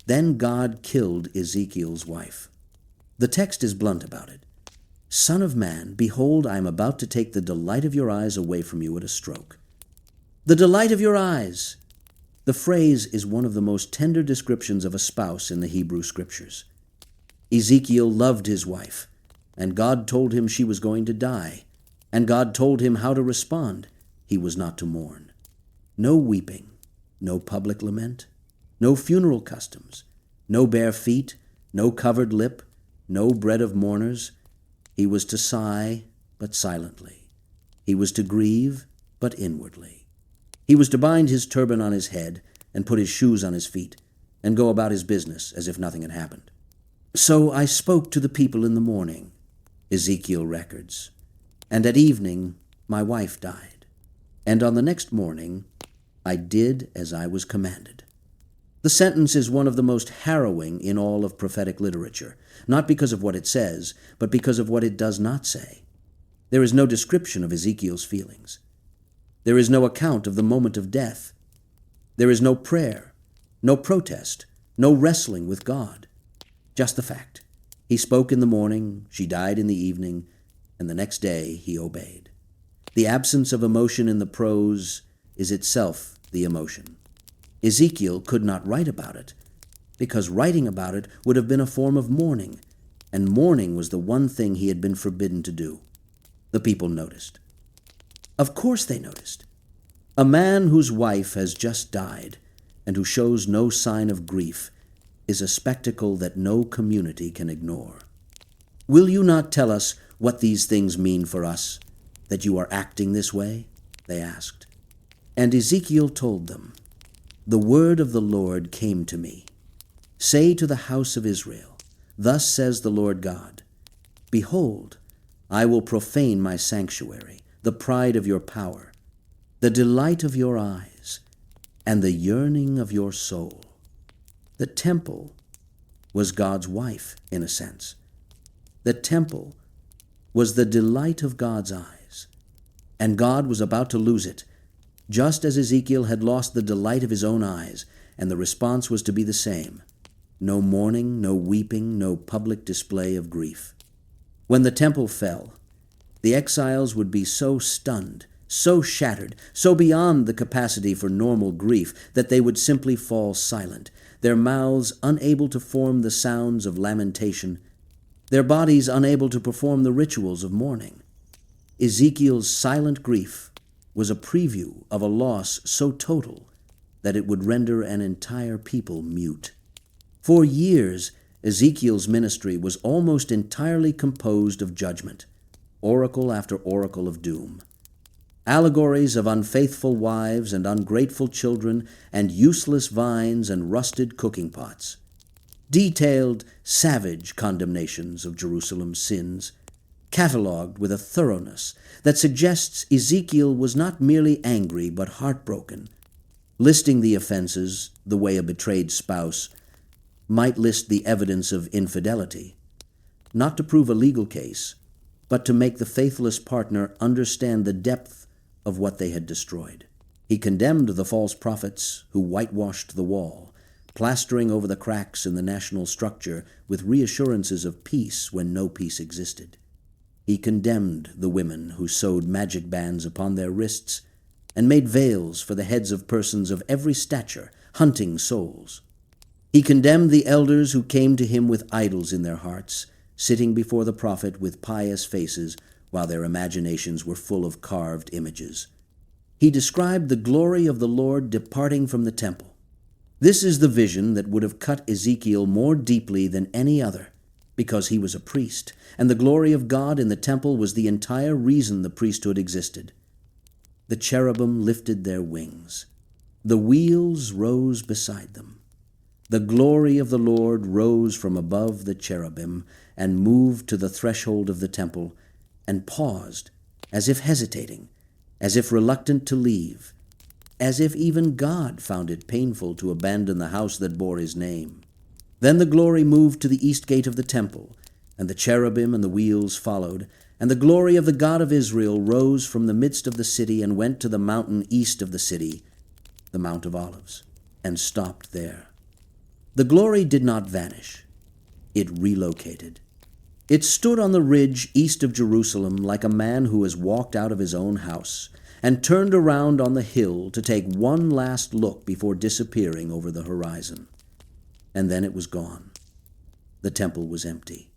Then God killed Ezekiel's wife. The text is blunt about it. "Son of man, behold, I am about to take the delight of your eyes away from you at a stroke." The delight of your eyes! The phrase is one of the most tender descriptions of a spouse in the Hebrew Scriptures. Ezekiel loved his wife, and God told him she was going to die, and God told him how to respond. He was not to mourn. No weeping, no public lament, no funeral customs, no bare feet, no covered lip, no bread of mourners. He was to sigh, but silently. He was to grieve, but inwardly. He was to bind his turban on his head and put his shoes on his feet and go about his business as if nothing had happened. "So I spoke to the people in the morning," Ezekiel records, "and at evening my wife died. And on the next morning I did as I was commanded." The sentence is one of the most harrowing in all of prophetic literature, not because of what it says, but because of what it does not say. There is no description of Ezekiel's feelings. There is no account of the moment of death. There is no prayer, no protest, no wrestling with God. Just the fact. He spoke in the morning, she died in the evening, and the next day he obeyed. The absence of emotion in the prose is itself the emotion. Ezekiel could not write about it, because writing about it would have been a form of mourning, and mourning was the one thing he had been forbidden to do. The people noticed. Of course they noticed. A man whose wife has just died and who shows no sign of grief is a spectacle that no community can ignore. "Will you not tell us what these things mean for us, that you are acting this way?" they asked. And Ezekiel told them, "The word of the Lord came to me. Say to the house of Israel, Thus says the Lord God, Behold, I will profane my sanctuary, the pride of your power, the delight of your eyes, and the yearning of your soul." The temple was God's wife, in a sense. The temple was the delight of God's eyes, and God was about to lose it, just as Ezekiel had lost the delight of his own eyes, and the response was to be the same. No mourning, no weeping, no public display of grief. When the temple fell, the exiles would be so stunned, so shattered, so beyond the capacity for normal grief that they would simply fall silent, their mouths unable to form the sounds of lamentation, their bodies unable to perform the rituals of mourning. Ezekiel's silent grief was a preview of a loss so total that it would render an entire people mute. For years, Ezekiel's ministry was almost entirely composed of judgment, oracle after oracle of doom. Allegories of unfaithful wives and ungrateful children and useless vines and rusted cooking pots. Detailed, savage condemnations of Jerusalem's sins, catalogued with a thoroughness that suggests Ezekiel was not merely angry but heartbroken, listing the offenses the way a betrayed spouse might list the evidence of infidelity not to prove a legal case, but to make the faithless partner understand the depth of what they had destroyed. He condemned the false prophets who whitewashed the wall, plastering over the cracks in the national structure with reassurances of peace when no peace existed. He condemned the women who sewed magic bands upon their wrists and made veils for the heads of persons of every stature, hunting souls. He condemned the elders who came to him with idols in their hearts, sitting before the prophet with pious faces while their imaginations were full of carved images. He described the glory of the Lord departing from the temple. This is the vision that would have cut Ezekiel more deeply than any other, because he was a priest, and the glory of God in the temple was the entire reason the priesthood existed. The cherubim lifted their wings. The wheels rose beside them. The glory of the Lord rose from above the cherubim and moved to the threshold of the temple and paused, as if hesitating, as if reluctant to leave, as if even God found it painful to abandon the house that bore his name. Then the glory moved to the east gate of the temple, and the cherubim and the wheels followed, and the glory of the God of Israel rose from the midst of the city and went to the mountain east of the city, the Mount of Olives, and stopped there. The glory did not vanish. It relocated. It stood on the ridge east of Jerusalem like a man who has walked out of his own house and turned around on the hill to take one last look before disappearing over the horizon. And then it was gone. The temple was empty.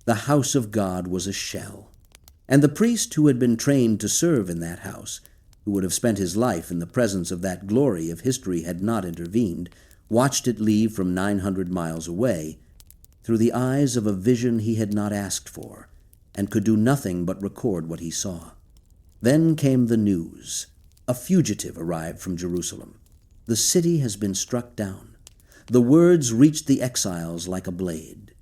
The house of God was a shell. And the priest who had been trained to serve in that house, who would have spent his life in the presence of that glory if history had not intervened, watched it leave from 900 miles away through the eyes of a vision he had not asked for and could do nothing but record what he saw. Then came the news. A fugitive arrived from Jerusalem. The city has been struck down. The words reached the exiles like a blade.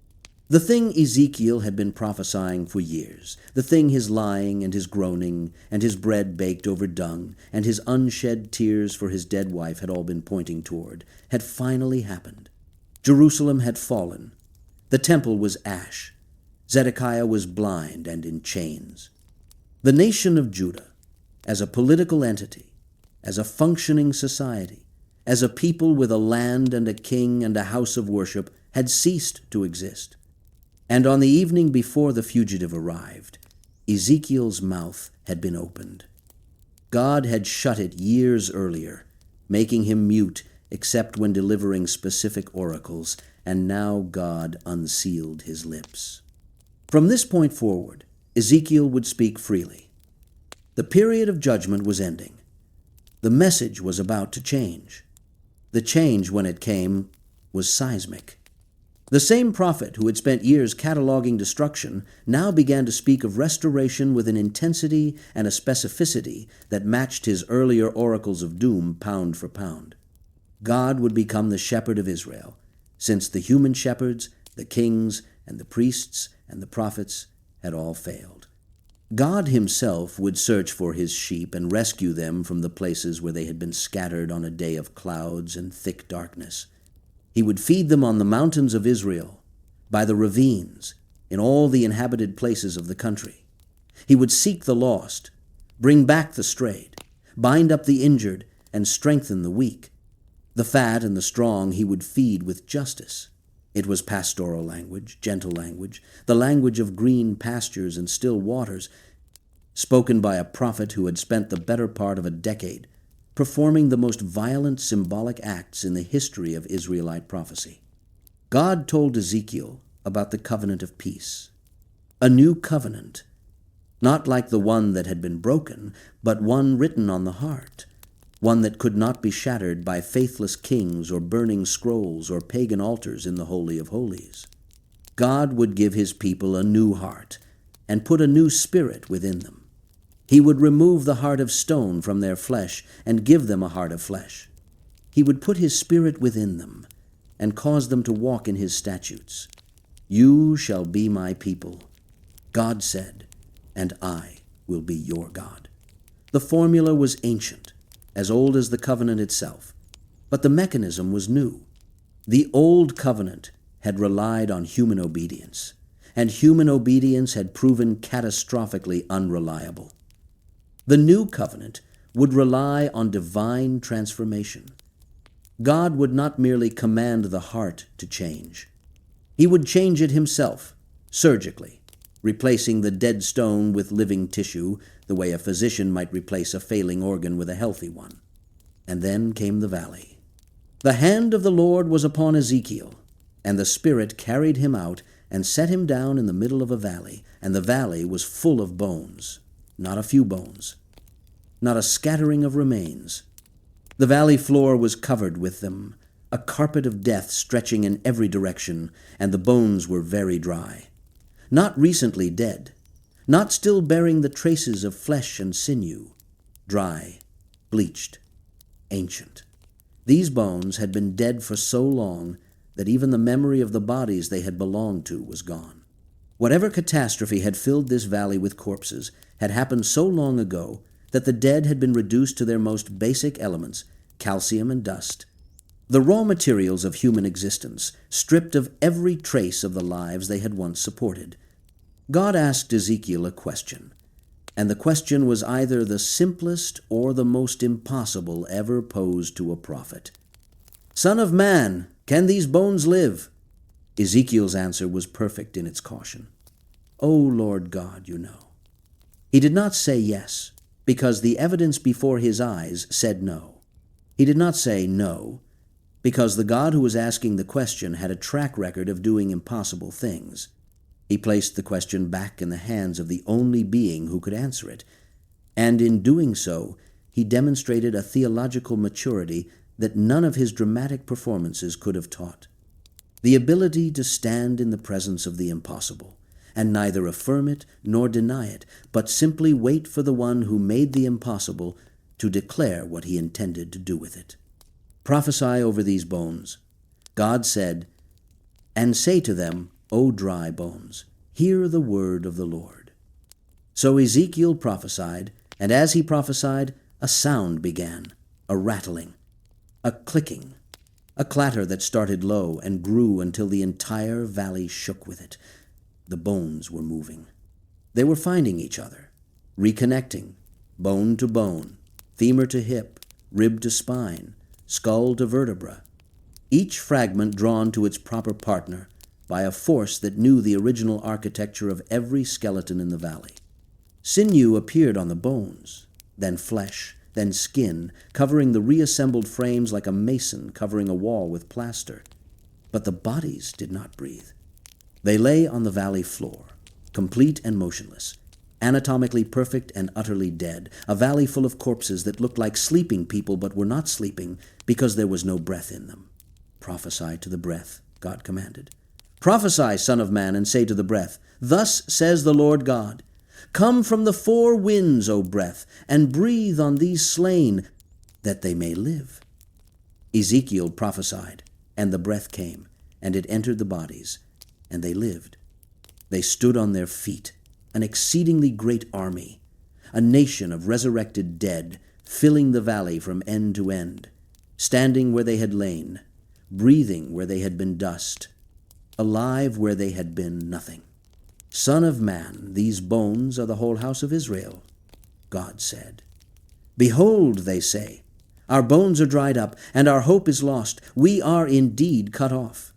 The thing Ezekiel had been prophesying for years, the thing his lying and his groaning and his bread baked over dung and his unshed tears for his dead wife had all been pointing toward, had finally happened. Jerusalem had fallen. The temple was ash. Zedekiah was blind and in chains. The nation of Judah, as a political entity, as a functioning society, as a people with a land and a king and a house of worship, had ceased to exist. And on the evening before the fugitive arrived, Ezekiel's mouth had been opened. God had shut it years earlier, making him mute except when delivering specific oracles, and now God unsealed his lips. From this point forward, Ezekiel would speak freely. The period of judgment was ending. The message was about to change. The change, when it came, was seismic. The same prophet who had spent years cataloging destruction now began to speak of restoration with an intensity and a specificity that matched his earlier oracles of doom pound for pound. God would become the shepherd of Israel, since the human shepherds, the kings, and the priests, and the prophets had all failed. God himself would search for his sheep and rescue them from the places where they had been scattered on a day of clouds and thick darkness. He would feed them on the mountains of Israel, by the ravines, in all the inhabited places of the country. He would seek the lost, bring back the strayed, bind up the injured, and strengthen the weak. The fat and the strong he would feed with justice. It was pastoral language, gentle language, the language of green pastures and still waters, spoken by a prophet who had spent the better part of a decade performing the most violent symbolic acts in the history of Israelite prophecy. God told Ezekiel about the covenant of peace, a new covenant, not like the one that had been broken, but one written on the heart, one that could not be shattered by faithless kings or burning scrolls or pagan altars in the Holy of Holies. God would give his people a new heart and put a new spirit within them. He would remove the heart of stone from their flesh and give them a heart of flesh. He would put his spirit within them and cause them to walk in his statutes. You shall be my people, God said, and I will be your God. The formula was ancient, as old as the covenant itself, but the mechanism was new. The old covenant had relied on human obedience, and human obedience had proven catastrophically unreliable. The new covenant would rely on divine transformation. God would not merely command the heart to change. He would change it himself, surgically, replacing the dead stone with living tissue, the way a physician might replace a failing organ with a healthy one. And then came the valley. The hand of the Lord was upon Ezekiel, and the Spirit carried him out and set him down in the middle of a valley, and the valley was full of bones, not a few bones, not a scattering of remains. The valley floor was covered with them, a carpet of death stretching in every direction, and the bones were very dry. Not recently dead, not still bearing the traces of flesh and sinew, dry, bleached, ancient. These bones had been dead for so long that even the memory of the bodies they had belonged to was gone. Whatever catastrophe had filled this valley with corpses had happened so long ago that the dead had been reduced to their most basic elements, calcium and dust, the raw materials of human existence, stripped of every trace of the lives they had once supported. God asked Ezekiel a question, and the question was either the simplest or the most impossible ever posed to a prophet. "Son of man, can these bones live?" Ezekiel's answer was perfect in its caution. "O Lord God, you know." He did not say yes, because the evidence before his eyes said no. He did not say no, because the God who was asking the question had a track record of doing impossible things. He placed the question back in the hands of the only being who could answer it, and in doing so, he demonstrated a theological maturity that none of his dramatic performances could have taught. The ability to stand in the presence of the impossible, and neither affirm it nor deny it, but simply wait for the one who made the impossible to declare what he intended to do with it. "Prophesy over these bones." God said, "And say to them, O dry bones, hear the word of the Lord." So Ezekiel prophesied, and as he prophesied, a sound began, a rattling, a clicking, a clatter that started low and grew until the entire valley shook with it. The bones were moving. They were finding each other, reconnecting, bone to bone, femur to hip, rib to spine, skull to vertebra, each fragment drawn to its proper partner by a force that knew the original architecture of every skeleton in the valley. Sinew appeared on the bones, then flesh, then skin, covering the reassembled frames like a mason covering a wall with plaster. But the bodies did not breathe. They lay on the valley floor, complete and motionless, anatomically perfect and utterly dead, a valley full of corpses that looked like sleeping people but were not sleeping because there was no breath in them. "Prophesy to the breath," God commanded. "Prophesy, Son of man, and say to the breath, Thus says the Lord God, Come from the four winds, O breath, and breathe on these slain, that they may live." Ezekiel prophesied, and the breath came, and it entered the bodies, and they lived. They stood on their feet, an exceedingly great army, a nation of resurrected dead, filling the valley from end to end, standing where they had lain, breathing where they had been dust, alive where they had been nothing. "Son of man, these bones are the whole house of Israel," God said. "Behold," they say, "our bones are dried up, and our hope is lost. We are indeed cut off.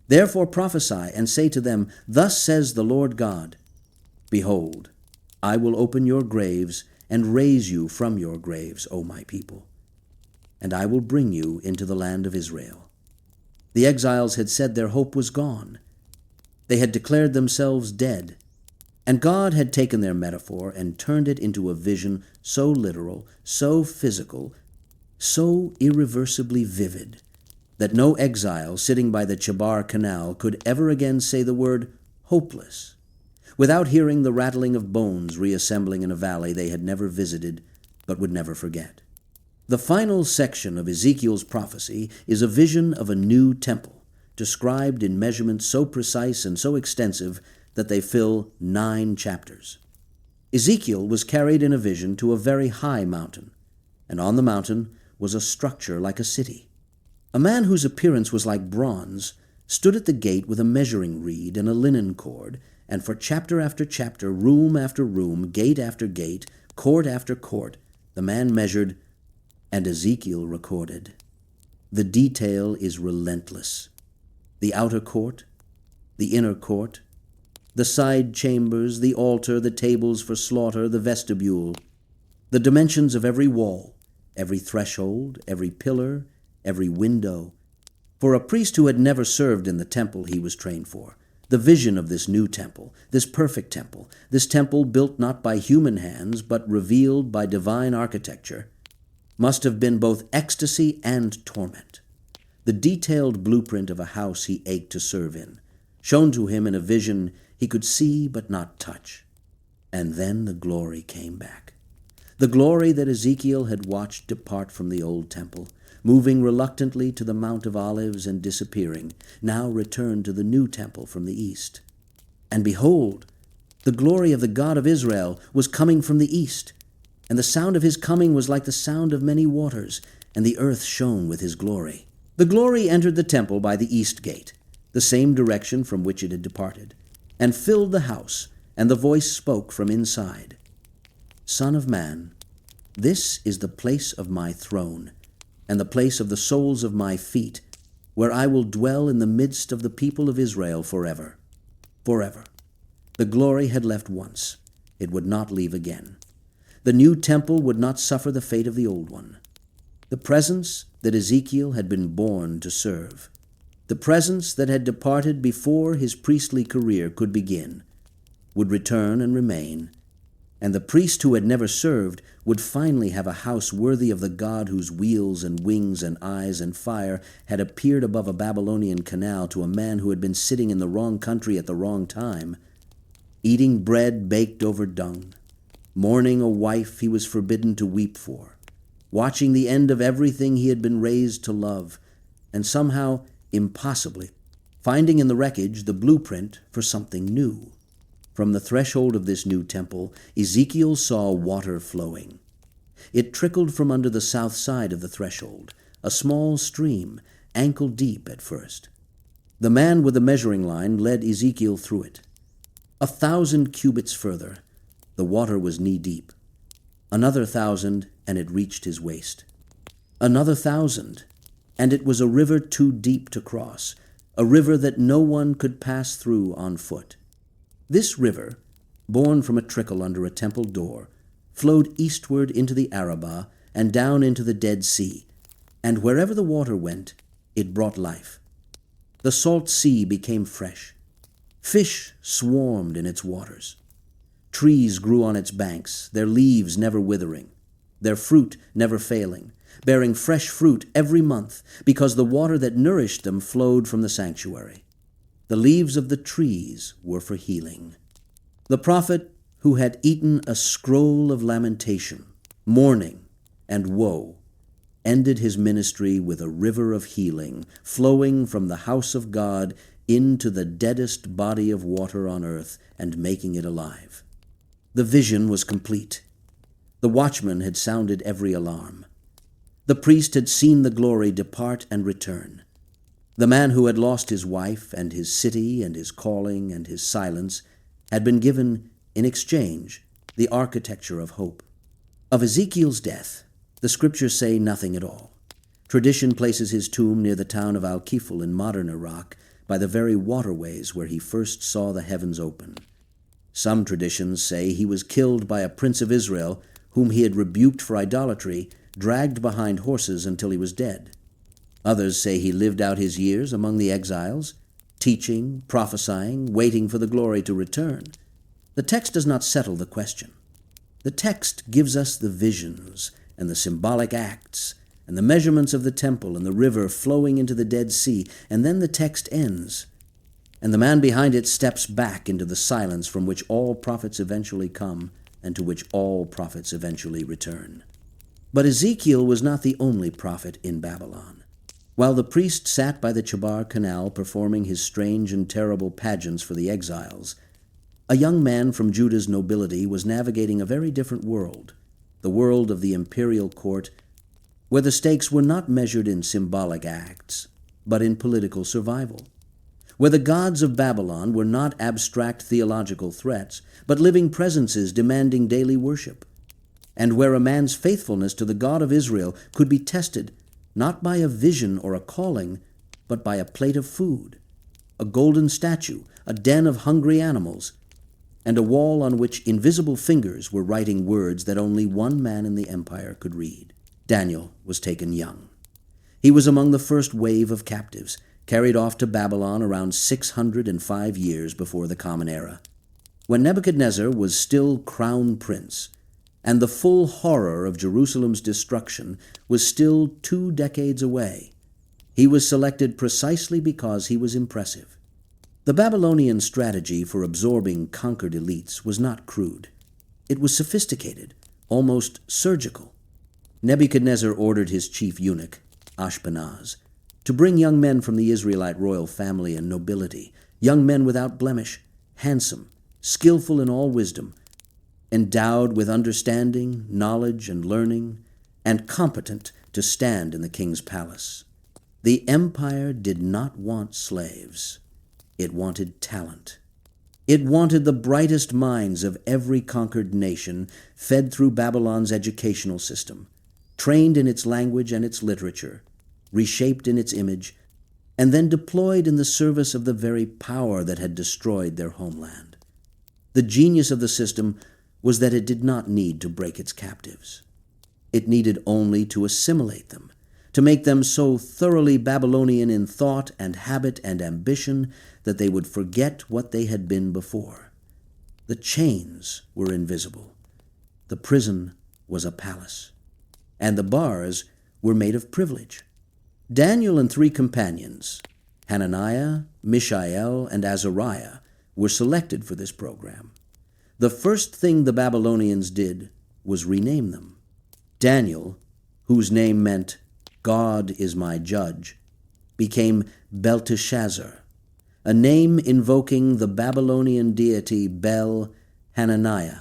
Therefore prophesy and say to them, Thus says the Lord God, Behold, I will open your graves and raise you from your graves, O my people, and I will bring you into the land of Israel." The exiles had said their hope was gone. They had declared themselves dead, and God had taken their metaphor and turned it into a vision so literal, so physical, so irreversibly vivid, that no exile sitting by the Chebar Canal could ever again say the word hopeless without hearing the rattling of bones reassembling in a valley they had never visited but would never forget. The final section of Ezekiel's prophecy is a vision of a new temple, described in measurements so precise and so extensive that they fill 9 chapters. Ezekiel was carried in a vision to a very high mountain, and on the mountain was a structure like a city. A man whose appearance was like bronze stood at the gate with a measuring reed and a linen cord, and for chapter after chapter, room after room, gate after gate, court after court, the man measured, and Ezekiel recorded. The detail is relentless. The outer court, the inner court, the side chambers, the altar, the tables for slaughter, the vestibule, the dimensions of every wall, every threshold, every pillar, every window. For a priest who had never served in the temple he was trained for, the vision of this new temple, this perfect temple, this temple built not by human hands but revealed by divine architecture, must have been both ecstasy and torment. The detailed blueprint of a house he ached to serve in, shown to him in a vision he could see but not touch. And then the glory came back. The glory that Ezekiel had watched depart from the old temple, moving reluctantly to the Mount of Olives and disappearing, now returned to the new temple from the east. And behold, the glory of the God of Israel was coming from the east, and the sound of his coming was like the sound of many waters, and the earth shone with his glory. The glory entered the temple by the east gate, the same direction from which it had departed, and filled the house, and the voice spoke from inside. Son of man, this is the place of my throne, and the place of the soles of my feet, where I will dwell in the midst of the people of Israel forever. Forever. The glory had left once. It would not leave again. The new temple would not suffer the fate of the old one. The presence that Ezekiel had been born to serve, the presence that had departed before his priestly career could begin, would return and remain, and the priest who had never served would finally have a house worthy of the God whose wheels and wings and eyes and fire had appeared above a Babylonian canal to a man who had been sitting in the wrong country at the wrong time, eating bread baked over dung, mourning a wife he was forbidden to weep for, watching the end of everything he had been raised to love, and somehow, impossibly, finding in the wreckage the blueprint for something new. From the threshold of this new temple, Ezekiel saw water flowing. It trickled from under the south side of the threshold, a small stream, ankle deep at first. The man with the measuring line led Ezekiel through it. 1,000 cubits further, the water was knee-deep. Another 1,000, and it reached his waist. Another 1,000, and it was a river too deep to cross, a river that no one could pass through on foot. This river, born from a trickle under a temple door, flowed eastward into the Arabah and down into the Dead Sea, and wherever the water went, it brought life. The salt sea became fresh. Fish swarmed in its waters. Trees grew on its banks, their leaves never withering, their fruit never failing, bearing fresh fruit every month, because the water that nourished them flowed from the sanctuary. The leaves of the trees were for healing. The prophet who had eaten a scroll of lamentation, mourning, and woe, ended his ministry with a river of healing flowing from the house of God into the deadest body of water on earth and making it alive. The vision was complete. The watchman had sounded every alarm. The priest had seen the glory depart and return. The man who had lost his wife and his city and his calling and his silence had been given, in exchange, the architecture of hope. Of Ezekiel's death, the scriptures say nothing at all. Tradition places his tomb near the town of Al-Kifl in modern Iraq, by the very waterways where he first saw the heavens open. Some traditions say he was killed by a prince of Israel whom he had rebuked for idolatry, dragged behind horses until he was dead. Others say he lived out his years among the exiles, teaching, prophesying, waiting for the glory to return. The text does not settle the question. The text gives us the visions and the symbolic acts and the measurements of the temple and the river flowing into the Dead Sea, and then the text ends, and the man behind it steps back into the silence from which all prophets eventually come and to which all prophets eventually return. But Ezekiel was not the only prophet in Babylon. While the priest sat by the Chebar Canal performing his strange and terrible pageants for the exiles, a young man from Judah's nobility was navigating a very different world, the world of the imperial court, where the stakes were not measured in symbolic acts, but in political survival. where the gods of Babylon were not abstract theological threats, but living presences demanding daily worship, and where a man's faithfulness to the God of Israel could be tested not by a vision or a calling, but by a plate of food, a golden statue, a den of hungry animals, and a wall on which invisible fingers were writing words that only one man in the empire could read. Daniel was taken young. He was among the first wave of captives, carried off to Babylon around 605 years before the Common Era, when Nebuchadnezzar was still crown prince, and the full horror of Jerusalem's destruction was still 2 decades away. He was selected precisely because he was impressive. The Babylonian strategy for absorbing conquered elites was not crude. It was sophisticated, almost surgical. Nebuchadnezzar ordered his chief eunuch, Ashpenaz, to bring young men from the Israelite royal family and nobility, young men without blemish, handsome, skillful in all wisdom, endowed with understanding, knowledge, and learning, and competent to stand in the king's palace. The empire did not want slaves. It wanted talent. It wanted the brightest minds of every conquered nation fed through Babylon's educational system, trained in its language and its literature, reshaped in its image, and then deployed in the service of the very power that had destroyed their homeland. The genius of the system was that it did not need to break its captives. It needed only to assimilate them, to make them so thoroughly Babylonian in thought and habit and ambition that they would forget what they had been before. The chains were invisible. The prison was a palace, and the bars were made of privilege. Daniel and 3 companions, Hananiah, Mishael, and Azariah, were selected for this program. The first thing the Babylonians did was rename them. Daniel, whose name meant God is my judge, became Belteshazzar, a name invoking the Babylonian deity Bel Hananiah.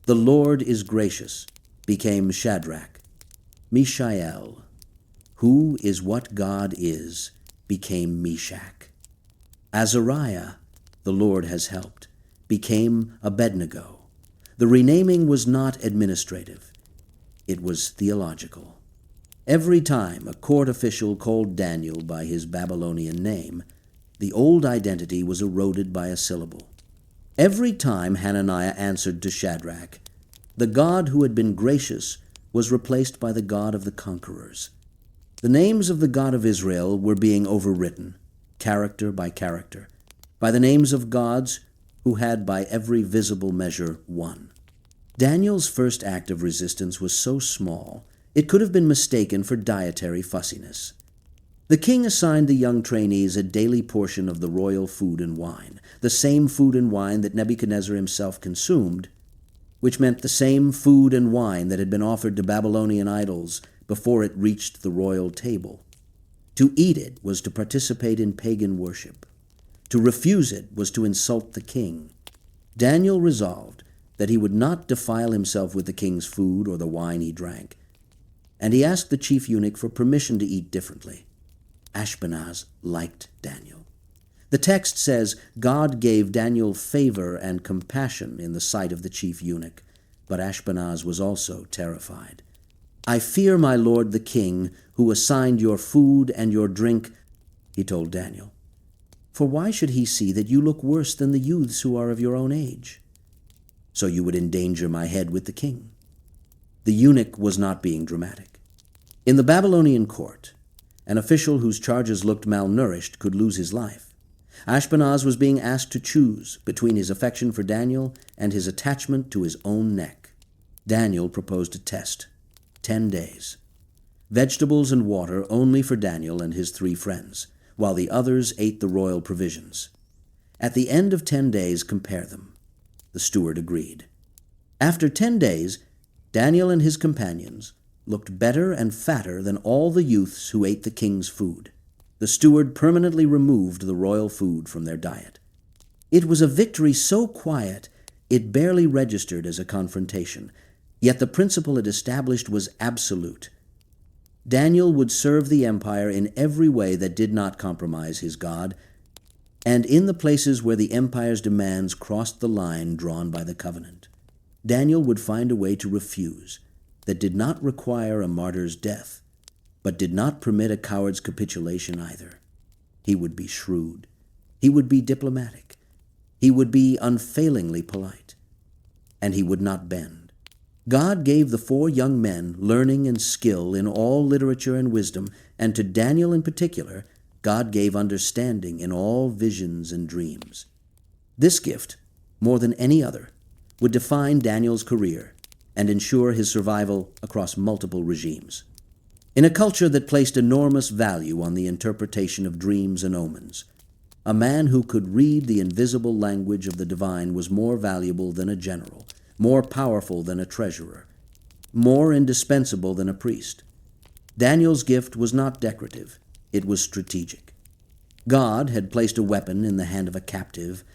The Lord is gracious became Shadrach. Mishael, who is what God is, became Meshach. Azariah, the Lord has helped, became Abednego. The renaming was not administrative. It was theological. Every time a court official called Daniel by his Babylonian name, the old identity was eroded by a syllable. Every time Hananiah answered to Shadrach, the God who had been gracious was replaced by the God of the conquerors. The names of the God of Israel were being overwritten, character by character, by the names of gods who had by every visible measure won. Daniel's first act of resistance was so small, it could have been mistaken for dietary fussiness. The king assigned the young trainees a daily portion of the royal food and wine, the same food and wine that Nebuchadnezzar himself consumed, which meant the same food and wine that had been offered to Babylonian idols before it reached the royal table. To eat it was to participate in pagan worship. To refuse it was to insult the king. Daniel resolved that he would not defile himself with the king's food or the wine he drank, and he asked the chief eunuch for permission to eat differently. Ashpenaz liked Daniel. The text says God gave Daniel favor and compassion in the sight of the chief eunuch, but Ashpenaz was also terrified. I fear my lord the king, who assigned your food and your drink, he told Daniel. For why should he see that you look worse than the youths who are of your own age? So you would endanger my head with the king. The eunuch was not being dramatic. In the Babylonian court, an official whose charges looked malnourished could lose his life. Ashpenaz was being asked to choose between his affection for Daniel and his attachment to his own neck. Daniel proposed a test, 10 days. Vegetables and water only for Daniel and his 3 friends, while the others ate the royal provisions. At the end of 10 days, compare them. The steward agreed. After 10 days, Daniel and his companions looked better and fatter than all the youths who ate the king's food. The steward permanently removed the royal food from their diet. It was a victory so quiet it barely registered as a confrontation, yet the principle it established was absolute. Daniel would serve the empire in every way that did not compromise his God, and in the places where the empire's demands crossed the line drawn by the covenant. Daniel would find a way to refuse that did not require a martyr's death, but did not permit a coward's capitulation either. He would be shrewd. He would be diplomatic. He would be unfailingly polite. And he would not bend. God gave the 4 young men learning and skill in all literature and wisdom, and to Daniel in particular, God gave understanding in all visions and dreams. This gift, more than any other, would define Daniel's career and ensure his survival across multiple regimes. In a culture that placed enormous value on the interpretation of dreams and omens, a man who could read the invisible language of the divine was more valuable than a general, more powerful than a treasurer, more indispensable than a priest. Daniel's gift was not decorative, it was strategic. God had placed a weapon in the hand of a captive,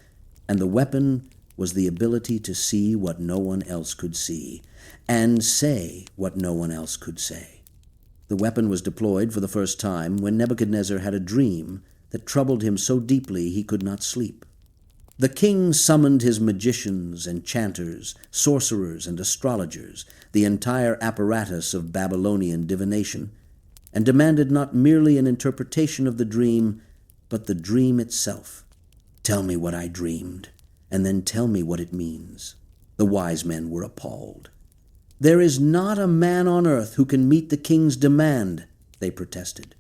and the weapon was the ability to see what no one else could see, and say what no one else could say. The weapon was deployed for the first time when Nebuchadnezzar had a dream that troubled him so deeply he could not sleep. The king summoned his magicians, enchanters, sorcerers, and astrologers, the entire apparatus of Babylonian divination, and demanded not merely an interpretation of the dream, but the dream itself. "Tell me what I dreamed, and then tell me what it means." The wise men were appalled. "There is not a man on earth who can meet the king's demand," they protested.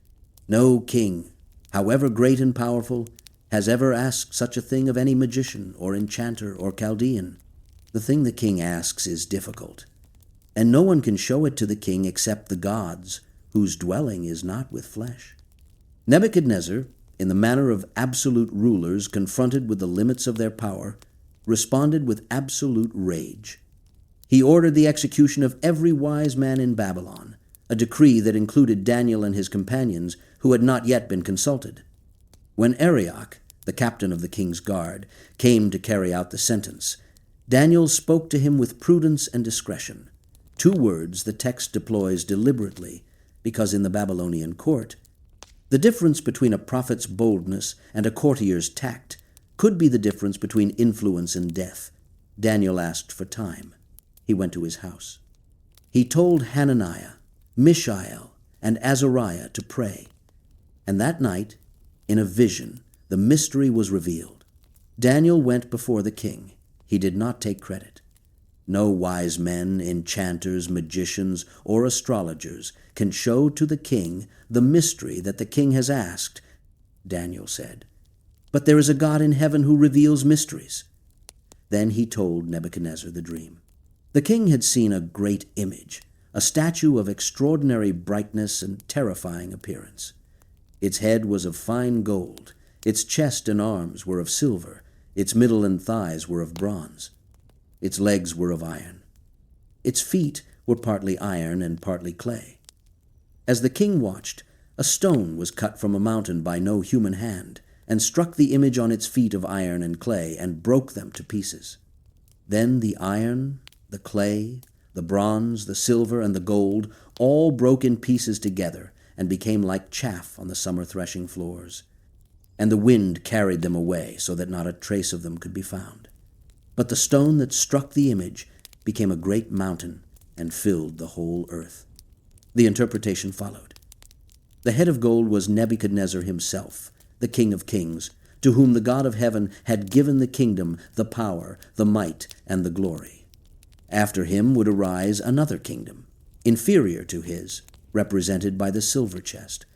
"No king, however great and powerful, has ever asked such a thing of any magician or enchanter or Chaldean. The thing the king asks is difficult, and no one can show it to the king except the gods, whose dwelling is not with flesh." Nebuchadnezzar, in the manner of absolute rulers confronted with the limits of their power, responded with absolute rage. He ordered the execution of every wise man in Babylon, a decree that included Daniel and his companions who had not yet been consulted. When Arioch, the captain of the king's guard, came to carry out the sentence, Daniel spoke to him with prudence and discretion, 2 words the text deploys deliberately, because in the Babylonian court, the difference between a prophet's boldness and a courtier's tact could be the difference between influence and death. Daniel asked for time. He went to his house. He told Hananiah, Mishael, and Azariah to pray. And that night, in a vision, the mystery was revealed. Daniel went before the king. He did not take credit. No wise men, enchanters, magicians, or astrologers can show to the king the mystery that the king has asked, Daniel said. But there is a God in heaven who reveals mysteries. Then he told Nebuchadnezzar the dream. The king had seen a great image, a statue of extraordinary brightness and terrifying appearance. Its head was of fine gold, its chest and arms were of silver, its middle and thighs were of bronze. Its legs were of iron. Its feet were partly iron and partly clay. As the king watched, a stone was cut from a mountain by no human hand, and struck the image on its feet of iron and clay, and broke them to pieces. Then the iron, the clay, the bronze, the silver, and the gold all broke in pieces together, and became like chaff on the summer threshing floors. And the wind carried them away, so that not a trace of them could be found. But the stone that struck the image became a great mountain and filled the whole earth. The interpretation followed. The head of gold was Nebuchadnezzar himself, the King of Kings, to whom the God of heaven had given the kingdom, the power, the might, and the glory. After him would arise another kingdom, inferior to his, represented by the silver chest.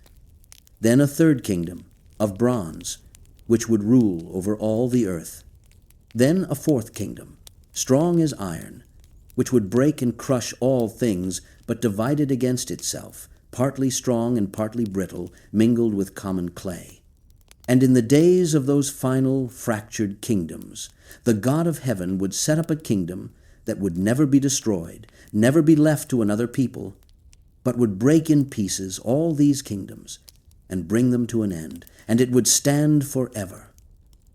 Then a third kingdom, of bronze, which would rule over all the earth. Then a fourth kingdom, strong as iron, which would break and crush all things, but divided against itself, partly strong and partly brittle, mingled with common clay. And in the days of those final fractured kingdoms, the God of heaven would set up a kingdom that would never be destroyed, never be left to another people, but would break in pieces all these kingdoms and bring them to an end, and it would stand forever.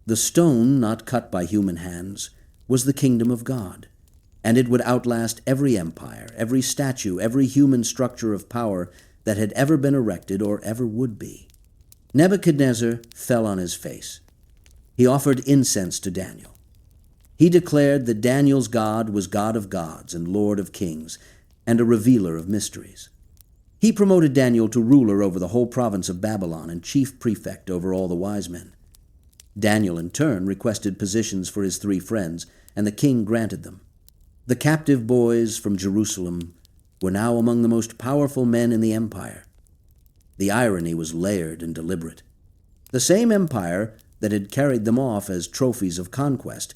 The stone not cut by human hands was the kingdom of God, and it would outlast every empire, every statue, every human structure of power that had ever been erected or ever would be. Nebuchadnezzar fell on his face. He offered incense to Daniel. He declared that Daniel's God was God of gods and Lord of kings, and a revealer of mysteries. He promoted Daniel to ruler over the whole province of Babylon and chief prefect over all the wise men. Daniel, in turn, requested positions for his 3 friends, and the king granted them. The captive boys from Jerusalem were now among the most powerful men in the empire. The irony was layered and deliberate. The same empire that had carried them off as trophies of conquest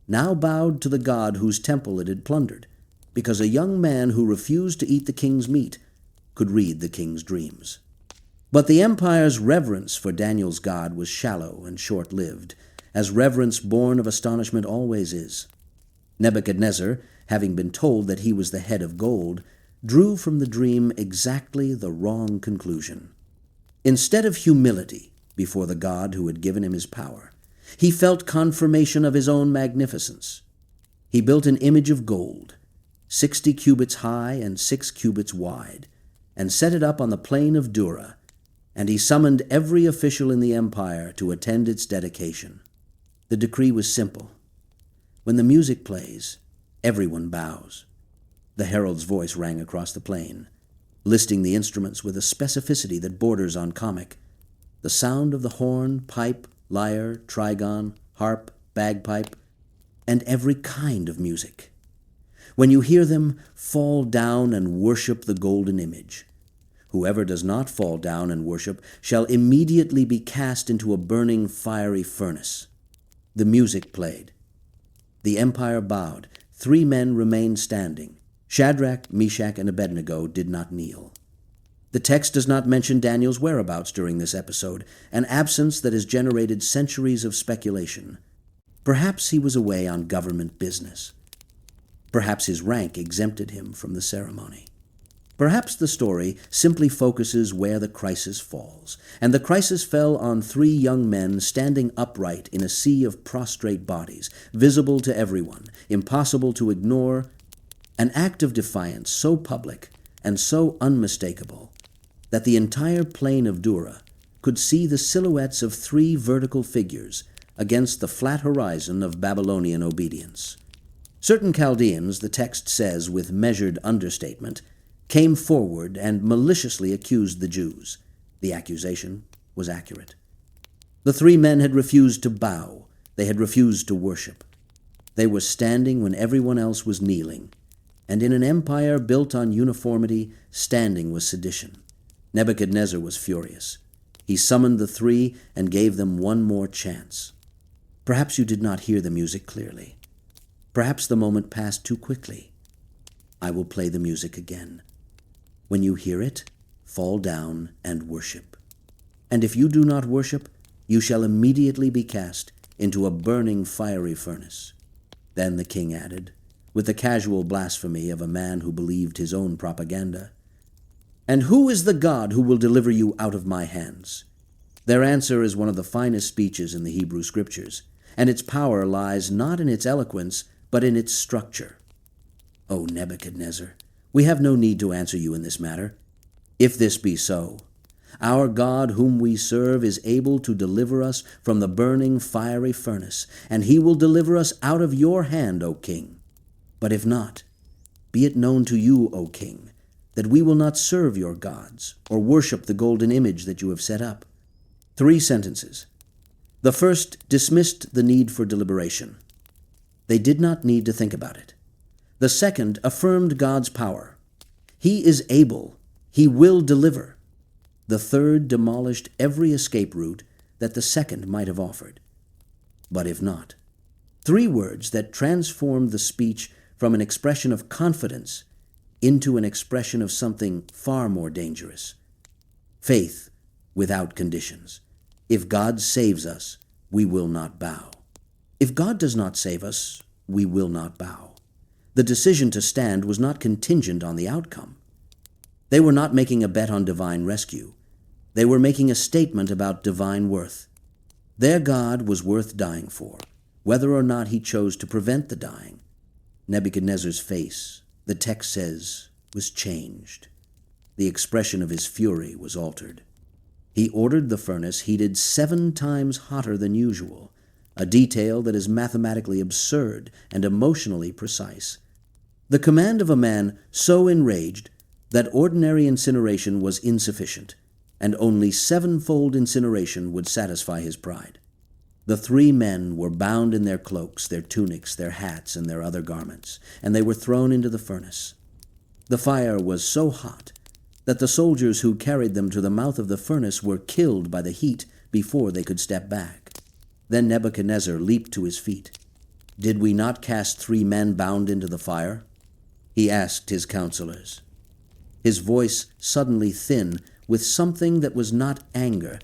now bowed to the god whose temple it had plundered, because a young man who refused to eat the king's meat could read the king's dreams. But the empire's reverence for Daniel's God was shallow and short-lived, as reverence born of astonishment always is. Nebuchadnezzar, having been told that he was the head of gold, drew from the dream exactly the wrong conclusion. Instead of humility before the God who had given him his power, he felt confirmation of his own magnificence. He built an image of gold, 60 cubits high and 6 cubits wide, and set it up on the plain of Dura, and he summoned every official in the empire to attend its dedication. The decree was simple. When the music plays, everyone bows. The herald's voice rang across the plain, listing the instruments with a specificity that borders on comic. The sound of the horn, pipe, lyre, trigon, harp, bagpipe, and every kind of music. When you hear them, fall down and worship the golden image. Whoever does not fall down and worship shall immediately be cast into a burning fiery furnace. The music played. The empire bowed. 3 men remained standing. Shadrach, Meshach, and Abednego did not kneel. The text does not mention Daniel's whereabouts during this episode, an absence that has generated centuries of speculation. Perhaps he was away on government business. Perhaps his rank exempted him from the ceremony. Perhaps the story simply focuses where the crisis falls, and the crisis fell on 3 young men standing upright in a sea of prostrate bodies, visible to everyone, impossible to ignore, an act of defiance so public and so unmistakable that the entire plain of Dura could see the silhouettes of 3 vertical figures against the flat horizon of Babylonian obedience. Certain Chaldeans, the text says with measured understatement, came forward and maliciously accused the Jews. The accusation was accurate. The 3 men had refused to bow. They had refused to worship. They were standing when everyone else was kneeling, and in an empire built on uniformity, standing was sedition. Nebuchadnezzar was furious. He summoned the 3 and gave them one more chance. Perhaps you did not hear the music clearly. Perhaps the moment passed too quickly. I will play the music again. When you hear it, fall down and worship. And if you do not worship, you shall immediately be cast into a burning fiery furnace. Then the king added, with the casual blasphemy of a man who believed his own propaganda, "And who is the God who will deliver you out of my hands?" Their answer is one of the finest speeches in the Hebrew Scriptures, and its power lies not in its eloquence, but in its structure. O Nebuchadnezzar, we have no need to answer you in this matter. If this be so, our God whom we serve is able to deliver us from the burning fiery furnace, and he will deliver us out of your hand, O king. But if not, be it known to you, O king, that we will not serve your gods or worship the golden image that you have set up. 3 sentences. The first dismissed the need for deliberation. They did not need to think about it. The second affirmed God's power. He is able. He will deliver. The third demolished every escape route that the second might have offered. But if not, 3 words that transformed the speech from an expression of confidence into an expression of something far more dangerous. Faith without conditions. If God saves us, we will not bow. If God does not save us, we will not bow. The decision to stand was not contingent on the outcome. They were not making a bet on divine rescue. They were making a statement about divine worth. Their God was worth dying for, whether or not he chose to prevent the dying. Nebuchadnezzar's face, the text says, was changed. The expression of his fury was altered. He ordered the furnace heated 7 times hotter than usual, a detail that is mathematically absurd and emotionally precise. The command of a man so enraged that ordinary incineration was insufficient, and only sevenfold incineration would satisfy his pride. The 3 men were bound in their cloaks, their tunics, their hats, and their other garments, and they were thrown into the furnace. The fire was so hot that the soldiers who carried them to the mouth of the furnace were killed by the heat before they could step back. Then Nebuchadnezzar leaped to his feet. "Did we not cast 3 men bound into the fire?" he asked his counselors. His voice suddenly thin with something that was not anger,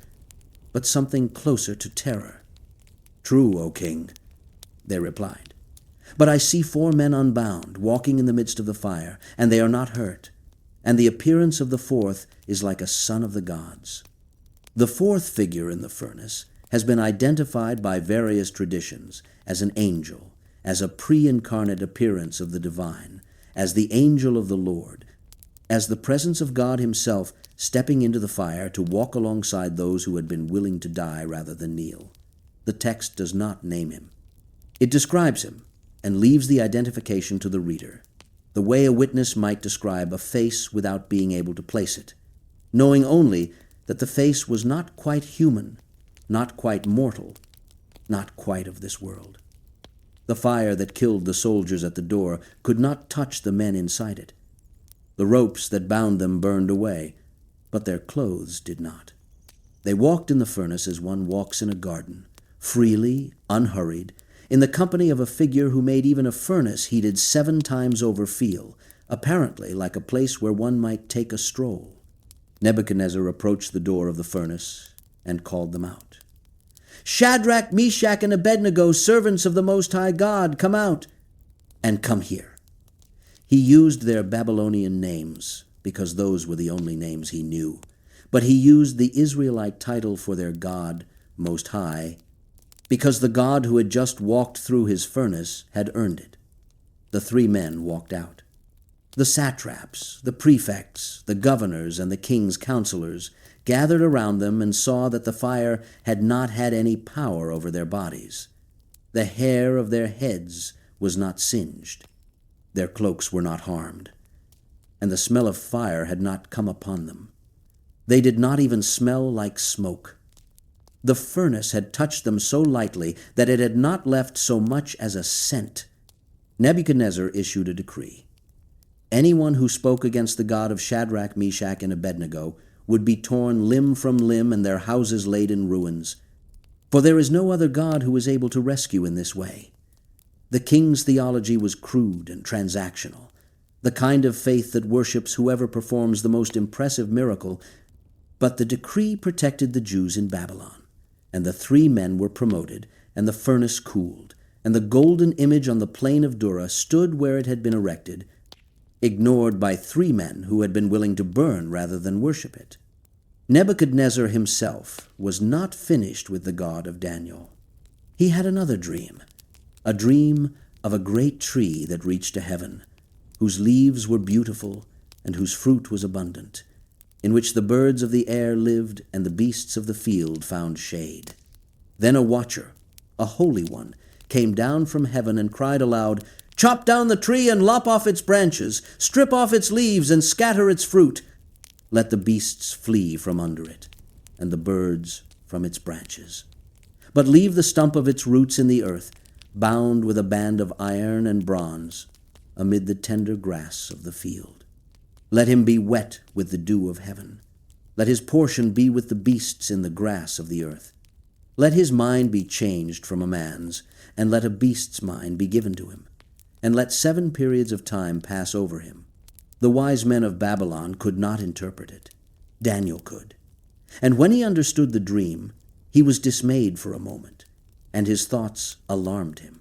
but something closer to terror. "True, O king," they replied. "But I see 4 men unbound, walking in the midst of the fire, and they are not hurt, and the appearance of the 4th is like a son of the gods." The 4th figure in the furnace has been identified by various traditions as an angel, as a pre-incarnate appearance of the divine, as the angel of the Lord, as the presence of God himself stepping into the fire to walk alongside those who had been willing to die rather than kneel. The text does not name him. It describes him and leaves the identification to the reader, the way a witness might describe a face without being able to place it, knowing only that the face was not quite human, not quite mortal, not quite of this world. The fire that killed the soldiers at the door could not touch the men inside it. The ropes that bound them burned away, but their clothes did not. They walked in the furnace as one walks in a garden, freely, unhurried, in the company of a figure who made even a furnace heated 7 times over feel, apparently like a place where one might take a stroll. Nebuchadnezzar approached the door of the furnace and called them out. "Shadrach, Meshach, and Abednego, servants of the Most High God, come out and come here." He used their Babylonian names because those were the only names he knew, but he used the Israelite title for their God, Most High, because the God who had just walked through his furnace had earned it. The 3 men walked out. The satraps, the prefects, the governors, and the king's counselors gathered around them and saw that the fire had not had any power over their bodies. The hair of their heads was not singed. Their cloaks were not harmed, and the smell of fire had not come upon them. They did not even smell like smoke. The furnace had touched them so lightly that it had not left so much as a scent. Nebuchadnezzar issued a decree. Anyone who spoke against the God of Shadrach, Meshach, and Abednego would be torn limb from limb and their houses laid in ruins. For there is no other God who is able to rescue in this way. The king's theology was crude and transactional, the kind of faith that worships whoever performs the most impressive miracle. But the decree protected the Jews in Babylon, and the 3 men were promoted, and the furnace cooled, and the golden image on the plain of Dura stood where it had been erected, ignored by 3 men who had been willing to burn rather than worship it. Nebuchadnezzar himself was not finished with the God of Daniel. He had another dream, a dream of a great tree that reached to heaven, whose leaves were beautiful and whose fruit was abundant, in which the birds of the air lived and the beasts of the field found shade. Then a watcher, a holy one, came down from heaven and cried aloud, "Chop down the tree and lop off its branches, strip off its leaves and scatter its fruit. Let the beasts flee from under it, and the birds from its branches. But leave the stump of its roots in the earth, bound with a band of iron and bronze, amid the tender grass of the field. Let him be wet with the dew of heaven. Let his portion be with the beasts in the grass of the earth. Let his mind be changed from a man's, and let a beast's mind be given to him. And let 7 periods of time pass over him. The wise men of Babylon could not interpret it. Daniel could. And when he understood the dream, he was dismayed for a moment, and his thoughts alarmed him.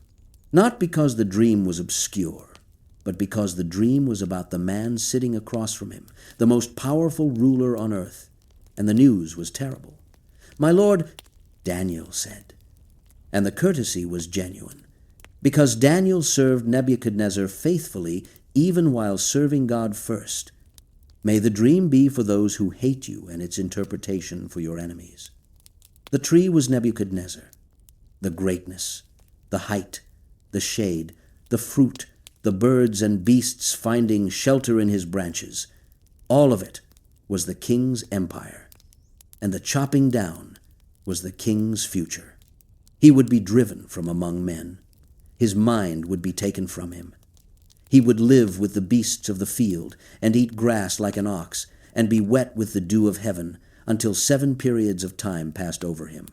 Not because the dream was obscure, but because the dream was about the man sitting across from him, the most powerful ruler on earth, and the news was terrible. "My lord," Daniel said, and the courtesy was genuine, because Daniel served Nebuchadnezzar faithfully even while serving God first. "May the dream be for those who hate you and its interpretation for your enemies." The tree was Nebuchadnezzar. the greatness, the height, the shade, the fruit, the birds and beasts finding shelter in his branches, all of it was the king's empire, and the chopping down was the king's future. He would be driven from among men. His mind would be taken from him. He would live with the beasts of the field, and eat grass like an ox, and be wet with the dew of heaven, until 7 periods of time passed over him,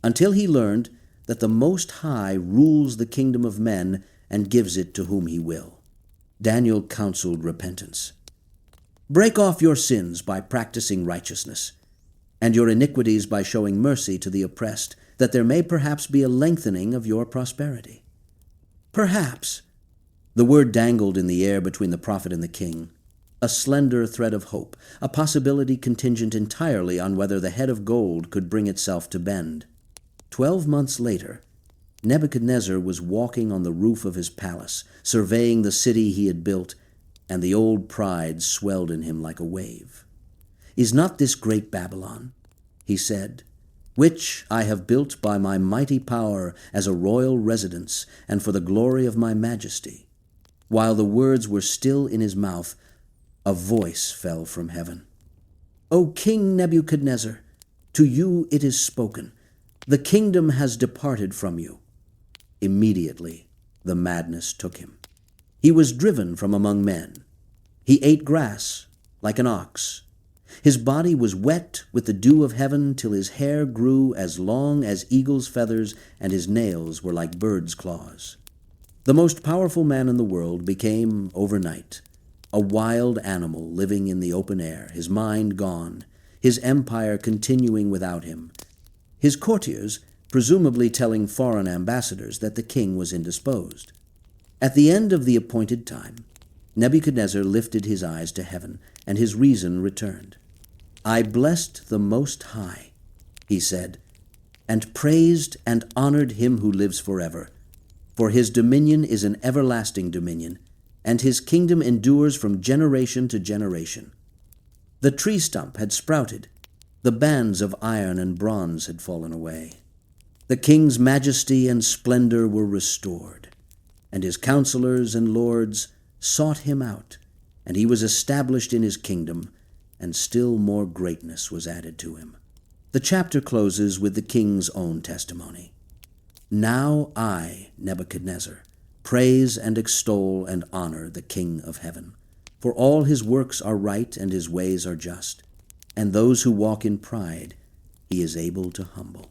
until he learned that the Most High rules the kingdom of men and gives it to whom he will. Daniel counseled repentance. Break off your sins by practicing righteousness, and your iniquities by showing mercy to the oppressed, that there may perhaps be a lengthening of your prosperity. Perhaps. The word dangled in the air between the prophet and the king, a slender thread of hope, a possibility contingent entirely on whether the head of gold could bring itself to bend. 12 months later, Nebuchadnezzar was walking on the roof of his palace, surveying the city he had built, and the old pride swelled in him like a wave. "Is not this great Babylon," he said, "which I have built by my mighty power as a royal residence and for the glory of my majesty?" While the words were still in his mouth, a voice fell from heaven. "O King Nebuchadnezzar, to you it is spoken. The kingdom has departed from you." Immediately the madness took him. He was driven from among men. He ate grass like an ox. His body was wet with the dew of heaven till his hair grew as long as eagle's feathers, and his nails were like birds' claws. The most powerful man in the world became, overnight, a wild animal living in the open air, his mind gone, his empire continuing without him, his courtiers presumably telling foreign ambassadors that the king was indisposed. At the end of the appointed time, Nebuchadnezzar lifted his eyes to heaven, and his reason returned. "I blessed the Most High," he said, "and praised and honored him who lives forever. For his dominion is an everlasting dominion, and his kingdom endures from generation to generation." The tree stump had sprouted. The bands of iron and bronze had fallen away. The king's majesty and splendor were restored, and his counselors and lords sought him out, and he was established in his kingdom, and still more greatness was added to him. The chapter closes with the king's own testimony. "Now I, Nebuchadnezzar, praise and extol and honor the King of heaven, for all his works are right and his ways are just, and those who walk in pride he is able to humble."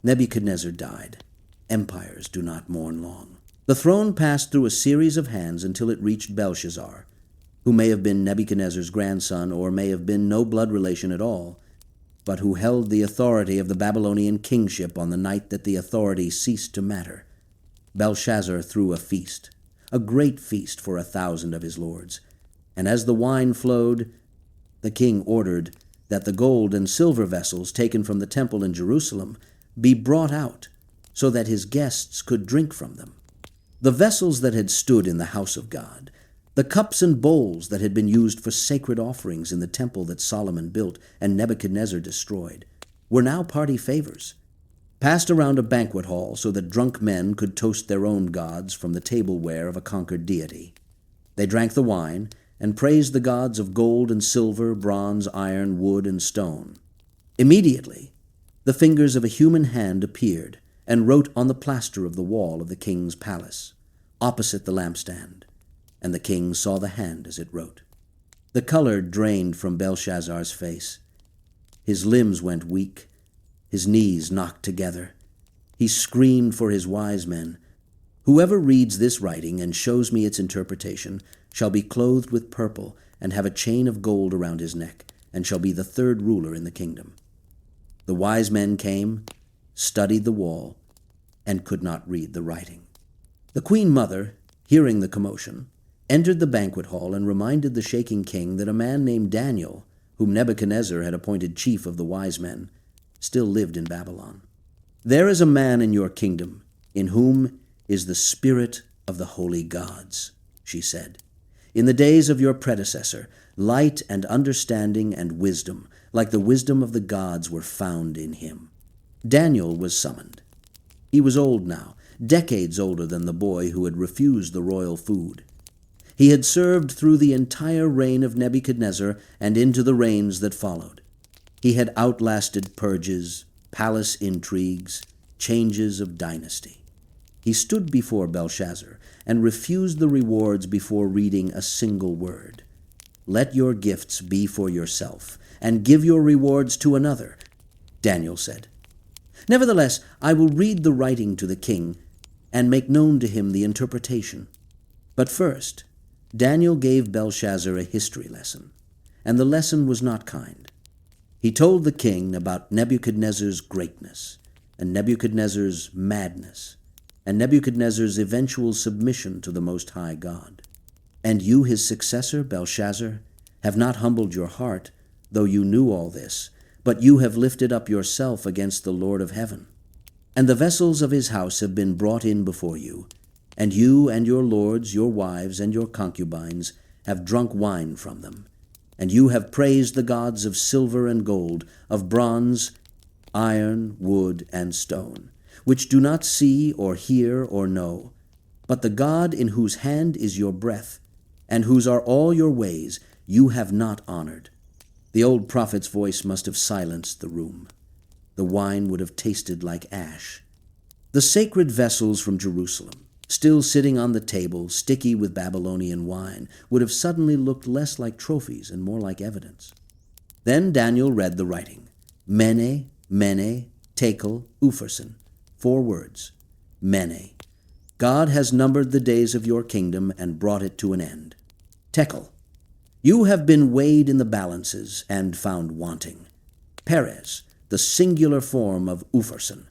Nebuchadnezzar died. Empires do not mourn long. The throne passed through a series of hands until it reached Belshazzar, who may have been Nebuchadnezzar's grandson or may have been no blood relation at all, but who held the authority of the Babylonian kingship on the night that the authority ceased to matter. Belshazzar threw a feast, a great feast for 1,000 of his lords, and as the wine flowed, the king ordered that the gold and silver vessels taken from the temple in Jerusalem be brought out so that his guests could drink from them. The vessels that had stood in the house of God, the cups and bowls that had been used for sacred offerings in the temple that Solomon built and Nebuchadnezzar destroyed, were now party favors, passed around a banquet hall so that drunk men could toast their own gods from the tableware of a conquered deity. They drank the wine and praised the gods of gold and silver, bronze, iron, wood, and stone. Immediately, the fingers of a human hand appeared and wrote on the plaster of the wall of the king's palace, opposite the lampstand, and the king saw the hand as it wrote. The color drained from Belshazzar's face. His limbs went weak, his knees knocked together. He screamed for his wise men. "Whoever reads this writing and shows me its interpretation shall be clothed with purple and have a chain of gold around his neck, and shall be the third ruler in the kingdom." The wise men came, studied the wall, and could not read the writing. The queen mother, hearing the commotion, entered the banquet hall and reminded the shaking king that a man named Daniel, whom Nebuchadnezzar had appointed chief of the wise men, still lived in Babylon. "There is a man in your kingdom in whom is the spirit of the holy gods," she said. "In the days of your predecessor, light and understanding and wisdom, like the wisdom of the gods, were found in him." Daniel was summoned. He was old now, decades older than the boy who had refused the royal food. He had served through the entire reign of Nebuchadnezzar and into the reigns that followed. He had outlasted purges, palace intrigues, changes of dynasty. He stood before Belshazzar and refused the rewards before reading a single word. "Let your gifts be for yourself, and give your rewards to another," Daniel said. "Nevertheless, I will read the writing to the king and make known to him the interpretation." But first, Daniel gave Belshazzar a history lesson, and the lesson was not kind. He told the king about Nebuchadnezzar's greatness, and Nebuchadnezzar's madness, and Nebuchadnezzar's eventual submission to the Most High God. "And you, his successor, Belshazzar, have not humbled your heart, though you knew all this, but you have lifted up yourself against the Lord of heaven. And the vessels of his house have been brought in before you, and you and your lords, your wives, and your concubines have drunk wine from them. And you have praised the gods of silver and gold, of bronze, iron, wood, and stone, which do not see or hear or know. But the God in whose hand is your breath, and whose are all your ways, you have not honored." The old prophet's voice must have silenced the room. The wine would have tasted like ash. The sacred vessels from Jerusalem, still sitting on the table, sticky with Babylonian wine, would have suddenly looked less like trophies and more like evidence. Then Daniel read the writing. Mene, Mene, Tekel, Upharsin. 4 words. Mene. God has numbered the days of your kingdom and brought it to an end. Tekel. You have been weighed in the balances and found wanting. Peres, the singular form of Upharsin.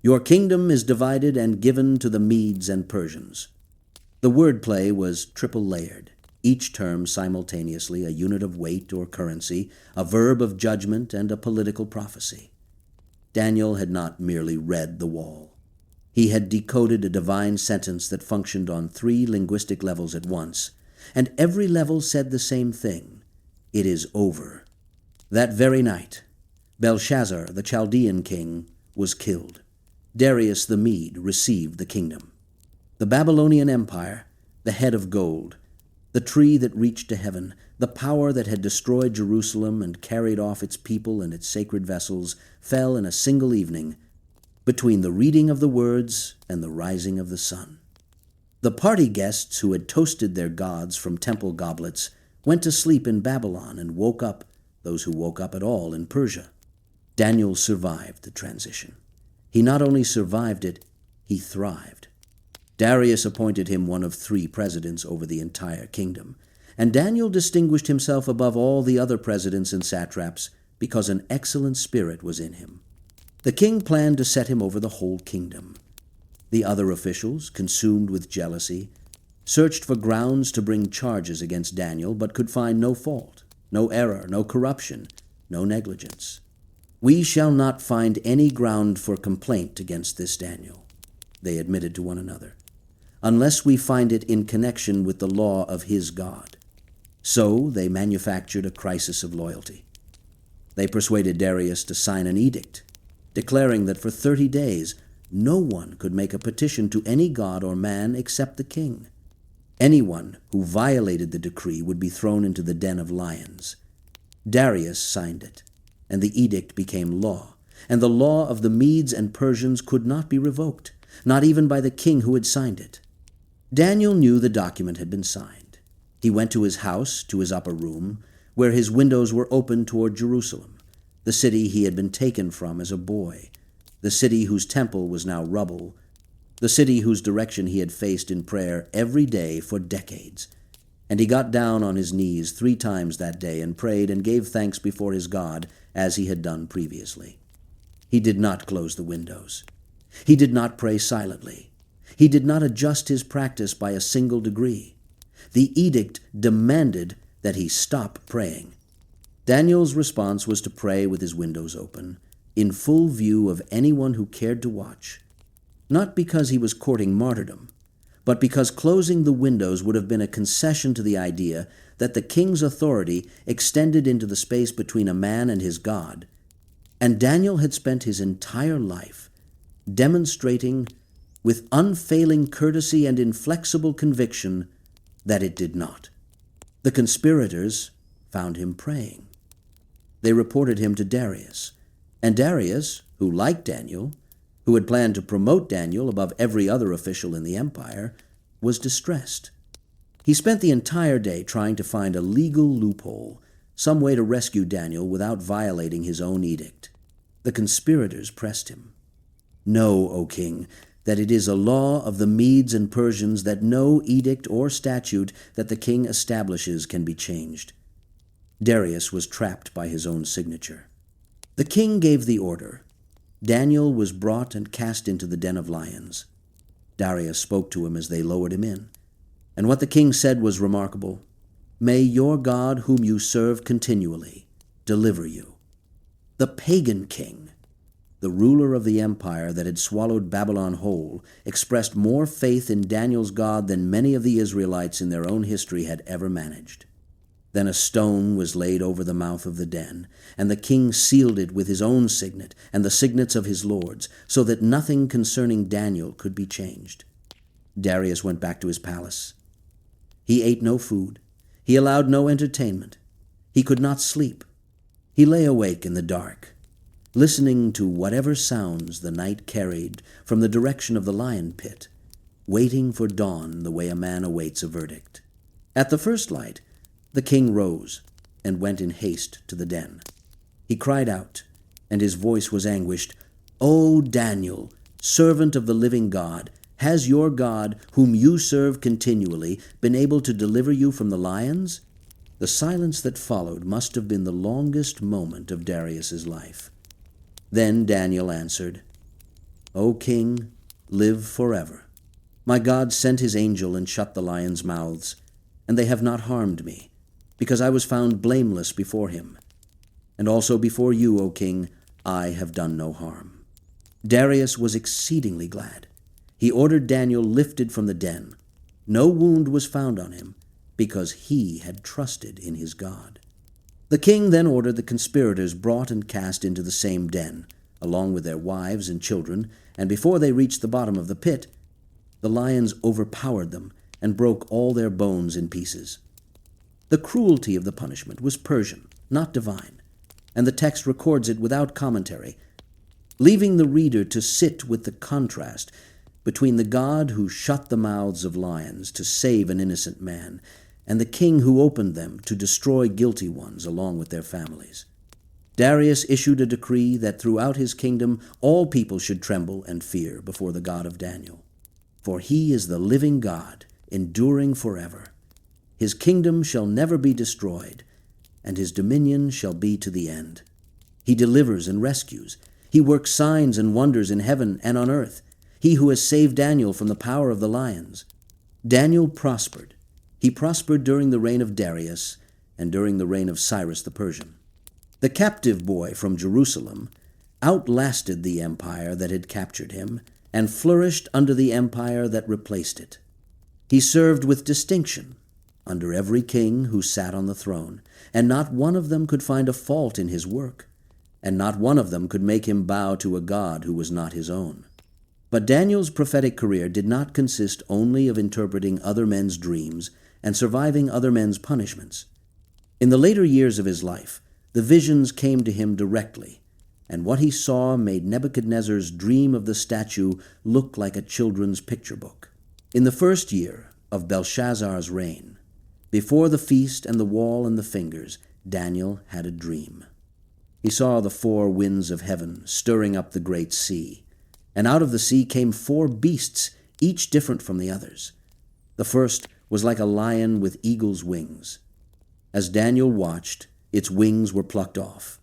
Your kingdom is divided and given to the Medes and Persians. The wordplay was triple-layered, each term simultaneously a unit of weight or currency, a verb of judgment, and a political prophecy. Daniel had not merely read the wall. He had decoded a divine sentence that functioned on 3 linguistic levels at once, and every level said the same thing: it is over. That very night, Belshazzar, the Chaldean king, was killed. Darius the Mede received the kingdom. The Babylonian Empire, the head of gold, the tree that reached to heaven, the power that had destroyed Jerusalem and carried off its people and its sacred vessels, fell in a single evening between the reading of the words and the rising of the sun. The party guests who had toasted their gods from temple goblets went to sleep in Babylon and woke up, those who woke up at all, in Persia. Daniel survived the transition. He not only survived it, he thrived. Darius appointed him one of 3 presidents over the entire kingdom, and Daniel distinguished himself above all the other presidents and satraps because an excellent spirit was in him. The king planned to set him over the whole kingdom. The other officials, consumed with jealousy, searched for grounds to bring charges against Daniel, but could find no fault, no error, no corruption, no negligence. "We shall not find any ground for complaint against this Daniel," they admitted to one another, "unless we find it in connection with the law of his God." So they manufactured a crisis of loyalty. They persuaded Darius to sign an edict, declaring that for 30 days no one could make a petition to any god or man except the king. Anyone who violated the decree would be thrown into the den of lions. Darius signed it, and the edict became law, and the law of the Medes and Persians could not be revoked, not even by the king who had signed it. Daniel knew the document had been signed. He went to his house, to his upper room, where his windows were open toward Jerusalem, the city he had been taken from as a boy, the city whose temple was now rubble, the city whose direction he had faced in prayer every day for decades. And he got down on his knees 3 times that day and prayed and gave thanks before his God, as he had done previously. He did not close the windows. He did not pray silently. He did not adjust his practice by a single degree. The edict demanded that he stop praying. Daniel's response was to pray with his windows open, in full view of anyone who cared to watch, not because he was courting martyrdom, but because closing the windows would have been a concession to the idea that the king's authority extended into the space between a man and his God, and Daniel had spent his entire life demonstrating with unfailing courtesy and inflexible conviction that it did not. The conspirators found him praying. They reported him to Darius, and Darius, who liked Daniel, who had planned to promote Daniel above every other official in the empire, was distressed. He spent the entire day trying to find a legal loophole, some way to rescue Daniel without violating his own edict. The conspirators pressed him. Know, O king, that it is a law of the Medes and Persians that no edict or statute that the king establishes can be changed. Darius was trapped by his own signature. The king gave the order. Daniel was brought and cast into the den of lions. Darius spoke to him as they lowered him in. And what the king said was remarkable. May your God, whom you serve continually, deliver you. The pagan king, the ruler of the empire that had swallowed Babylon whole, expressed more faith in Daniel's God than many of the Israelites in their own history had ever managed. Then a stone was laid over the mouth of the den, and the king sealed it with his own signet and the signets of his lords, so that nothing concerning Daniel could be changed. Darius went back to his palace. He ate no food. He allowed no entertainment. He could not sleep. He lay awake in the dark, listening to whatever sounds the night carried from the direction of the lion pit, waiting for dawn the way a man awaits a verdict. At the first light, the king rose and went in haste to the den. He cried out, and his voice was anguished, O Daniel, servant of the living God, has your God, whom you serve continually, been able to deliver you from the lions? The silence that followed must have been the longest moment of Darius's life. Then Daniel answered, O king, live forever. My God sent his angel and shut the lions' mouths, and they have not harmed me, because I was found blameless before him. And also before you, O king, I have done no harm. Darius was exceedingly glad. He ordered Daniel lifted from the den. No wound was found on him, because he had trusted in his God. The king then ordered the conspirators brought and cast into the same den, along with their wives and children, and before they reached the bottom of the pit, the lions overpowered them and broke all their bones in pieces. The cruelty of the punishment was Persian, not divine, and the text records it without commentary, leaving the reader to sit with the contrast between the God who shut the mouths of lions to save an innocent man, and the king who opened them to destroy guilty ones along with their families. Darius issued a decree that throughout his kingdom all people should tremble and fear before the God of Daniel. For he is the living God, enduring forever. His kingdom shall never be destroyed, and his dominion shall be to the end. He delivers and rescues. He works signs and wonders in heaven and on earth. He who has saved Daniel from the power of the lions. Daniel prospered. He prospered during the reign of Darius and during the reign of Cyrus the Persian. The captive boy from Jerusalem outlasted the empire that had captured him and flourished under the empire that replaced it. He served with distinction under every king who sat on the throne, and not one of them could find a fault in his work, and not one of them could make him bow to a God who was not his own. But Daniel's prophetic career did not consist only of interpreting other men's dreams and surviving other men's punishments. In the later years of his life, the visions came to him directly, and what he saw made Nebuchadnezzar's dream of the statue look like a children's picture book. In the first year of Belshazzar's reign, before the feast and the wall and the fingers, Daniel had a dream. He saw the four winds of heaven stirring up the great sea, and out of the sea came four beasts, each different from the others. The first was like a lion with eagle's wings. As Daniel watched, its wings were plucked off,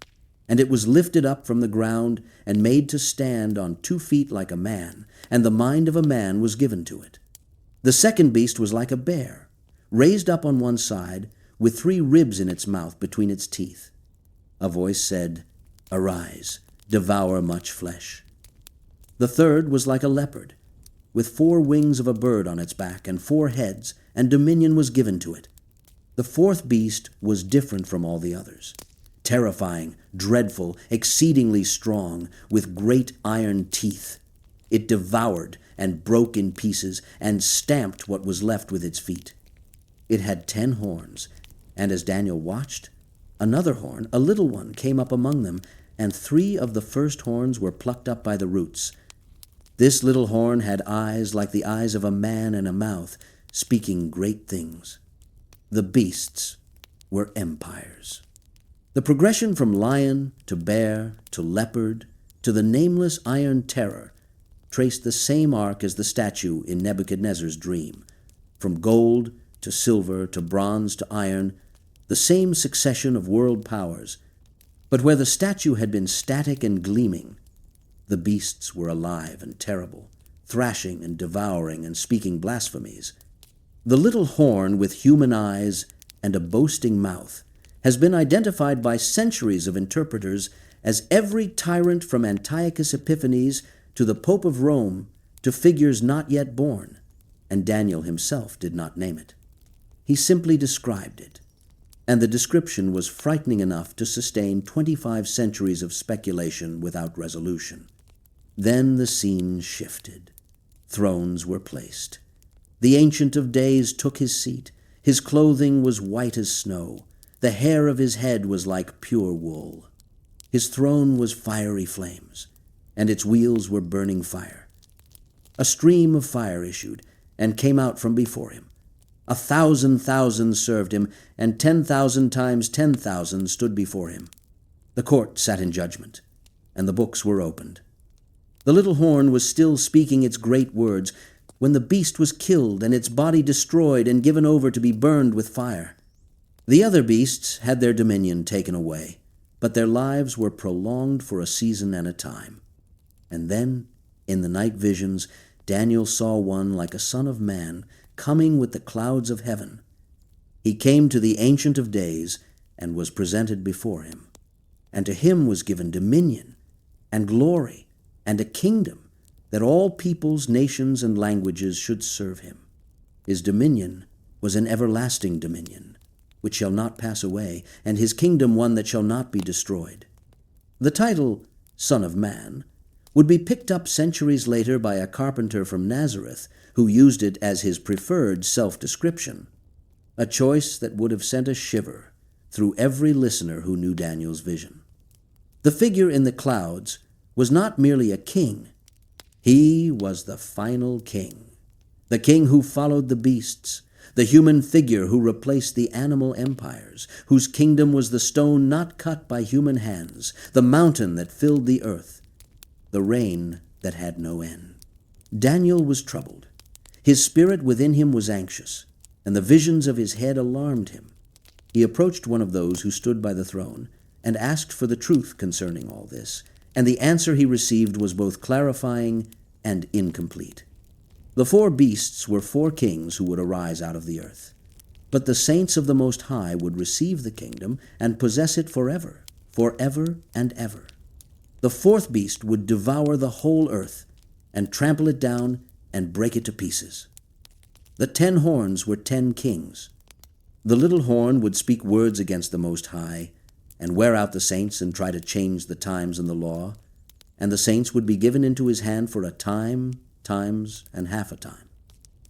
and it was lifted up from the ground and made to stand on 2 feet like a man, and the mind of a man was given to it. The second beast was like a bear, raised up on one side, with 3 ribs in its mouth between its teeth. A voice said, "Arise, devour much flesh." The third was like a leopard, with 4 wings of a bird on its back and 4 heads, and dominion was given to it. The fourth beast was different from all the others, terrifying, dreadful, exceedingly strong, with great iron teeth. It devoured and broke in pieces and stamped what was left with its feet. It had 10 horns, and as Daniel watched, another horn, a little one, came up among them, and 3 of the first horns were plucked up by the roots. This little horn had eyes like the eyes of a man and a mouth, speaking great things. The beasts were empires. The progression from lion to bear to leopard to the nameless iron terror traced the same arc as the statue in Nebuchadnezzar's dream. From gold to silver to bronze to iron, the same succession of world powers. But where the statue had been static and gleaming, the beasts were alive and terrible, thrashing and devouring and speaking blasphemies. The little horn with human eyes and a boasting mouth has been identified by centuries of interpreters as every tyrant from Antiochus Epiphanes to the Pope of Rome to figures not yet born, and Daniel himself did not name it. He simply described it, and the description was frightening enough to sustain 25 centuries of speculation without resolution. Then the scene shifted. Thrones were placed. The Ancient of Days took his seat. His clothing was white as snow. The hair of his head was like pure wool. His throne was fiery flames, and its wheels were burning fire. A stream of fire issued and came out from before him. 1,000,000 served him, and 10,000 times 10,000 stood before him. The court sat in judgment, and the books were opened. The little horn was still speaking its great words when the beast was killed and its body destroyed and given over to be burned with fire. The other beasts had their dominion taken away, but their lives were prolonged for a season and a time. And then, in the night visions, Daniel saw one like a son of man coming with the clouds of heaven. He came to the Ancient of Days and was presented before him. And to him was given dominion and glory and a kingdom, that all peoples, nations, and languages should serve him. His dominion was an everlasting dominion, which shall not pass away, and his kingdom one that shall not be destroyed. The title, Son of Man, would be picked up centuries later by a carpenter from Nazareth who used it as his preferred self-description, a choice that would have sent a shiver through every listener who knew Daniel's vision. The figure in the clouds was not merely a king. He was the final king, the king who followed the beasts, the human figure who replaced the animal empires, whose kingdom was the stone not cut by human hands, the mountain that filled the earth, the rain that had no end. Daniel was troubled. His spirit within him was anxious, and the visions of his head alarmed him. He approached one of those who stood by the throne and asked for the truth concerning all this, and the answer he received was both clarifying and incomplete. The 4 beasts were 4 kings who would arise out of the earth, but the saints of the Most High would receive the kingdom and possess it forever, forever and ever. The 4th beast would devour the whole earth and trample it down and break it to pieces. The 10 horns were 10 kings. The little horn would speak words against the Most High and wear out the saints and try to change the times and the law, and the saints would be given into his hand for a time, times, and half a time.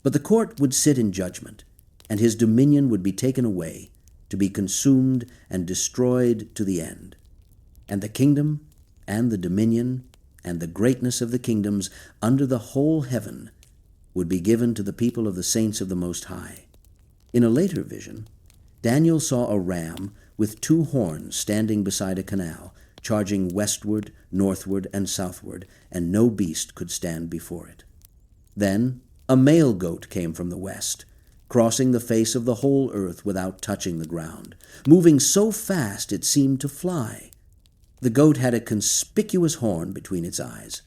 But the court would sit in judgment, and his dominion would be taken away, to be consumed and destroyed to the end. And the kingdom and the dominion and the greatness of the kingdoms under the whole heaven would be given to the people of the saints of the Most High. In a later vision, Daniel saw a ram with 2 horns standing beside a canal, charging westward, northward, and southward, and no beast could stand before it. Then a male goat came from the west, crossing the face of the whole earth without touching the ground, moving so fast it seemed to fly. The goat had a conspicuous horn between its eyes,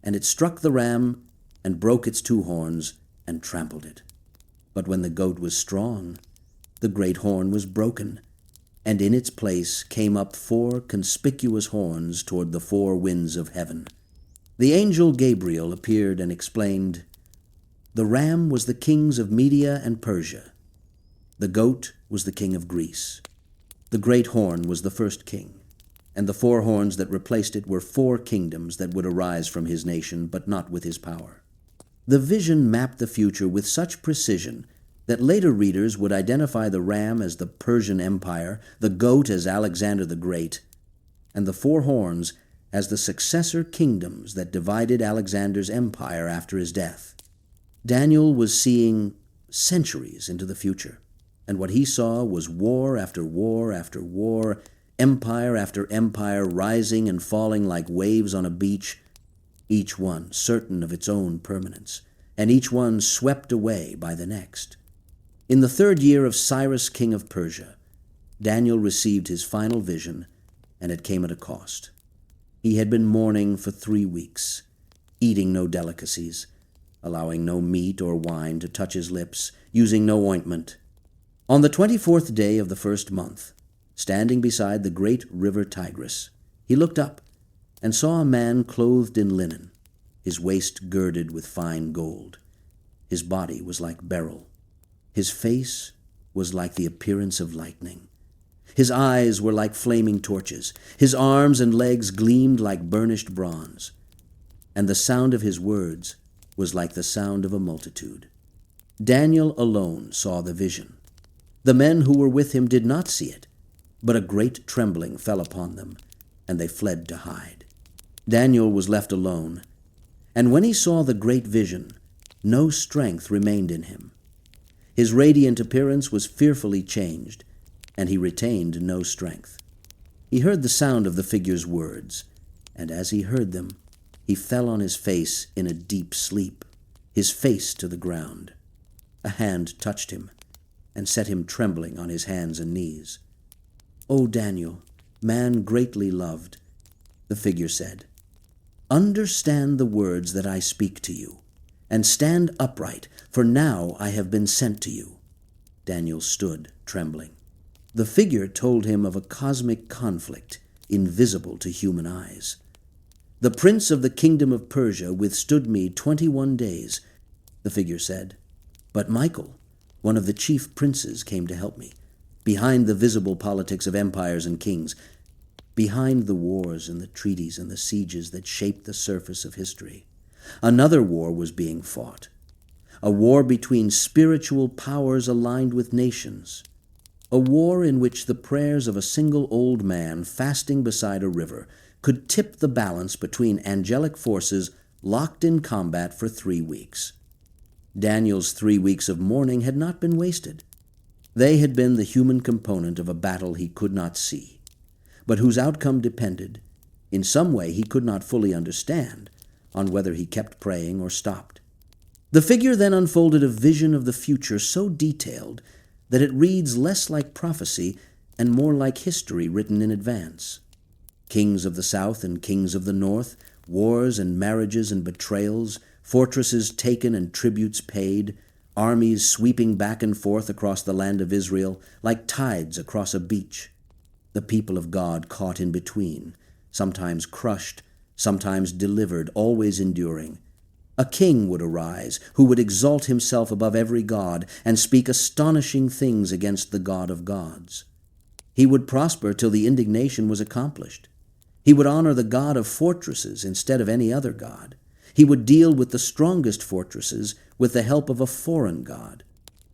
and it struck the ram and broke its 2 horns and trampled it. But when the goat was strong, the great horn was broken, and in its place came up 4 conspicuous horns toward the 4 winds of heaven. The angel Gabriel appeared and explained, "The ram was the kings of Media and Persia. The goat was the king of Greece. The great horn was the first king. and the 4 horns that replaced it were 4 kingdoms that would arise from his nation, but not with his power. The vision mapped the future with such precision that later readers would identify the ram as the Persian Empire, the goat as Alexander the Great, and the 4 horns as the successor kingdoms that divided Alexander's empire after his death. Daniel was seeing centuries into the future, and what he saw was war after war after war, empire after empire rising and falling like waves on a beach, each one certain of its own permanence, and each one swept away by the next. In the 3rd year of Cyrus, king of Persia, Daniel received his final vision, and it came at a cost. He had been mourning for 3 weeks, eating no delicacies, allowing no meat or wine to touch his lips, using no ointment. On the 24th day of the 1st month, standing beside the great river Tigris, he looked up and saw a man clothed in linen, his waist girded with fine gold. His body was like beryl. His face was like the appearance of lightning. His eyes were like flaming torches. His arms and legs gleamed like burnished bronze. And the sound of his words was like the sound of a multitude. Daniel alone saw the vision. The men who were with him did not see it, but a great trembling fell upon them, and they fled to hide. Daniel was left alone, and when he saw the great vision, no strength remained in him. His radiant appearance was fearfully changed, and he retained no strength. He heard the sound of the figure's words, and as he heard them, he fell on his face in a deep sleep, his face to the ground. A hand touched him and set him trembling on his hands and knees. "O Daniel, man greatly loved," the figure said, "understand the words that I speak to you, and stand upright, for now I have been sent to you." Daniel stood, trembling. The figure told him of a cosmic conflict invisible to human eyes. "The prince of the kingdom of Persia withstood me 21 days, the figure said. "But Michael, one of the chief princes, came to help me, behind the visible politics of empires and kings, behind the wars and the treaties and the sieges that shaped the surface of history. Another war was being fought, a war between spiritual powers aligned with nations, a war in which the prayers of a single old man fasting beside a river could tip the balance between angelic forces locked in combat for 3 weeks. Daniel's 3 weeks of mourning had not been wasted. They had been the human component of a battle he could not see, but whose outcome depended, in some way he could not fully understand, on whether he kept praying or stopped. The figure then unfolded a vision of the future so detailed that it reads less like prophecy and more like history written in advance. Kings of the south and kings of the north, wars and marriages and betrayals, fortresses taken and tributes paid, armies sweeping back and forth across the land of Israel like tides across a beach. The people of God caught in between, sometimes crushed, sometimes delivered, always enduring. A king would arise who would exalt himself above every god and speak astonishing things against the God of gods. He would prosper till the indignation was accomplished. He would honor the God of fortresses instead of any other god. He would deal with the strongest fortresses with the help of a foreign god.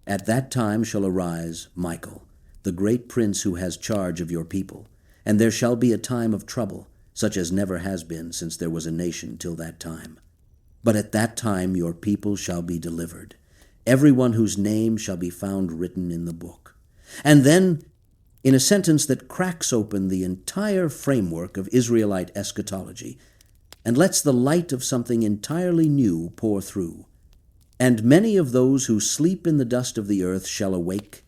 At that time shall arise Michael, the great prince who has charge of your people, and there shall be a time of trouble, such as never has been since there was a nation till that time. But at that time your people shall be delivered, every one whose name shall be found written in the book. And then, in a sentence that cracks open the entire framework of Israelite eschatology and lets the light of something entirely new pour through, and many of those who sleep in the dust of the earth shall awake,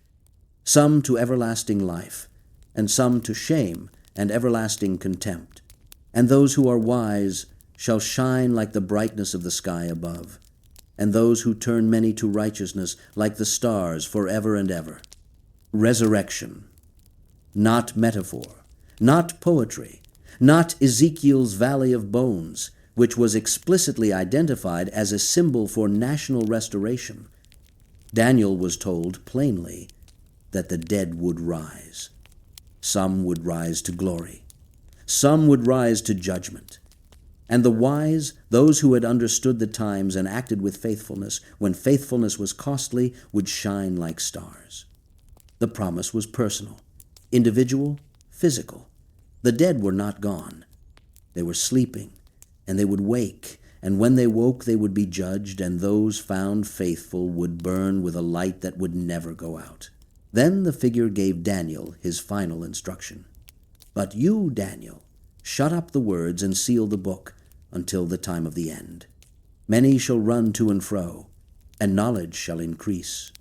some to everlasting life, and some to shame and everlasting contempt, and those who are wise shall shine like the brightness of the sky above, and those who turn many to righteousness like the stars forever and ever. Resurrection, not metaphor, not poetry, not Ezekiel's valley of bones, which was explicitly identified as a symbol for national restoration. Daniel was told plainly that the dead would rise. Some would rise to glory. Some would rise to judgment. And the wise, those who had understood the times and acted with faithfulness, when faithfulness was costly, would shine like stars. The promise was personal, individual, physical. The dead were not gone. They were sleeping, and they would wake, and when they woke they would be judged, and those found faithful would burn with a light that would never go out. Then the figure gave Daniel his final instruction. But you, Daniel, shut up the words and seal the book until the time of the end. Many shall run to and fro, and knowledge shall increase.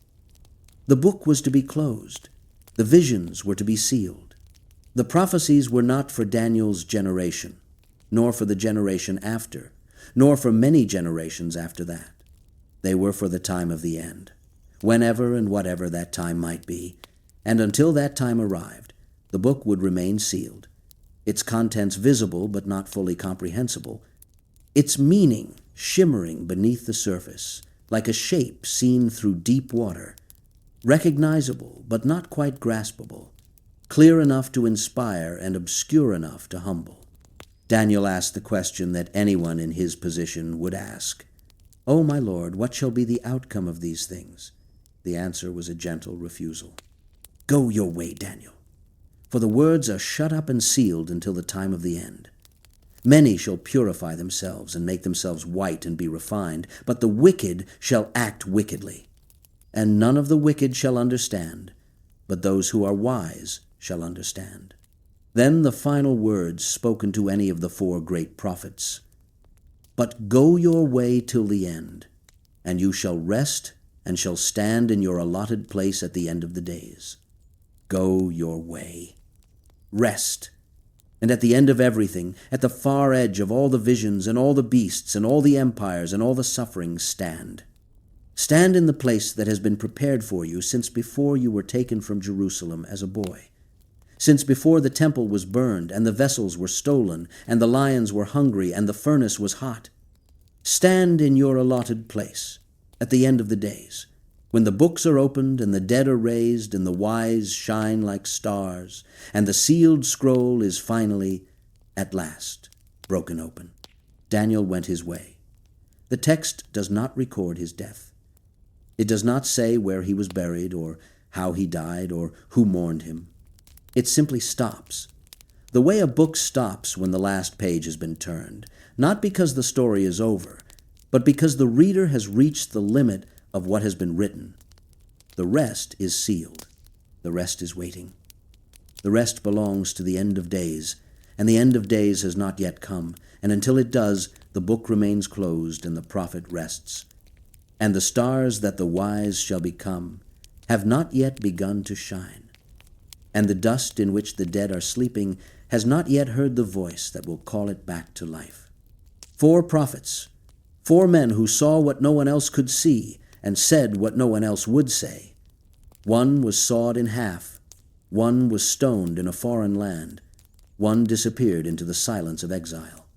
The book was to be closed. The visions were to be sealed. The prophecies were not for Daniel's generation, nor for the generation after, nor for many generations after that. They were for the time of the end, whenever and whatever that time might be, and until that time arrived, the book would remain sealed, its contents visible but not fully comprehensible, its meaning shimmering beneath the surface, like a shape seen through deep water, recognizable but not quite graspable, clear enough to inspire and obscure enough to humble. Daniel asked the question that anyone in his position would ask. "O my Lord, what shall be the outcome of these things?" The answer was a gentle refusal. "Go your way, Daniel, for the words are shut up and sealed until the time of the end. Many shall purify themselves and make themselves white and be refined, but the wicked shall act wickedly. And none of the wicked shall understand, but those who are wise shall understand." Then the final words spoken to any of the four great prophets. "But go your way till the end, and you shall rest and shall stand in your allotted place at the end of the days." Go your way. Rest. And at the end of everything, at the far edge of all the visions and all the beasts and all the empires and all the sufferings, stand. Stand in the place that has been prepared for you since before you were taken from Jerusalem as a boy, since before the temple was burned and the vessels were stolen and the lions were hungry and the furnace was hot. Stand in your allotted place at the end of the days, when the books are opened and the dead are raised and the wise shine like stars and the sealed scroll is finally, at last, broken open. Daniel went his way. The text does not record his death. It does not say where he was buried or how he died or who mourned him. It simply stops. The way a book stops when the last page has been turned, not because the story is over, but because the reader has reached the limit of what has been written. The rest is sealed. The rest is waiting. The rest belongs to the end of days, and the end of days has not yet come, and until it does, the book remains closed and the prophet rests. And the stars that the wise shall become have not yet begun to shine, and the dust in which the dead are sleeping has not yet heard the voice that will call it back to life. 4 prophets, 4 men who saw what no one else could see and said what no one else would say. One was sawed in half, one was stoned in a foreign land, one disappeared into the silence of exile,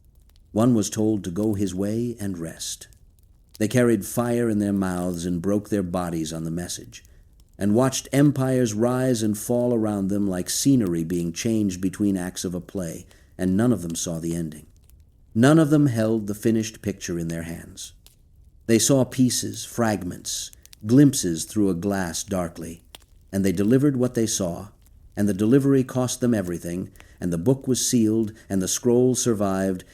one was told to go his way and rest. They carried fire in their mouths and broke their bodies on the message, and watched empires rise and fall around them like scenery being changed between acts of a play, and none of them saw the ending. None of them held the finished picture in their hands. They saw pieces, fragments, glimpses through a glass darkly, and they delivered what they saw, and the delivery cost them everything, and the book was sealed, and the scroll survived,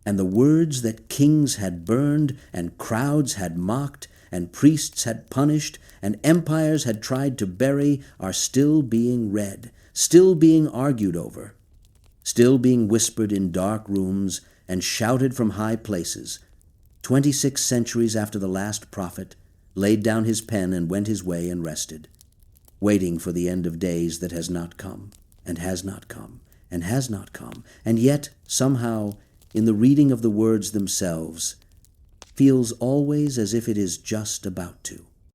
and the words that kings had burned, and crowds had mocked, and priests had punished, and empires had tried to bury are still being read, still being argued over, still being whispered in dark rooms and shouted from high places. 26 centuries after the last prophet laid down his pen and went his way and rested, waiting for the end of days that has not come, and has not come, and has not come, and yet, somehow, in the reading of the words themselves, feels always as if it is just about to.